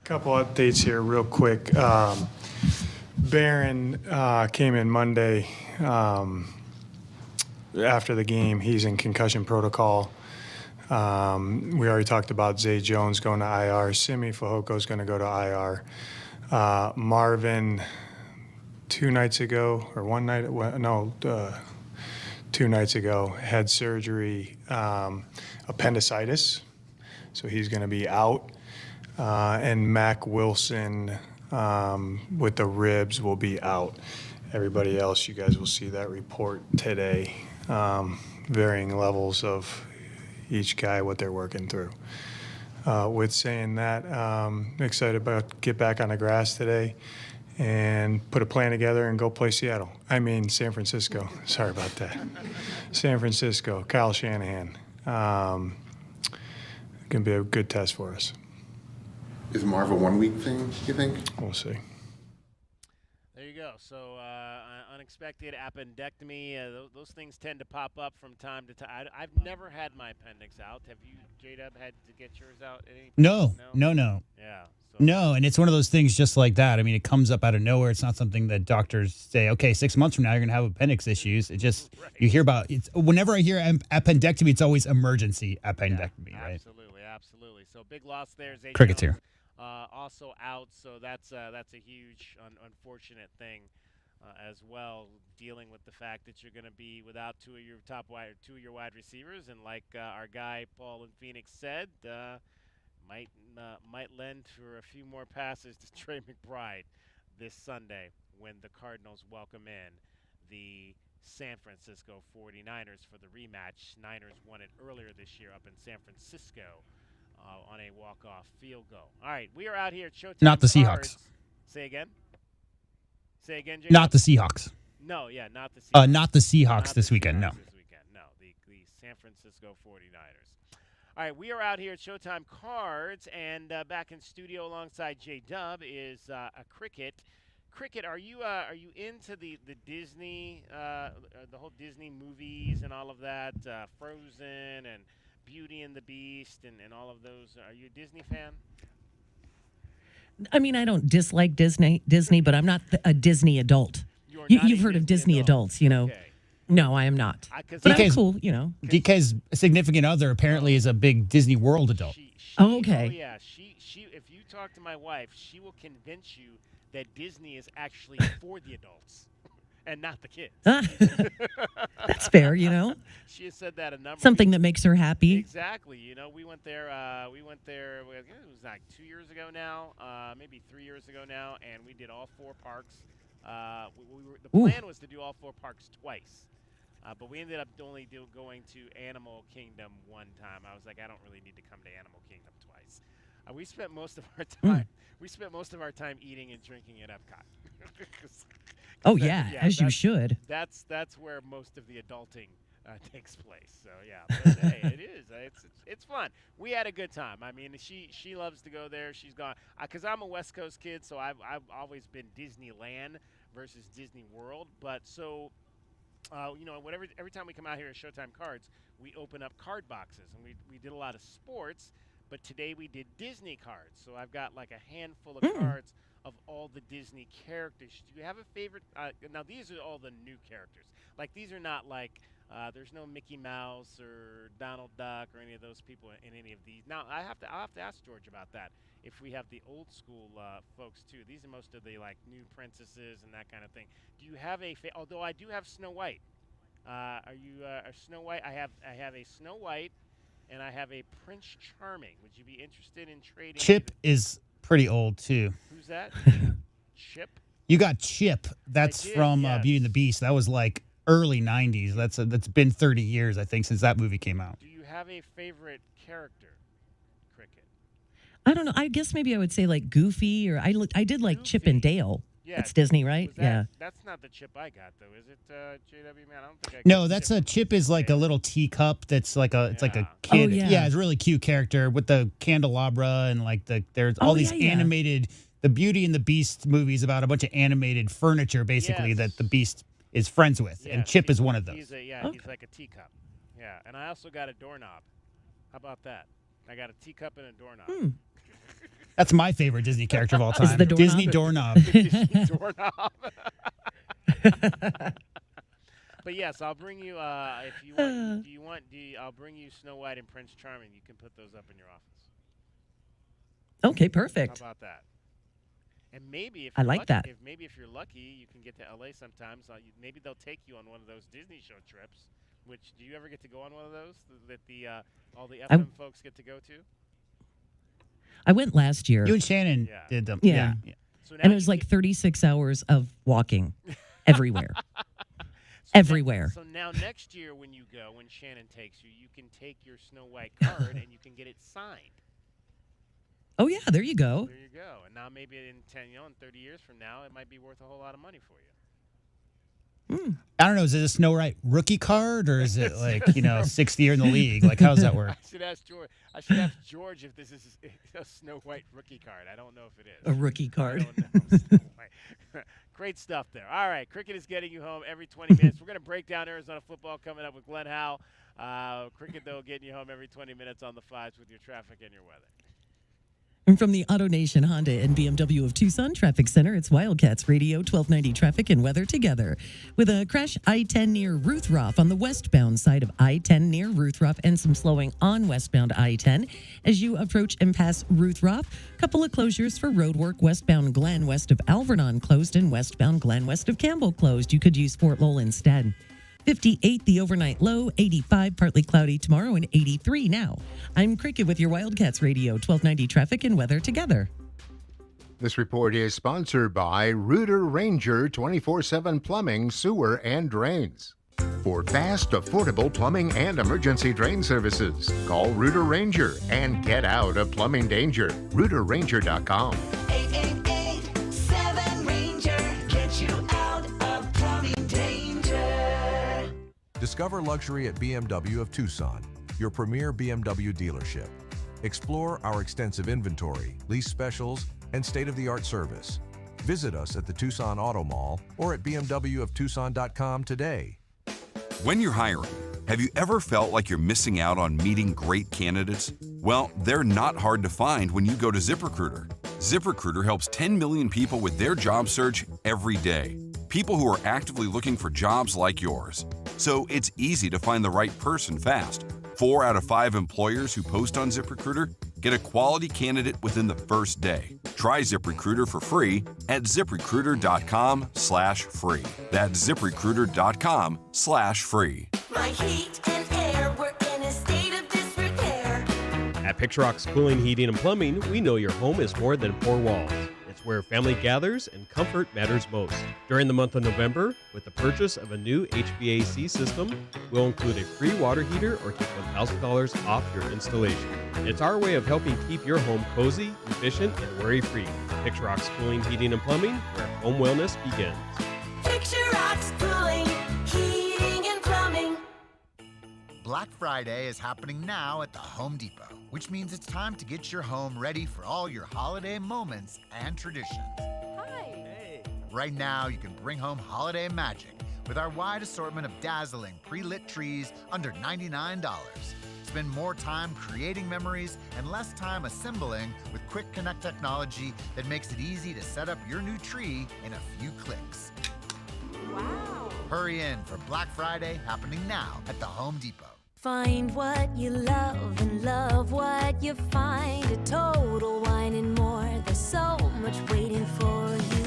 Couple updates here real quick. Barron came in Monday after the game. He's in concussion protocol. We already talked about Zay Jones going to IR. Simi Fehoko is going to go to IR. Marvin, 2 nights ago, or 1 night, no, 2 nights ago, had surgery, appendicitis. So he's going to be out. And Mac Wilson with the ribs will be out. Everybody else, you guys will see that report today. Varying levels of each guy, what they're working through. With saying that, excited about get back on the grass today and put a plan together and go play San Francisco. Sorry about that. San Francisco, Kyle Shanahan. Going to be a good test for us. Is it more of a 1 week thing, you think? We'll see. There you go. So unexpected appendectomy. Those things tend to pop up from time to time. I've never had my appendix out. Have you, J-Dub, had to get yours out at any point? No. Yeah. No, and it's one of those things just like that. I mean, it comes up out of nowhere. It's not something that doctors say, okay, 6 months from now, you're going to have appendix issues. It just, you hear about it. Whenever I hear appendectomy, it's always emergency appendectomy, right? Absolutely. So big loss there. Zay Cricket's Jones, here. Also out, so that's a huge, unfortunate thing as well. Dealing with the fact that you're going to be without two of your wide receivers, and like our guy Paul in Phoenix said, might lend for a few more passes to Trey McBride this Sunday when the Cardinals welcome in the San Francisco 49ers for the rematch. Niners won it earlier this year up in San Francisco. On a walk-off field goal. All right, we are out here at Showtime Not the Cards. Seahawks. Say again, Jay? Not the Seahawks. No, not the Seahawks. Not the Seahawks this weekend, no. No, the San Francisco 49ers. All right, we are out here at Showtime Cards, and back in studio alongside J-Dub is a Cricket. Cricket, are you into the Disney, the whole Disney movies and all of that, Frozen and Beauty and the Beast and all of those? Are you a Disney fan? I mean, I don't dislike Disney, but I'm not a Disney adult. You've heard of Disney adults, you know. Okay. No, I am not. But I'm cool, you know. DK's significant other apparently is a big Disney World adult. Okay. Oh, yeah. She. If you talk to my wife, she will convince you that Disney is actually for the adults. And not the kids. That's fair, you know. She has said that a number. Something that makes her happy. Exactly. You know, we went there. It was like 2 years ago now, maybe 3 years ago now, and we did all 4 parks. The plan was to do all 4 parks twice, but we ended up only going to Animal Kingdom one time. I was like, I don't really need to come to Animal Kingdom twice. We spent most of our time. We spent most of our time eating and drinking at Epcot. Oh yeah, as you should. That's where most of the adulting takes place. So yeah, but, hey, it is. It's fun. We had a good time. I mean, she loves to go there. She's gone because I'm a West Coast kid, so I've always been Disneyland versus Disney World. But so, every time we come out here at Showtime Cards, we open up card boxes, and we did a lot of sports. But today we did Disney cards. So I've got like a handful of cards of all the Disney characters. Do you have a favorite? Now, these are all the new characters. Like, these are not like, there's no Mickey Mouse or Donald Duck or any of those people in any of these. Now, I'll have to ask George about that if we have the old school folks, too. These are most of the, like, new princesses and that kind of thing. Do you have although I do have Snow White. Are you a Snow White? I have a Snow White. And I have a Prince Charming. Would you be interested in trading? Chip is pretty old, too. Who's that? Chip? You got Chip. That's from Beauty and the Beast. That was like early 90s. That's been 30 years, I think, since that movie came out. Do you have a favorite character, Cricket? I don't know. I guess maybe I would say like Goofy, or I did like Chip and Dale. Yeah, That's Disney, right? was that- Yeah. That's not the chip I got, though, is it, JW, man? I don't think I No, got that's the a chip is like a little teacup that's like a it's like a kid. yeah. It's a really cute character with the candelabra and like there's all these animated the Beauty and the Beast movies about a bunch of animated furniture basically that the Beast is friends with, and Chip is one of those. He's like a teacup. Yeah, and I also got a doorknob. How about that? I got a teacup and a doorknob. That's my favorite Disney character of all time. Is the doorknob? Disney doorknob. Disney doorknob. But yes, I'll bring you. If you want, I'll bring you Snow White and Prince Charming. You can put those up in your office. Okay, perfect. How about that? And maybe if I you're like lucky, that. If you're lucky, you can get to LA sometimes. Maybe they'll take you on one of those Disney show trips. Which do you ever get to go on one of those that all the FM folks get to go to? I went last year. You and Shannon did them. Yeah. So And it was like 36 hours of walking everywhere. Everywhere. So now next year when you go, when Shannon takes you, you can take your Snow White card and you can get it signed. Oh, yeah, there you go. There you go. And now maybe in 30 years from now, it might be worth a whole lot of money for you. I don't know. Is it a Snow White rookie card or is it like, 6th year in the league? Like, how does that work? I should ask George if this is a Snow White rookie card. I don't know if it is. A rookie card. I don't know. Snow White. Great stuff there. All right, cricket is getting you home every 20 minutes. We're going to break down Arizona football coming up with Glenn Howe. Cricket, though, getting you home every 20 minutes on the fives with your traffic and your weather. And from the Auto Nation Honda and BMW of Tucson Traffic Center, it's Wildcats Radio 1290 traffic and weather together. With a crash I-10 near Ruthroff on the westbound side of I-10 near Ruthroff and some slowing on westbound I-10. As you approach and pass Ruthroff, couple of closures for roadwork. Westbound Glen west of Alvernon closed and westbound Glen west of Campbell closed. You could use Fort Lowell instead. 58 the overnight low, 85 partly cloudy tomorrow, and 83 now. I'm Cricket with your Wildcats Radio 1290 traffic and weather together. This report is sponsored by Rooter Ranger 24/7 Plumbing, Sewer, and Drains. For fast, affordable plumbing and emergency drain services, call Rooter Ranger and get out of plumbing danger. RooterRanger.com. 888-7-RANGER. Get you out of plumbing danger. Discover luxury at BMW of Tucson, your premier BMW dealership. Explore our extensive inventory, lease specials, and state-of-the-art service. Visit us at the Tucson Auto Mall or at bmwoftucson.com today. When you're hiring, have you ever felt like you're missing out on meeting great candidates? Well, they're not hard to find when you go to ZipRecruiter. ZipRecruiter helps 10 million people with their job search every day. People who are actively looking for jobs like yours. So it's easy to find the right person fast. 4 out of 5 employers who post on ZipRecruiter get a quality candidate within the first day. Try ZipRecruiter for free at ZipRecruiter.com/free. That's ZipRecruiter.com/free. My heat and air were in a state of disrepair. At Picturox Cooling, Heating, and Plumbing, we know your home is more than 4 walls. It's where family gathers and comfort matters most. During the month of November, with the purchase of a new HVAC system, we'll include a free water heater or take $1,000 off your installation. It's our way of helping keep your home cozy, efficient, and worry-free. Picturox Cooling, Heating, and Plumbing, where home wellness begins. Picturox Cooling, Heating, and Plumbing. Black Friday is happening now at the Home Depot, which means it's time to get your home ready for all your holiday moments and traditions. Hi. Right now, you can bring home holiday magic with our wide assortment of dazzling pre-lit trees under $99. Spend more time creating memories and less time assembling with Quick Connect technology that makes it easy to set up your new tree in a few clicks. Wow. Hurry in for Black Friday happening now at the Home Depot. Find what you love and love what you find. A Total Wine and More. There's so much waiting for you.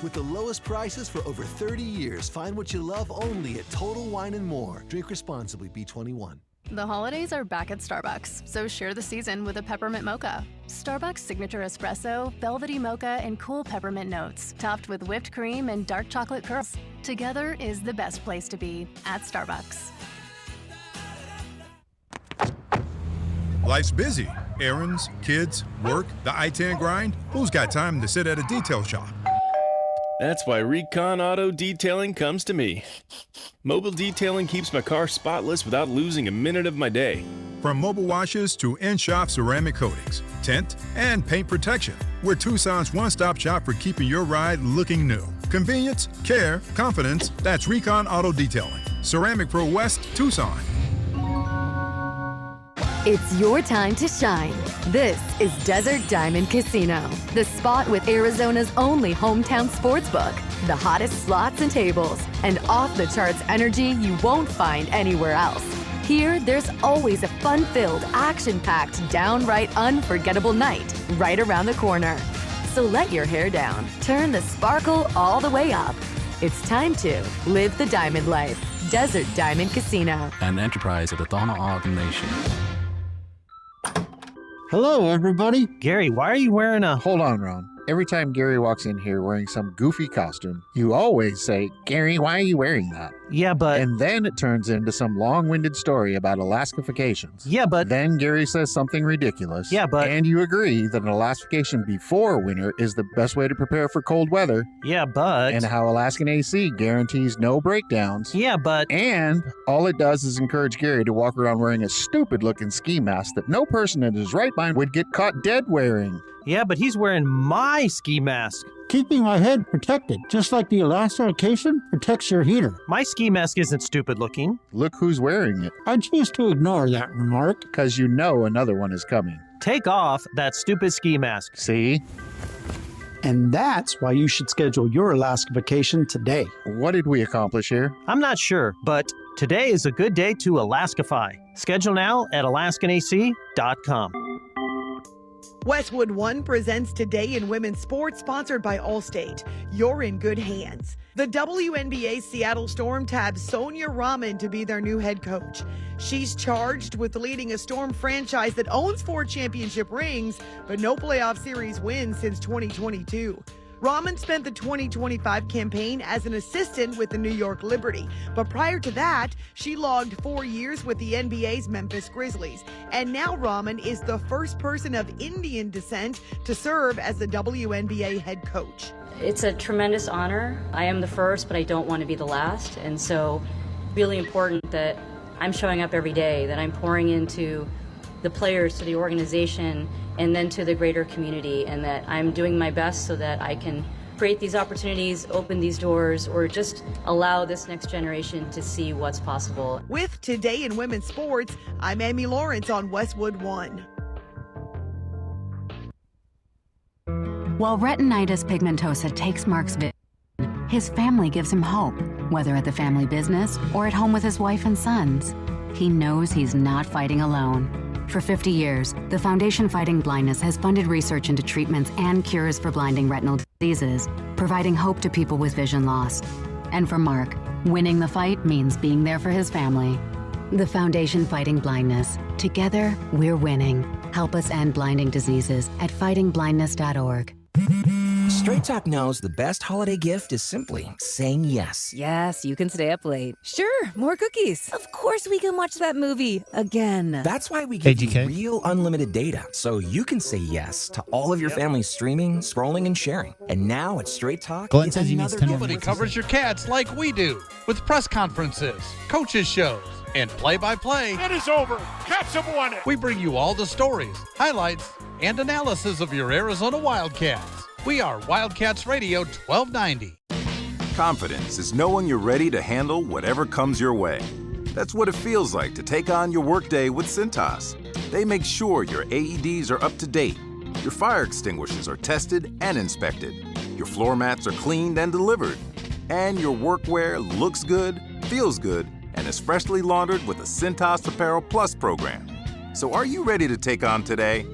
With the lowest prices for over 30 years, find what you love only at Total Wine and More. Drink responsibly, B21. The holidays are back at Starbucks, so share the season with a peppermint mocha. Starbucks signature espresso, velvety mocha, and cool peppermint notes, topped with whipped cream and dark chocolate curls. Together is the best place to be at Starbucks. Life's busy. Errands, kids, work, the I-10 grind. Who's got time to sit at a detail shop? That's why Recon Auto Detailing comes to me. Mobile detailing keeps my car spotless without losing a minute of my day. From mobile washes to in-shop ceramic coatings, tint, and paint protection, we're Tucson's one-stop shop for keeping your ride looking new. Convenience, care, confidence, that's Recon Auto Detailing. Ceramic Pro West, Tucson. It's your time to shine. This is Desert Diamond Casino, the spot with Arizona's only hometown sportsbook, the hottest slots and tables, and off-the-charts energy you won't find anywhere else. Here, there's always a fun-filled, action-packed, downright unforgettable night right around the corner. So let your hair down, turn the sparkle all the way up. It's time to live the diamond life. Desert Diamond Casino. An enterprise of the Thana Ogden Nation. Hello, everybody. Gary, why are you wearing a... Hold on, Ron. Every time Gary walks in here wearing some goofy costume, you always say, Gary, why are you wearing that? Yeah, but... And then it turns into some long-winded story about Alaskifications. Yeah, but... Then Gary says something ridiculous. Yeah, but... And you agree that an Alaskification before winter is the best way to prepare for cold weather. Yeah, but... And how Alaskan AC guarantees no breakdowns. Yeah, but... And all it does is encourage Gary to walk around wearing a stupid-looking ski mask that no person in his right mind would get caught dead wearing. Yeah, but he's wearing my ski mask. Keeping my head protected, just like the Alaskification protects your heater. My ski mask isn't stupid looking. Look who's wearing it. I choose to ignore that remark. Because you know another one is coming. Take off that stupid ski mask. See? And that's why you should schedule your Alaskification today. What did we accomplish here? I'm not sure, but today is a good day to Alaskify. Schedule now at alaskanac.com. Westwood One presents Today in Women's Sports, sponsored by Allstate. You're in good hands. The WNBA Seattle Storm tabs Sonia Rahman to be their new head coach. She's charged with leading a Storm franchise that owns 4 championship rings, but no playoff series wins since 2022. Rahman spent the 2025 campaign as an assistant with the New York Liberty, but prior to that, she logged 4 years with the NBA's Memphis Grizzlies. And now Rahman is the first person of Indian descent to serve as the WNBA head coach. It's a tremendous honor. I am the first, but I don't want to be the last. And so really important that I'm showing up every day, that I'm pouring into the players, to the organization, and then to the greater community, and that I'm doing my best so that I can create these opportunities, open these doors, or just allow this next generation to see what's possible. With Today in Women's Sports, I'm Amy Lawrence on Westwood One. While retinitis pigmentosa takes Mark's vision, his family gives him hope, whether at the family business or at home with his wife and sons. He knows he's not fighting alone. For 50 years, the Foundation Fighting Blindness has funded research into treatments and cures for blinding retinal diseases, providing hope to people with vision loss. And for Mark, winning the fight means being there for his family. The Foundation Fighting Blindness. Together, we're winning. Help us end blinding diseases at fightingblindness.org. Straight Talk knows the best holiday gift is simply saying yes. Yes, you can stay up late. Sure, more cookies. Of course we can watch that movie again. That's why we give you real unlimited data, so you can say yes to all of your family's streaming, scrolling, and sharing. And now at Straight Talk, Glenn it's says he needs another 10 Nobody covers your Cats like we do, with press conferences, coaches shows, and play-by-play. It is over. Cats have won it. We bring you all the stories, highlights, and analysis of your Arizona Wildcats. We are Wildcats Radio 1290. Confidence is knowing you're ready to handle whatever comes your way. That's what it feels like to take on your workday with Cintas. They make sure your AEDs are up to date, your fire extinguishers are tested and inspected, your floor mats are cleaned and delivered, and your workwear looks good, feels good, and is freshly laundered with the Cintas Apparel Plus program. So are you ready to take on today?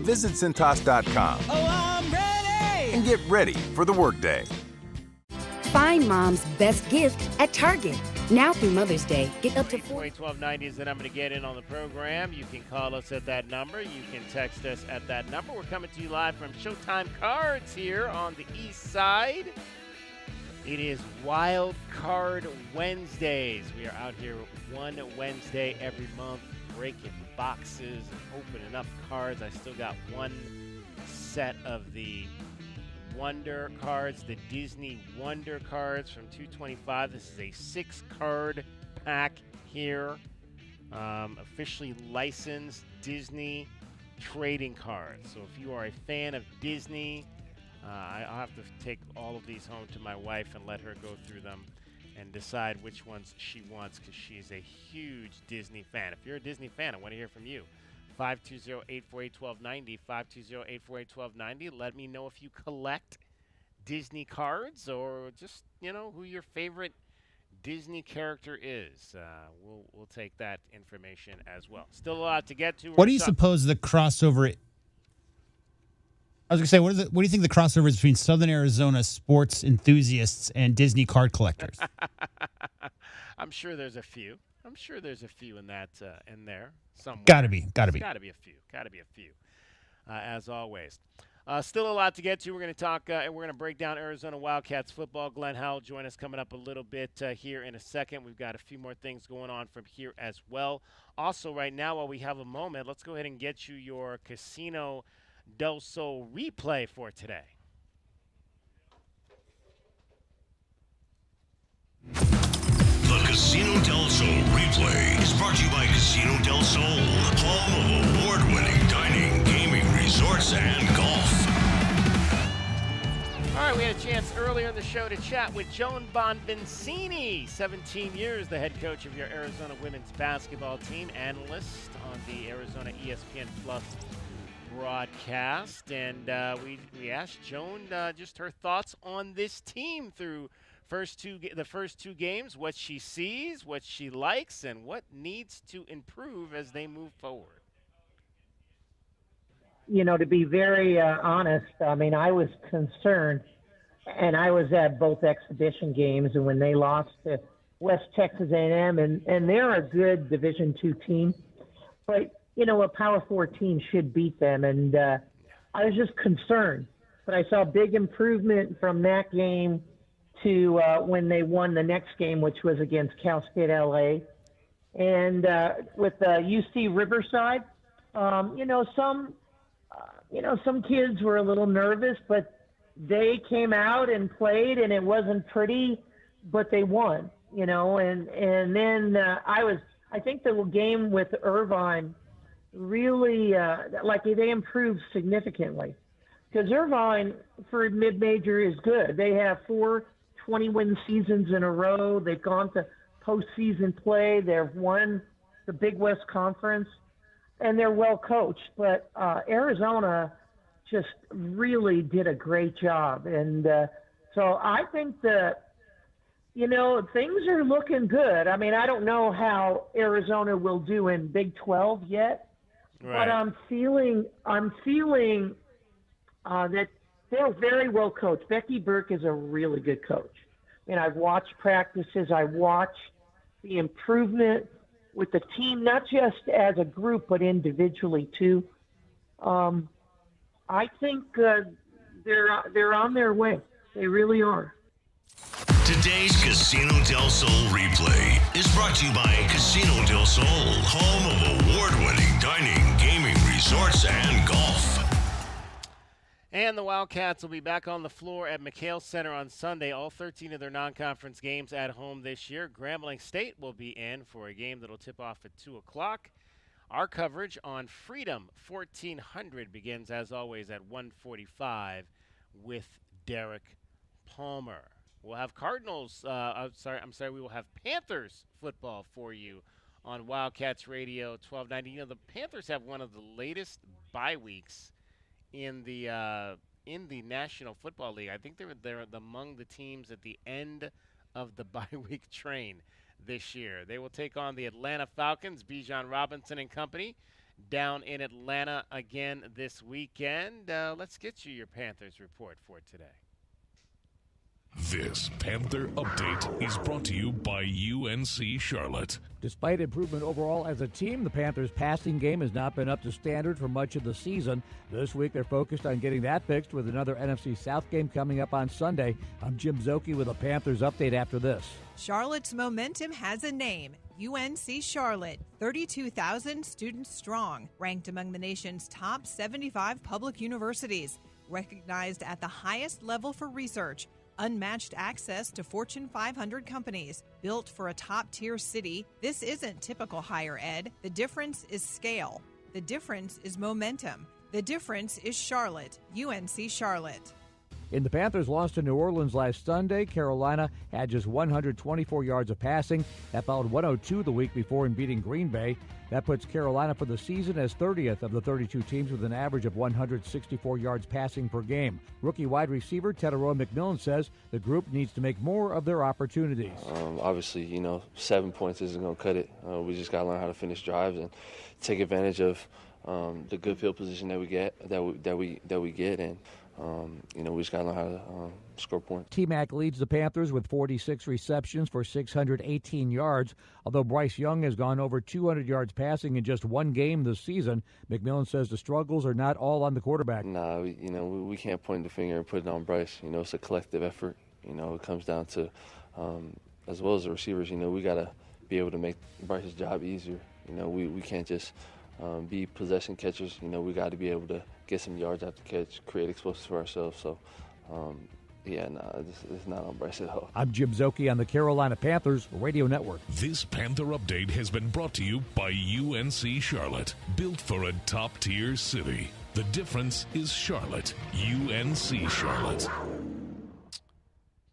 Visit Cintas.com. And get ready for the workday. Find mom's best gift at Target. Now through Mother's Day, get up to 1290 is the number to get in on the program. You can call us at that number. You can text us at that number. We're coming to you live from Showtime Cards here on the east side. It is Wildcard Wednesdays. We are out here one Wednesday every month, breaking boxes and opening up cards. I still got one set of the Wonder Cards, the Disney Wonder Cards from $225. This is a 6-card pack here. Officially licensed Disney trading cards. So if you are a fan of Disney, I'll have to take all of these home to my wife and let her go through them and decide which ones she wants, because she's a huge Disney fan. If you're a Disney fan, I want to hear from you. 520-848-1290, 520-848-1290. Let me know if you collect Disney cards or just, who your favorite Disney character is. We'll take that information as well. Still a lot to get to. What do you suppose the crossover? I was going to say, what do you think the crossover is between Southern Arizona sports enthusiasts and Disney card collectors? I'm sure there's a few. In that in there somewhere. Gotta be. Gotta be a few. As always. Still a lot to get to. We're going to talk and we're going to break down Arizona Wildcats football. Glenn Howell join us coming up a little bit here in a second. We've got a few more things going on from here as well. Also, right now, while we have a moment, let's go ahead and get you your Casino Del Sol replay for today. The Casino Del Sol replay is brought to you by Casino Del Sol, home of award-winning dining, gaming, resorts, and golf. All right, we had a chance earlier in the show to chat with Joan Bonvincini, 17 years, the head coach of your Arizona women's basketball team, analyst on the Arizona ESPN Plus broadcast. And we asked Joan just her thoughts on this team through the first two games, what she sees, what she likes, and what needs to improve as they move forward. To be very honest, I was concerned, and I was at both exhibition games, and when they lost to West Texas A&M, and they're a good Division II team, but, a Power 4 team should beat them, and I was just concerned. But I saw big improvement from that game to when they won the next game, which was against Cal State LA. And with UC Riverside, some kids were a little nervous, but they came out and played, and it wasn't pretty, but they won, and then I think the game with Irvine really, they improved significantly, because Irvine for mid-major is good. They have 4 20-win seasons in a row. They've gone to postseason play. They've won the Big West Conference, and they're well coached. But Arizona just really did a great job. And so I think that, things are looking good. I don't know how Arizona will do in Big 12 yet, right. But I'm feeling that they're very well coached. Becky Burke is a really good coach. And I've watched practices. I watch the improvement with the team, not just as a group, but individually too. I think they're on their way. They really are. Today's Casino Del Sol replay is brought to you by Casino Del Sol, home of award-winning dining, gaming, resorts, and golf. And the Wildcats will be back on the floor at McHale Center on Sunday. All 13 of their non-conference games at home this year. Grambling State will be in for a game that will tip off at 2 o'clock. Our coverage on Freedom 1400 begins, as always, at 1:45 with Derek Palmer. We'll have Cardinals. We will have Panthers football for you on Wildcats Radio 1290. The Panthers have one of the latest bye weeks in the National Football League. I think they're among the teams at the end of the bye week train this year. They will take on the Atlanta Falcons, Bijan Robinson and company, down in Atlanta again this weekend. Let's get you your Panthers report for today. This Panther Update is brought to you by UNC Charlotte. Despite improvement overall as a team, the Panthers' passing game has not been up to standard for much of the season. This week, they're focused on getting that fixed with another NFC South game coming up on Sunday. I'm Jim Zoki with a Panthers update after this. Charlotte's momentum has a name. UNC Charlotte, 32,000 students strong, ranked among the nation's top 75 public universities. recognized at the highest level for research, unmatched access to Fortune 500 companies, built for a top-tier city. This isn't typical higher ed. The difference is scale. The difference is momentum. The difference is Charlotte, UNC Charlotte. In the Panthers' loss to New Orleans last Sunday, Carolina had just 124 yards of passing. That followed 102 the week before in beating Green Bay. That puts Carolina for the season as 30th of the 32 teams with an average of 164 yards passing per game. Rookie wide receiver Teteroa McMillan says the group needs to make more of their opportunities. Obviously, 7 points isn't going to cut it. We just got to learn how to finish drives and take advantage of the good field position that we get, and we just got to learn how to score points. T-Mac leads the Panthers with 46 receptions for 618 yards. Although Bryce Young has gone over 200 yards passing in just one game this season, McMillan says the struggles are not all on the quarterback. Nah, we can't point the finger and put it on Bryce. It's a collective effort. It comes down to, as well as the receivers, we got to be able to make Bryce's job easier. We can't just be possession catchers. We got to be able to get some yards after catch, create explosives for ourselves. So, it's not on Bryce at all. I'm Jim Zoki on the Carolina Panthers Radio Network. This Panther Update has been brought to you by UNC Charlotte, built for a top-tier city. The difference is Charlotte, UNC Charlotte.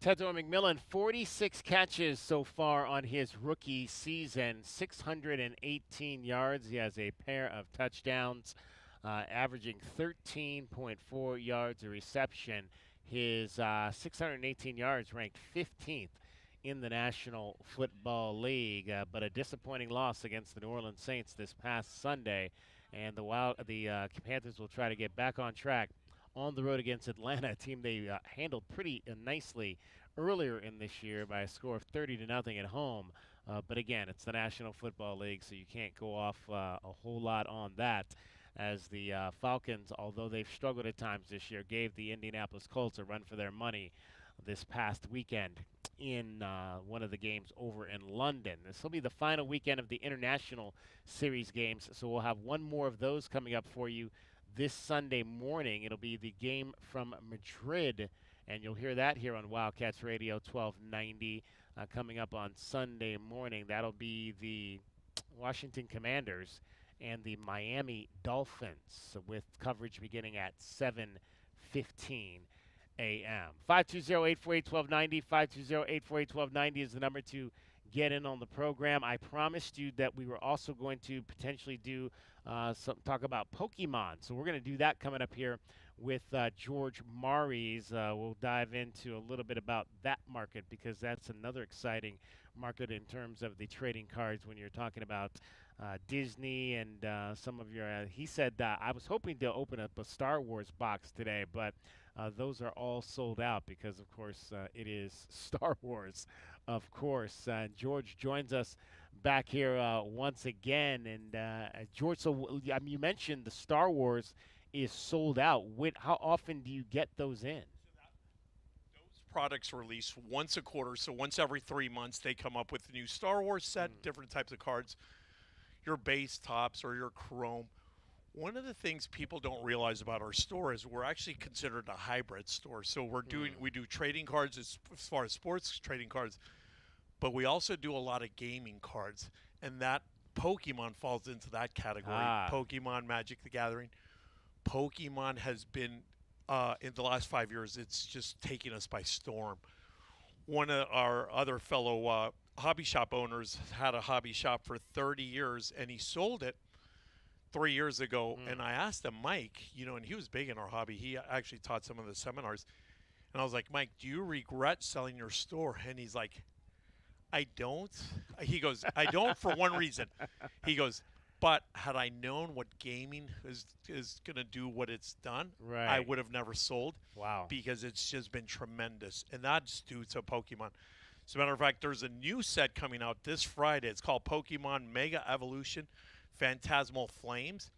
Teteroa McMillan, 46 catches so far on his rookie season, 618 yards. He has a pair of touchdowns, averaging 13.4 yards a reception. His 618 yards ranked 15th in the National Football League, but a disappointing loss against the New Orleans Saints this past Sunday. And the Panthers will try to get back on track on the road against Atlanta, a team they handled pretty nicely earlier in this year by a score of 30-0 at home. But again, it's the National Football League, so you can't go off a whole lot on that, as the Falcons, although they've struggled at times this year, gave the Indianapolis Colts a run for their money this past weekend in one of the games over in London. This will be the final weekend of the International Series games, so we'll have one more of those coming up for you this Sunday morning. It'll be the game from Madrid, and you'll hear that here on Wildcats Radio 1290 coming up on Sunday morning. That'll be the Washington Commanders and the Miami Dolphins, with coverage beginning at 7:15 a.m. 520-848-1290, 520-848-1290 is the number to get in on the program. I promised you that we were also going to potentially do talk about Pokemon, so we're going to do that coming up here with George Maries. We'll dive into a little bit about that market, because that's another exciting market in terms of the trading cards when you're talking about Disney and some of your he said I was hoping to open up a Star Wars box today, but those are all sold out because, of course, it is Star Wars, of course. George joins us back here once again. And, George, so you mentioned the Star Wars is sold out. How often do you get those in? Products release once a quarter, so once every 3 months they come up with a new Star Wars set, different types of cards, your base tops or your chrome. One of the things people don't realize about our store is we're actually considered a hybrid store. So we do trading cards as far as sports trading cards, but we also do a lot of gaming cards, and that Pokemon falls into that category. Pokemon, Magic the Gathering. Pokemon has been in the last 5 years, it's just taking us by storm. One of our other fellow hobby shop owners had a hobby shop for 30 years, and he sold it 3 years ago. And I asked him, Mike, and he was big in our hobby. He actually taught some of the seminars. And I was like, Mike, do you regret selling your store? And he's like, I don't. He goes, I don't for one reason. He goes, but had I known what gaming is going to do what it's done, I would have never sold. Wow. Because it's just been tremendous. And that's due to Pokemon. As a matter of fact, there's a new set coming out this Friday. It's called Pokemon Mega Evolution Phantasmal Flames.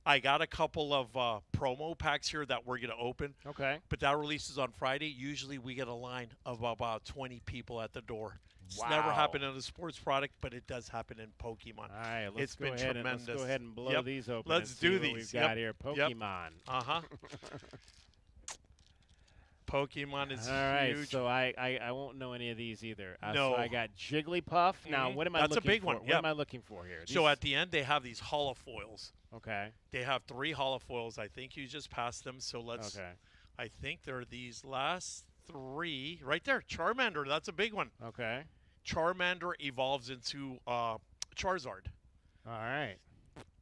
I got a couple of promo packs here that we're going to open. Okay. But that releases on Friday. Usually we get a line of about 20 people at the door. It's never happened in a sports product, but it does happen in Pokemon. All right, let's go ahead and blow these open. Let's do these. We've got here Pokemon. Pokemon is All right, huge. so I won't know any of these either. No. So I got Jigglypuff. Now, what am I That's looking a big for? one. What Yep. am I looking for here? So at the end, they have these holofoils. Okay. They have 3 holofoils. I think you just passed them. So let's. Okay. I think they're these last 3 right there. Charmander. That's a big one. Okay. Charmander evolves into Charizard. All right.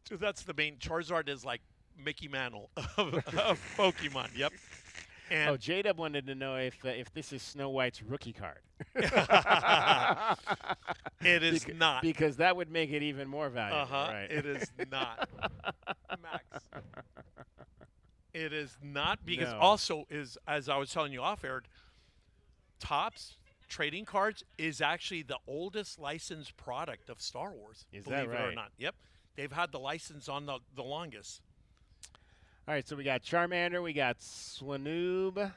So that's the main. Charizard is like Mickey Mantle of Pokemon. Yep. And J-Dub wanted to know if this is Snow White's rookie card. It is not. Because that would make it even more valuable. Right. It is not. Max. It is not because also is, as I was telling you off air, Topps Trading Cards is actually the oldest licensed product of Star Wars. Is believe that right? it or not. Yep. They've had the license on the longest. All right, so we got Charmander, we got Swinoob,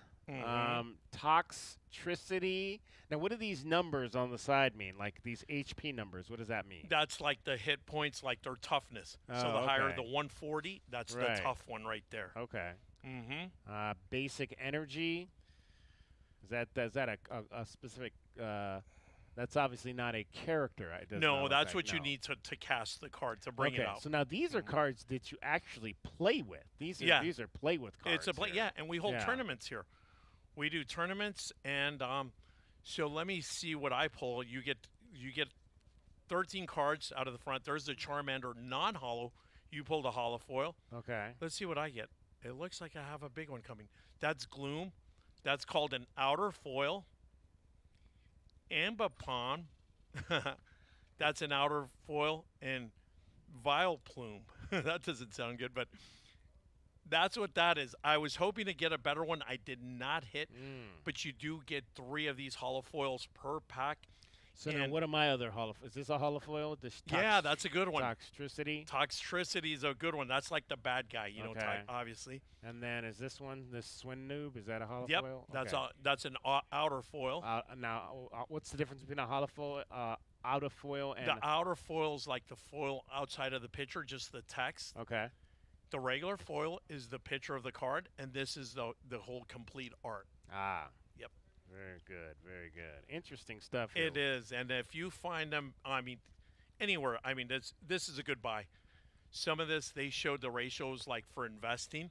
Toxtricity. Now, what do these numbers on the side mean? Like these HP numbers, what does that mean? That's like the hit points, like their toughness. So the higher the 140, that's the tough one right there. Okay. Basic energy. Is that a specific? That's obviously not a character. No, that's what you need to cast the card to bring it out. So now these are cards that you actually play with. These are play with cards. It's a play, and we hold tournaments here. We do tournaments, and so let me see what I pull. You get 13 cards out of the front. There's the Charmander non-holo. You pulled a holofoil. Okay. Let's see what I get. It looks like I have a big one coming. That's Gloom. That's called an outer foil. Ambipom, that's an outer foil, and Vileplume. That doesn't sound good, but that's what that is. I was hoping to get a better one. I did not hit, but you do get 3 of these holofoils per pack. So now what are my other holofoils? Is this a holofoil? Yeah, that's a good one. Toxtricity? Toxtricity is a good one. That's like the bad guy, type, obviously. And then is this one, this Swinoob, is that a holofoil? Yep, that's an outer foil. Now, what's the difference between a holofoil, outer foil, and... The outer foil is like the foil outside of the picture, just the text. Okay. The regular foil is the picture of the card, and this is the whole complete art. Ah. Yep. Very good, very good. Interesting stuff here. It is, and if you find them, anywhere, this is a good buy. Some of this, they showed the ratios like for investing.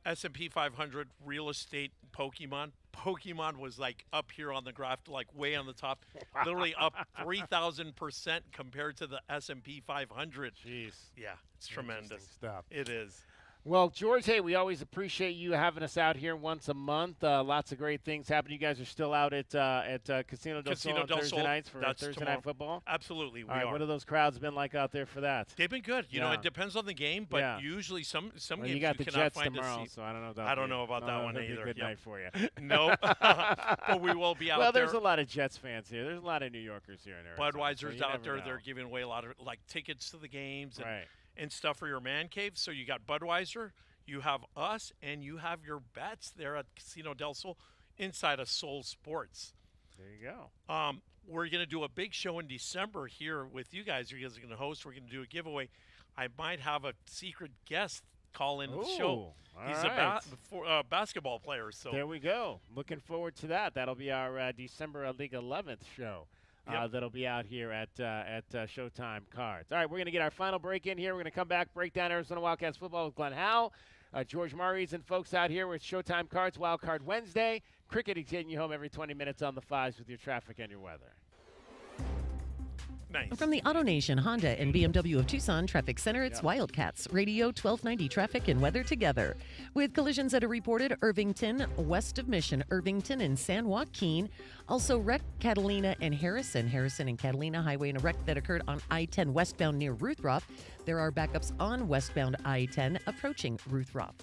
S&P 500, real estate, Pokemon. Pokemon was like up here on the graph, like way on the top, literally up 3,000% compared to the S&P 500. Jeez. Yeah, it's tremendous stuff. It is. Well, George, hey, we always appreciate you having us out here once a month. Lots of great things happening. You guys are still out at Casino del Sol on Thursday nights for Thursday night football? Absolutely, we All right, are. what have those crowds been like out there for that? They've been good. You know, it depends on the game, but usually some games you got the cannot Jets find tomorrow, a seat. so I don't know about I don't know about that one either. either. Be a good night for you. No, but we will be out there. Well, there's a lot of Jets fans here. There's a lot of New Yorkers here in Arizona. Budweiser's so out there. Know. They're giving away a lot of tickets to the games right. and stuff for your man cave. So you got Budweiser. You have us, and you have your bets there at Casino del Sol inside of Sol Sports. There you go. We're going to do a big show in December here with you guys. You guys are going to host. We're going to do a giveaway. I might have a secret guest call in the show. He's a basketball player. So there we go. Looking forward to that. That'll be our December League 11th show. That'll be out here at Showtime Cards. All right, we're going to get our final break in here. We're going to come back, break down Arizona Wildcats football with Glenn Howell. George Murray's and folks out here with Showtime Cards, Wildcard Wednesday. Cricket is getting you home every 20 minutes on the fives with your traffic and your weather. Nice. From the AutoNation Honda and BMW of Tucson Traffic Center, it's Wildcats Radio 1290 traffic and weather together. With collisions that are reported Irvington, west of Mission, Irvington and San Joaquin. Also wreck Catalina and Harrison and Catalina Highway in a wreck that occurred on I-10 westbound near Ruthroff. There are backups on westbound I-10 approaching Ruthroff.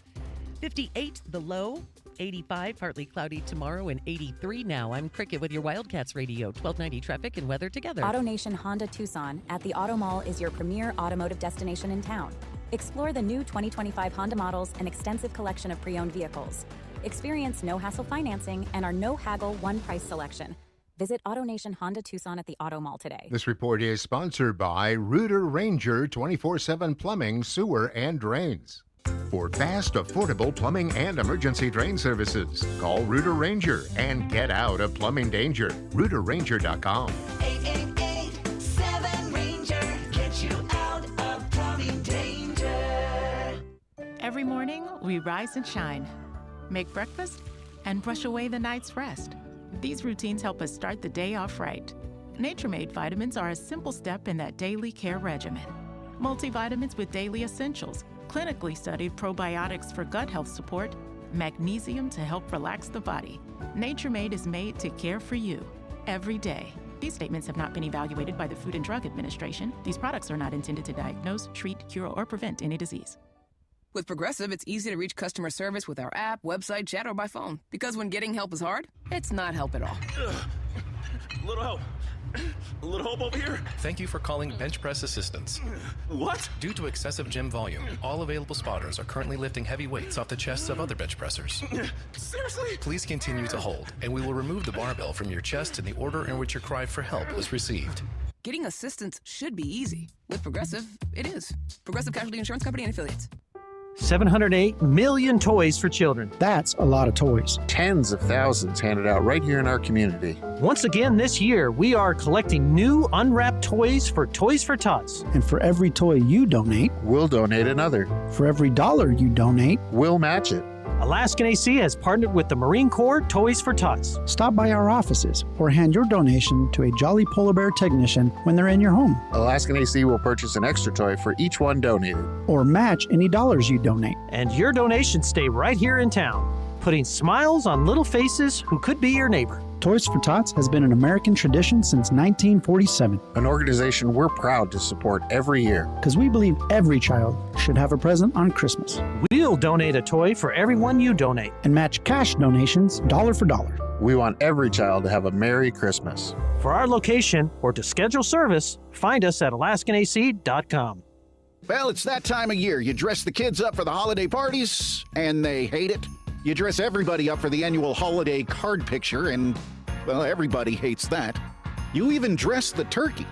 58 the low. 85, partly cloudy tomorrow, and 83 now. I'm Cricket with your Wildcats Radio, 1290 traffic and weather together. AutoNation Honda Tucson at the Auto Mall is your premier automotive destination in town. Explore the new 2025 Honda models and extensive collection of pre-owned vehicles. Experience no-hassle financing and our no-haggle one-price selection. Visit AutoNation Honda Tucson at the Auto Mall today. This report is sponsored by Rooter Ranger 24/7 Plumbing, Sewer, and Drains. For fast, affordable plumbing and emergency drain services, call Rooter Ranger and get out of plumbing danger. RooterRanger.com. 888-7-RANGER. Get you out of plumbing danger. Every morning, we rise and shine, make breakfast, and brush away the night's rest. These routines help us start the day off right. Nature-Made vitamins are a simple step in that daily care regimen. Multivitamins with daily essentials, clinically studied probiotics for gut health support, magnesium to help relax the body. Nature-Made is made to care for you every day. These statements have not been evaluated by the Food and Drug Administration. These products are not intended to diagnose, treat, cure, or prevent any disease. With Progressive, it's easy to reach customer service with our app, website, chat, or by phone. Because when getting help is hard, it's not help at all. Little help. A little hope over here. Thank you for calling Bench Press Assistance. What? Due to excessive gym volume, all available spotters are currently lifting heavy weights off the chests of other bench pressers. Seriously? Please continue to hold, and we will remove the barbell from your chest in the order in which your cry for help was received. Getting assistance should be easy. With Progressive, it is. Progressive Casualty Insurance Company and Affiliates. 708 million toys for children. That's a lot of toys. Tens of thousands handed out right here in our community. Once again this year, we are collecting new unwrapped toys for Toys for Tots. And for every toy you donate, we'll donate another. For every dollar you donate, we'll match it. Alaskan AC has partnered with the Marine Corps Toys for Tots. Stop by our offices or hand your donation to a Jolly Polar Bear technician when they're in your home. Alaskan AC will purchase an extra toy for each one donated. Or match any dollars you donate. And your donations stay right here in town, putting smiles on little faces who could be your neighbor. Toys for Tots has been an American tradition since 1947. An organization we're proud to support every year. Because we believe every child should have a present on Christmas. We'll donate a toy for everyone you donate. And match cash donations dollar for dollar. We want every child to have a Merry Christmas. For our location or to schedule service, find us at alaskanac.com. Well, it's that time of year. You dress the kids up for the holiday parties, and they hate it. You dress everybody up for the annual holiday card picture, and, well, everybody hates that. You even dress the turkey,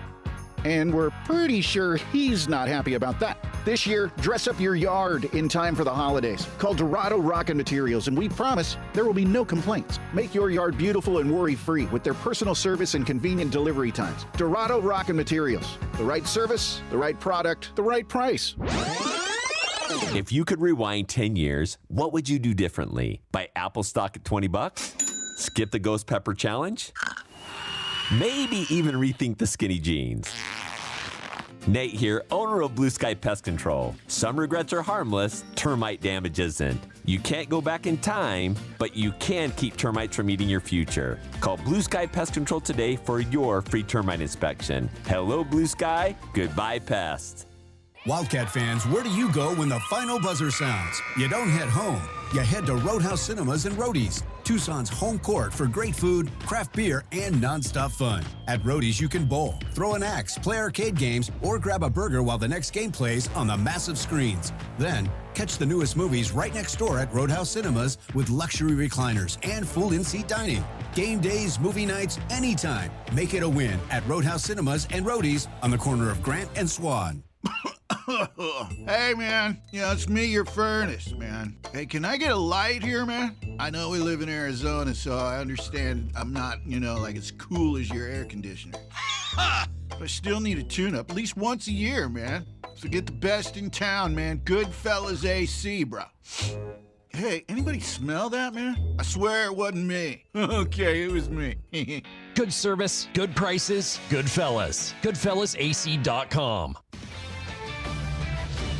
and we're pretty sure he's not happy about that. This year, dress up your yard in time for the holidays. Call Dorado Rock and Materials, and we promise there will be no complaints. Make your yard beautiful and worry-free with their personal service and convenient delivery times. Dorado Rock and Materials. The right service, the right product, the right price. If you could rewind 10 years, what would you do differently? Buy Apple stock at $20? Skip the Ghost Pepper Challenge? Maybe even rethink the skinny jeans. Nate here, owner of Blue Sky Pest Control. Some regrets are harmless, termite damage isn't. You can't go back in time, but you can keep termites from eating your future. Call Blue Sky Pest Control today for your free termite inspection. Hello, Blue Sky. Goodbye, pests. Wildcat fans, where do you go when the final buzzer sounds? You don't head home. You head to Roadhouse Cinemas and Roadies, Tucson's home court for great food, craft beer, and nonstop fun. At Roadies, you can bowl, throw an axe, play arcade games, or grab a burger while the next game plays on the massive screens. Then, catch the newest movies right next door at Roadhouse Cinemas with luxury recliners and full in-seat dining. Game days, movie nights, anytime. Make it a win at Roadhouse Cinemas and Roadies on the corner of Grant and Swan. Hey, man. Yeah, it's me, your furnace, man. Hey, can I get a light here, man? I know we live in Arizona, so I understand I'm not, like as cool as your air conditioner. But I still need a tune-up at least once a year, man. So get the best in town, man. Goodfellas AC, bro. Hey, anybody smell that, man? I swear it wasn't me. Okay, it was me. Good service, good prices, Goodfellas. GoodfellasAC.com.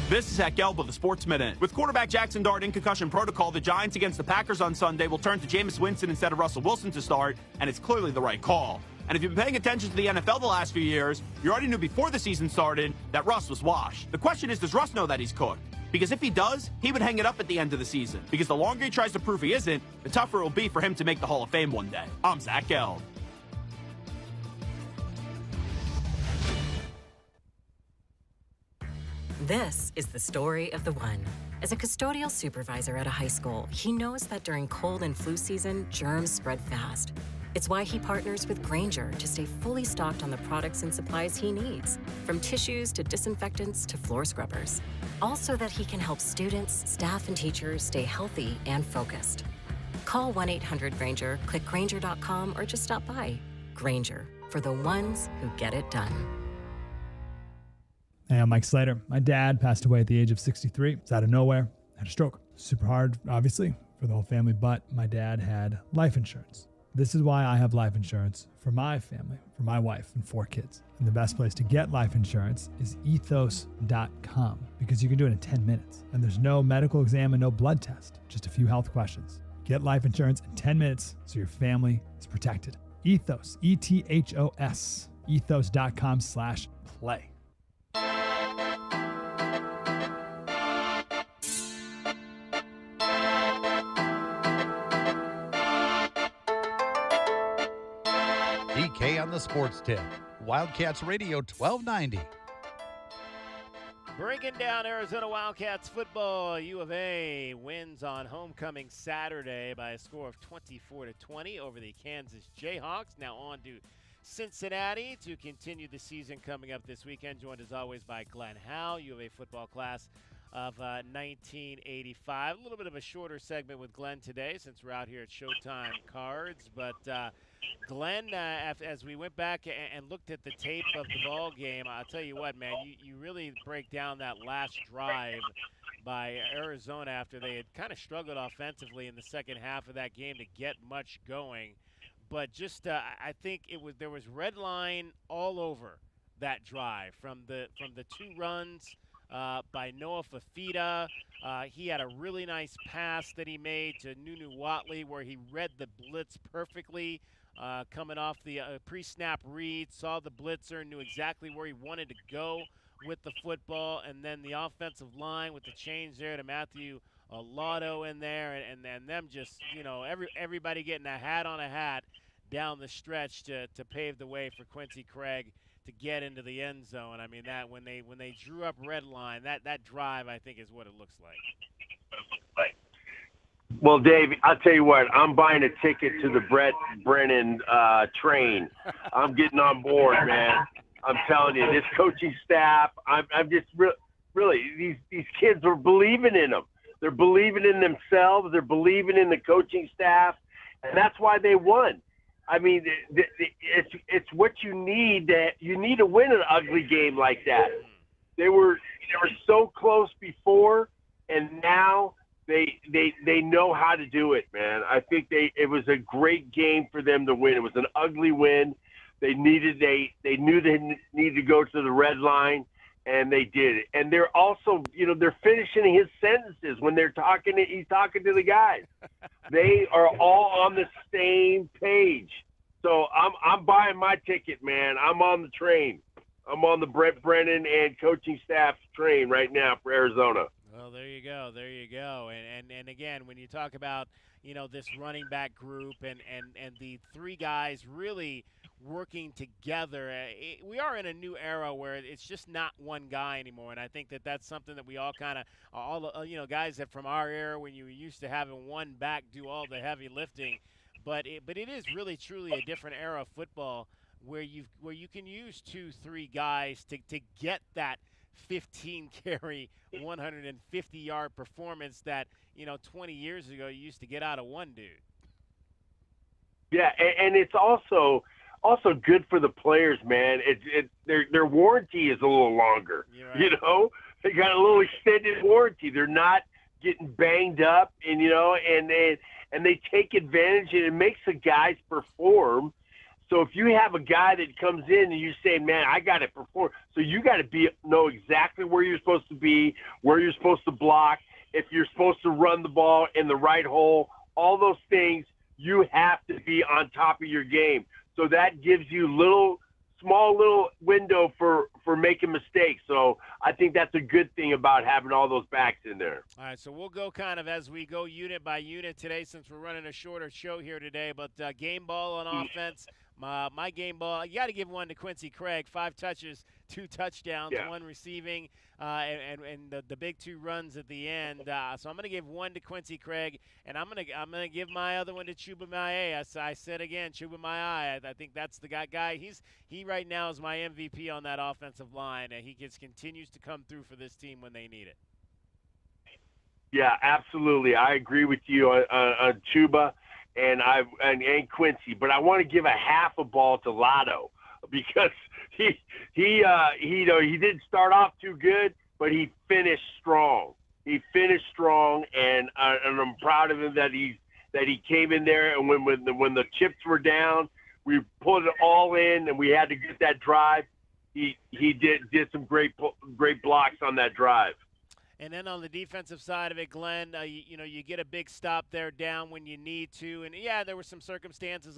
This is Zach Gelb with the Sports Minute. With quarterback Jackson Dart in concussion protocol, the Giants against the Packers on Sunday will turn to Jameis Winston instead of Russell Wilson to start, and it's clearly the right call. And if you've been paying attention to the NFL the last few years, you already knew before the season started that Russ was washed. The question is, does Russ know that he's cooked? Because if he does, he would hang it up at the end of the season. Because the longer he tries to prove he isn't, the tougher it will be for him to make the Hall of Fame one day. I'm Zach Gelb. This is the story of the one. As a custodial supervisor at a high school, he knows that during cold and flu season, germs spread fast. It's why he partners with Grainger to stay fully stocked on the products and supplies he needs, from tissues to disinfectants to floor scrubbers. All so that he can help students, staff, and teachers stay healthy and focused. Call 1-800-GRAINGER, click Grainger.com, or just stop by. Grainger, for the ones who get it done. Hey, I'm Mike Slater. My dad passed away at the age of 63. It's out of nowhere. Had a stroke. Super hard, obviously, for the whole family, but my dad had life insurance. This is why I have life insurance for my family, for my wife and 4 kids. And the best place to get life insurance is ethos.com, because you can do it in 10 minutes. And there's no medical exam and no blood test, just a few health questions. Get life insurance in 10 minutes so your family is protected. Ethos, E-T-H-O-S, ethos.com/play. DK on the Sports Tip. Wildcats Radio 1290. Breaking down Arizona Wildcats football, U of A wins on homecoming Saturday by a score of 24-20 over the Kansas Jayhawks. Now on to Cincinnati to continue the season coming up this weekend. Joined as always by Glenn Howe, U of A football class of 1985. A little bit of a shorter segment with Glenn today since we're out here at Showtime Cards. But Glenn, as we went back and looked at the tape of the ball game, I'll tell you what, man, you really break down that last drive by Arizona after they had kind of struggled offensively in the second half of that game to get much going. But just I think there was red line all over that drive from the 2 runs by Noah Fafita. He had a really nice pass that he made to Nunu Watley where he read the blitz perfectly, coming off the pre-snap read, saw the blitzer, knew exactly where he wanted to go with the football, and then the offensive line with the change there to Matthew Lotto in there, and them just, everybody getting a hat on a hat down the stretch to pave the way for Quincy Craig to get into the end zone. I mean, that when they drew up red line, that drive, I think, is what it looks like. Well, Dave, I'll tell you what, I'm buying a ticket to the Brett Brennan train. I'm getting on board, man. I'm telling you, this coaching staff, I'm just really, these kids are believing in them. They're believing in themselves. They're believing in the coaching staff, and that's why they won. I mean, it's what you need. You need to win an ugly game like that. They were so close before, and now they know how to do it, man. I think it was a great game for them to win. It was an ugly win. They knew they needed to go to the red line, and they did it. And they're also, they're finishing his sentences when he's talking to the guys. They are all on the same page. So I'm buying my ticket, man. I'm on the train. I'm on the Brett Brennan and coaching staff train right now for Arizona. Well, there you go. And again, when you talk about, this running back group and the 3 guys really working together, we are in a new era where it's just not one guy anymore. And I think that's something that we all kind of, guys that from our era when you were used to having one back do all the heavy lifting. But it is really truly a different era of football where you can use 2-3 guys to get that 15-carry, 150-yard performance that 20 years ago you used to get out of one dude. Yeah, and it's also good for the players, man. Their warranty is a little longer. Right. They got a little extended warranty. They're not getting banged up, and they take advantage, and it makes the guys perform. So if you have a guy that comes in and you say, man, I got to perform, so you got to know exactly where you're supposed to be, where you're supposed to block, if you're supposed to run the ball in the right hole, all those things, you have to be on top of your game. So that gives you small little window for making mistakes. So I think that's a good thing about having all those backs in there. All right, so we'll go kind of as we go unit by unit today since we're running a shorter show here today. But game ball on offense, My game ball, you got to give one to Quincy Craig. 5 touches, 2 touchdowns, 1 receiving, and the big 2 runs at the end. So I'm going to give 1 to Quincy Craig, and I'm gonna give my other one to Chuba Mai'aya. I said again, Chuba Mai'aya. I think that's the guy. He right now is my MVP on that offensive line, and he continues to come through for this team when they need it. Yeah, absolutely. I agree with you on Chuba and Quincy, but I want to give a half a ball to Lotto because he didn't start off too good, but he finished strong. And I'm proud of him that he came in there, and when the chips were down, we put it all in, and we had to get that drive. He did some great blocks on that drive. And then on the defensive side of it, Glenn, you get a big stop there down when you need to. And, yeah, there were some circumstances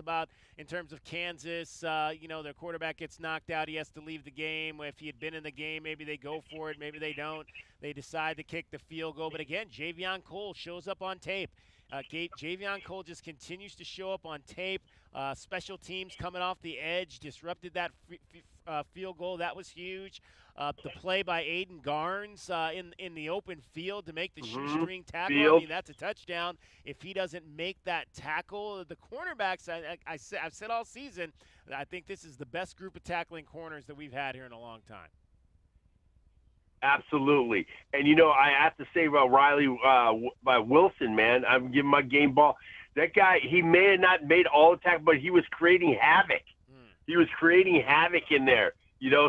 in terms of Kansas. Their quarterback gets knocked out. He has to leave the game. If he had been in the game, maybe they go for it. Maybe they don't. They decide to kick the field goal. But, again, Javion Cole shows up on tape. Javion Cole just continues to show up on tape. Special teams coming off the edge disrupted that field goal. That was huge. The play by Aiden Garnes in the open field to make the shoestring tackle. I mean, that's a touchdown. If he doesn't make that tackle, the cornerbacks, I've said all season, I think this is the best group of tackling corners that we've had here in a long time. Absolutely. And, I have to say about Riley by Wilson, man, I'm giving my game ball. That guy, he may have not made all the tackles, but he was creating havoc. He was creating havoc in there,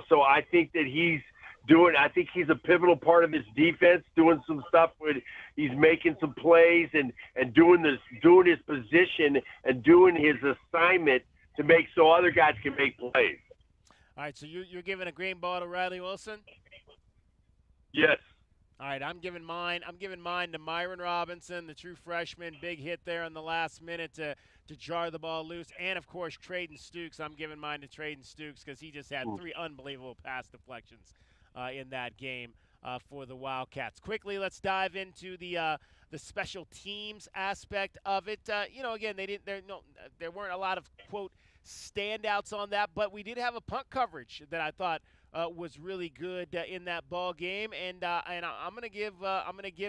so I think that I think he's a pivotal part of his defense, doing some stuff where he's making some plays and doing his position and doing his assignment to make so other guys can make plays. All right, so you're giving a green ball to Riley Wilson? Yes. All right, I'm giving mine to Myron Robinson, the true freshman. Big hit there in the last minute to jar the ball loose. And, of course, Traden Stukes. I'm giving mine to Traden Stukes because he just had 3 unbelievable pass deflections in that game for the Wildcats. Quickly, let's dive into the special teams aspect of it. Again, there weren't a lot of, quote, standouts on that, but we did have a punt coverage that I thought was really good in that ball game, and I'm gonna give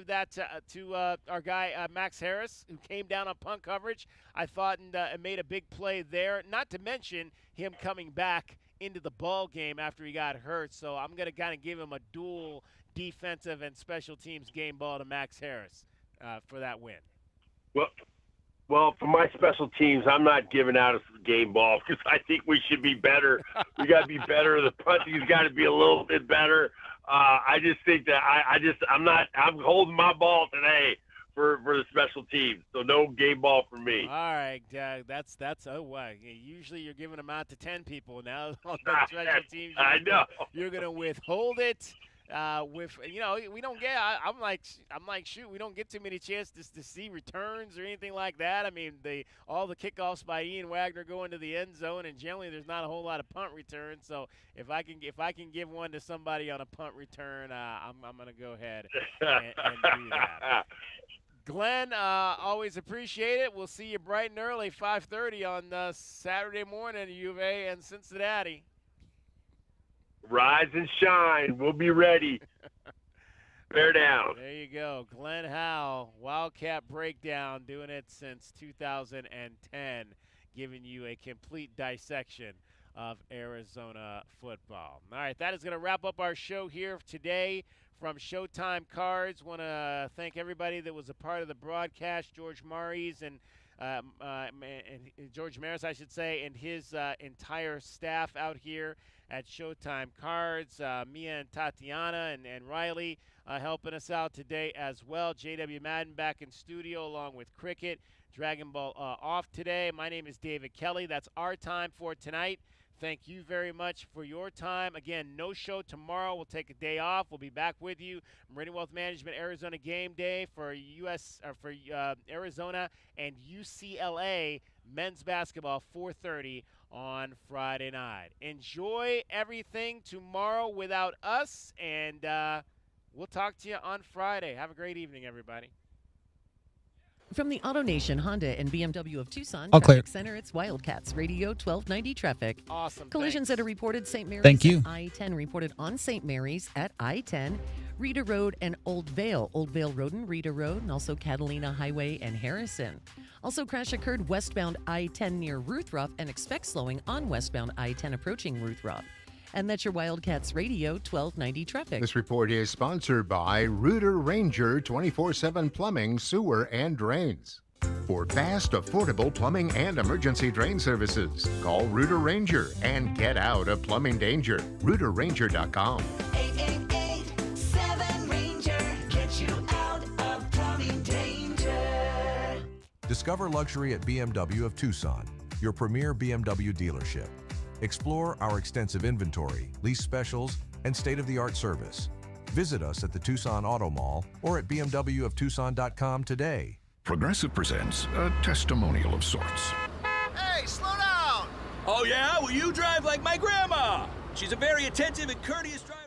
that to our guy Max Harris, who came down on punt coverage. I thought and made a big play there. Not to mention him coming back into the ball game after he got hurt. So I'm gonna kind of give him a dual defensive and special teams game ball to Max Harris for that win. Well, for my special teams, I'm not giving out a game ball because I think we should be better. We got to be better. The punting's got to be a little bit better. I just think that I'm holding my ball today for the special teams. So no game ball for me. All right, that's usually you're giving them out to 10 people now on the special teams. I know you're gonna withhold it. We don't get. I'm like, shoot, we don't get too many chances to see returns or anything like that. I mean, all the kickoffs by Ian Wagner go into the end zone, and generally there's not a whole lot of punt returns. So if I can give one to somebody on a punt return, I'm gonna go ahead and do that. Glenn, always appreciate it. We'll see you bright and early, 5:30 on Saturday morning, U of A and Cincinnati. Rise and shine. We'll be ready. Bear down. There you go. Glenn Howell, Wildcat Breakdown, doing it since 2010, giving you a complete dissection of Arizona football. All right, that is going to wrap up our show here today from Showtime Cards. Want to thank everybody that was a part of the broadcast, George Maris and George Maris, I should say, and his entire staff out here at Showtime Cards, Mia and Tatiana and Riley helping us out today as well. J.W. Madden back in studio along with Cricket. Dragon Ball off today. My name is David Kelly. That's our time for tonight. Thank you very much for your time. Again, no show tomorrow. We'll take a day off. We'll be back with you. Meridian Wealth Management Arizona Game Day for Arizona and UCLA men's basketball 4:30 on Friday night. Enjoy everything tomorrow without us, and we'll talk to you on Friday. Have a great evening, everybody. From the AutoNation, Honda, and BMW of Tucson All clear. Traffic Center, it's Wildcats Radio 1290 traffic. Awesome. Collisions that are reported St. Mary's Thank you. at I-10 reported on St. Mary's at I-10, Rita Road and Old Vale Road and Rita Road, and also Catalina Highway and Harrison. Also, crash occurred westbound I-10 near Ruthroff, and expect slowing on westbound I-10 approaching Ruthroff. And that's your Wildcats Radio 1290 traffic. This report is sponsored by Rooter Ranger 24/7 Plumbing, Sewer, and Drains. For fast, affordable plumbing and emergency drain services, call Rooter Ranger and get out of plumbing danger. RooterRanger.com. 888-7-RANGER. Get you out of plumbing danger. Discover luxury at BMW of Tucson, your premier BMW dealership. Explore our extensive inventory, lease specials, and state-of-the-art service. Visit us at the Tucson Auto Mall or at bmwoftucson.com today. Progressive presents a testimonial of sorts. Hey, slow down! Oh, yeah? Well, you drive like my grandma. She's a very attentive and courteous driver.